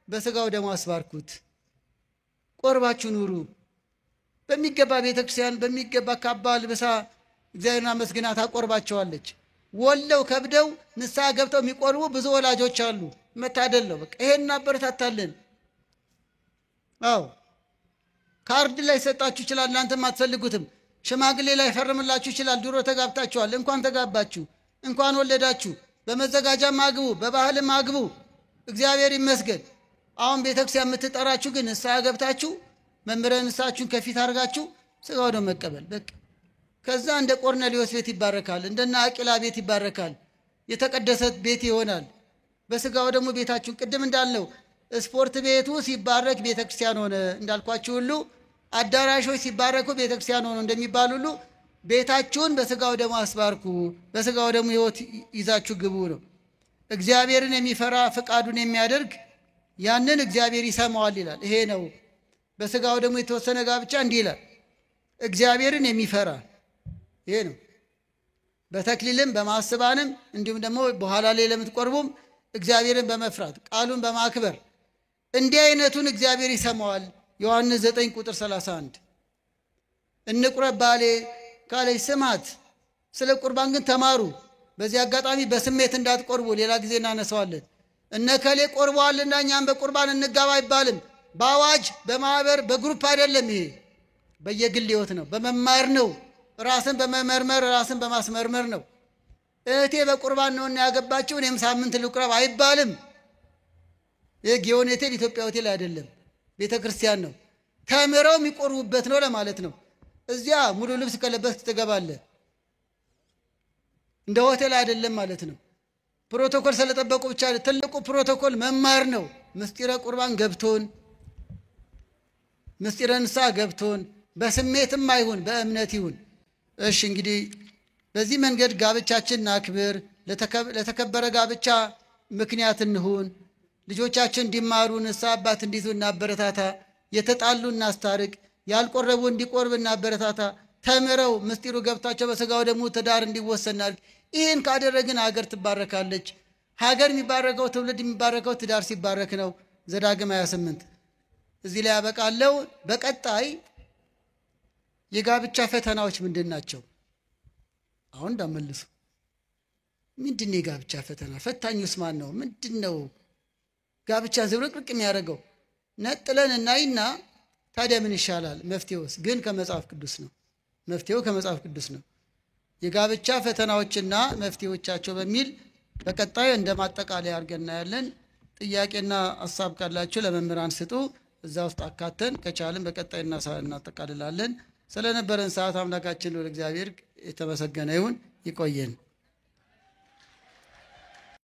በሥጋው ደሙ አስባርኩት። ቆርባችሁ ኑሩ። በሚገባ ቤተክርስቲያን በሚገባ ካባ ልብሳ እግዚአብሔርን አመስግና ታቆርባቸዋለች። ወለው ከብደው ንስሐ ገብተው የሚቆርቡ ብዙ ወላጆች አሉ። መታደል ነው። በቃ ይሄን እናበረታታለን። አዎ ካርድ ላይ ሰጣችሁ ይችላል፣ እናንተም አትፈልጉትም። ሽማግሌ ላይ ፈርምላችሁ ይችላል። ድሮ ተጋብታችኋል፣ እንኳን ተጋባችሁ፣ እንኳን ወለዳችሁ። በመዘጋጃም አግቡ፣ በባህልም አግቡ። እግዚአብሔር ይመስገን። አሁን ቤተክርስቲያን የምትጠራችሁ ግን ንስሐ ገብታችሁ መምህረ ንስሐችሁን ከፊት አድርጋችሁ ሥጋው ደሙን መቀበል በቃ። ከዛ እንደ ቆርኔሌዎስ ቤት ይባረካል፣ እንደና አቂላ ቤት ይባረካል። የተቀደሰ ቤት ይሆናል። በሥጋው ደሙ ቤታችሁን ቅድም እንዳልነው ስፖርት ቤቱ ሲባረክ ቤተክርስቲያን ሆነ እንዳልኳችሁ ሁሉ አዳራሾች ሲባረኩ ቤተክርስቲያን ሆነ እንደሚባል ሁሉ ቤታችሁን በሥጋው ደሙ አስባርኩ። በሥጋው ደሙ ሕይወት ይዛችሁ ግቡ ነው። እግዚአብሔርን የሚፈራ ፍቃዱን የሚያደርግ ያንን እግዚአብሔር ይሰማዋል ይላል። ይሄ ነው በሥጋው ደሙ የተወሰነ ጋብቻ። እንዲህ ይላል እግዚአብሔርን የሚፈራ ይሄ ነው። በተክሊልም በማስባንም እንዲሁም ደግሞ በኋላ ላይ ለምትቆርቡም እግዚአብሔርን በመፍራት ቃሉን በማክበር እንዲህ አይነቱን እግዚአብሔር ይሰማዋል። ዮሐንስ 9 ቁጥር 31 እንቁረብ ባሌ ካለች ስማት። ስለ ቁርባን ግን ተማሩ። በዚህ አጋጣሚ በስሜት እንዳትቆርቡ፣ ሌላ ጊዜ እናነሳዋለን። እነከሌ ቆርበዋልና እኛም በቁርባን እንጋባ አይባልም። በአዋጅ በማህበር በግሩፕ አይደለም። ይሄ በየግል ሕይወት ነው፣ በመማር ነው፣ ራስን በመመርመር ራስን በማስመርመር ነው። እህቴ በቁርባን ነውና ያገባችው እኔም ሳምንት ልቁረብ አይባልም። ይህ ጊዮን ሆቴል ኢትዮጵያ ሆቴል አይደለም፣ ቤተ ክርስቲያን ነው። ተምረው የሚቆርቡበት ነው ለማለት ነው። እዚያ ሙሉ ልብስ ከለበስክ ትገባለህ፣ እንደ ሆቴል አይደለም ማለት ነው። ፕሮቶኮል ስለጠበቁ ብቻ ትልቁ ፕሮቶኮል መማር ነው። ምስጢረ ቁርባን ገብቶን ምስጢረ ንስሐ ገብቶን በስሜትም አይሁን በእምነት ይሁን። እሺ እንግዲህ በዚህ መንገድ ጋብቻችንን አክብር። ለተከበረ ጋብቻ ምክንያት እንሁን። ልጆቻችን እንዲማሩ ንስሐ አባት እንዲይዙ እናበረታታ። የተጣሉ እናስታርቅ። ያልቆረቡ እንዲቆርብ እናበረታታ። ተምረው ምስጢሩ ገብታቸው በሥጋው ደሙ ትዳር እንዲወሰን እናድርግ። ይህን ካደረግን ሀገር ትባረካለች። ሀገር የሚባረከው ትውልድ የሚባረከው ትዳር ሲባረክ ነው። ዘዳግም 28 እዚህ ላይ ያበቃለው። በቀጣይ የጋብቻ ፈተናዎች ምንድን ናቸው? አሁን እንዳመልሱ ምንድን ነው የጋብቻ ፈተና? ፈታኙስ ማን ነው? ምንድን ነው ጋብቻ ዝብርቅርቅ የሚያደርገው? ነጥለን እናይና ታዲያ ምን ይሻላል? መፍትሄውስ ግን ከመጽሐፍ ቅዱስ ነው። መፍትሄው ከመጽሐፍ ቅዱስ ነው። የጋብቻ ፈተናዎችና መፍትሄዎቻቸው በሚል በቀጣይ እንደ ማጠቃለያ አድርገን እናያለን። ጥያቄና ሐሳብ ካላችሁ ለመምህራን ስጡ። እዛ ውስጥ አካተን ከቻልን በቀጣይ እናጠቃልላለን። ስለነበረን ሰዓት አምላካችን ለእግዚአብሔር የተመሰገነ ይሁን። ይቆየን።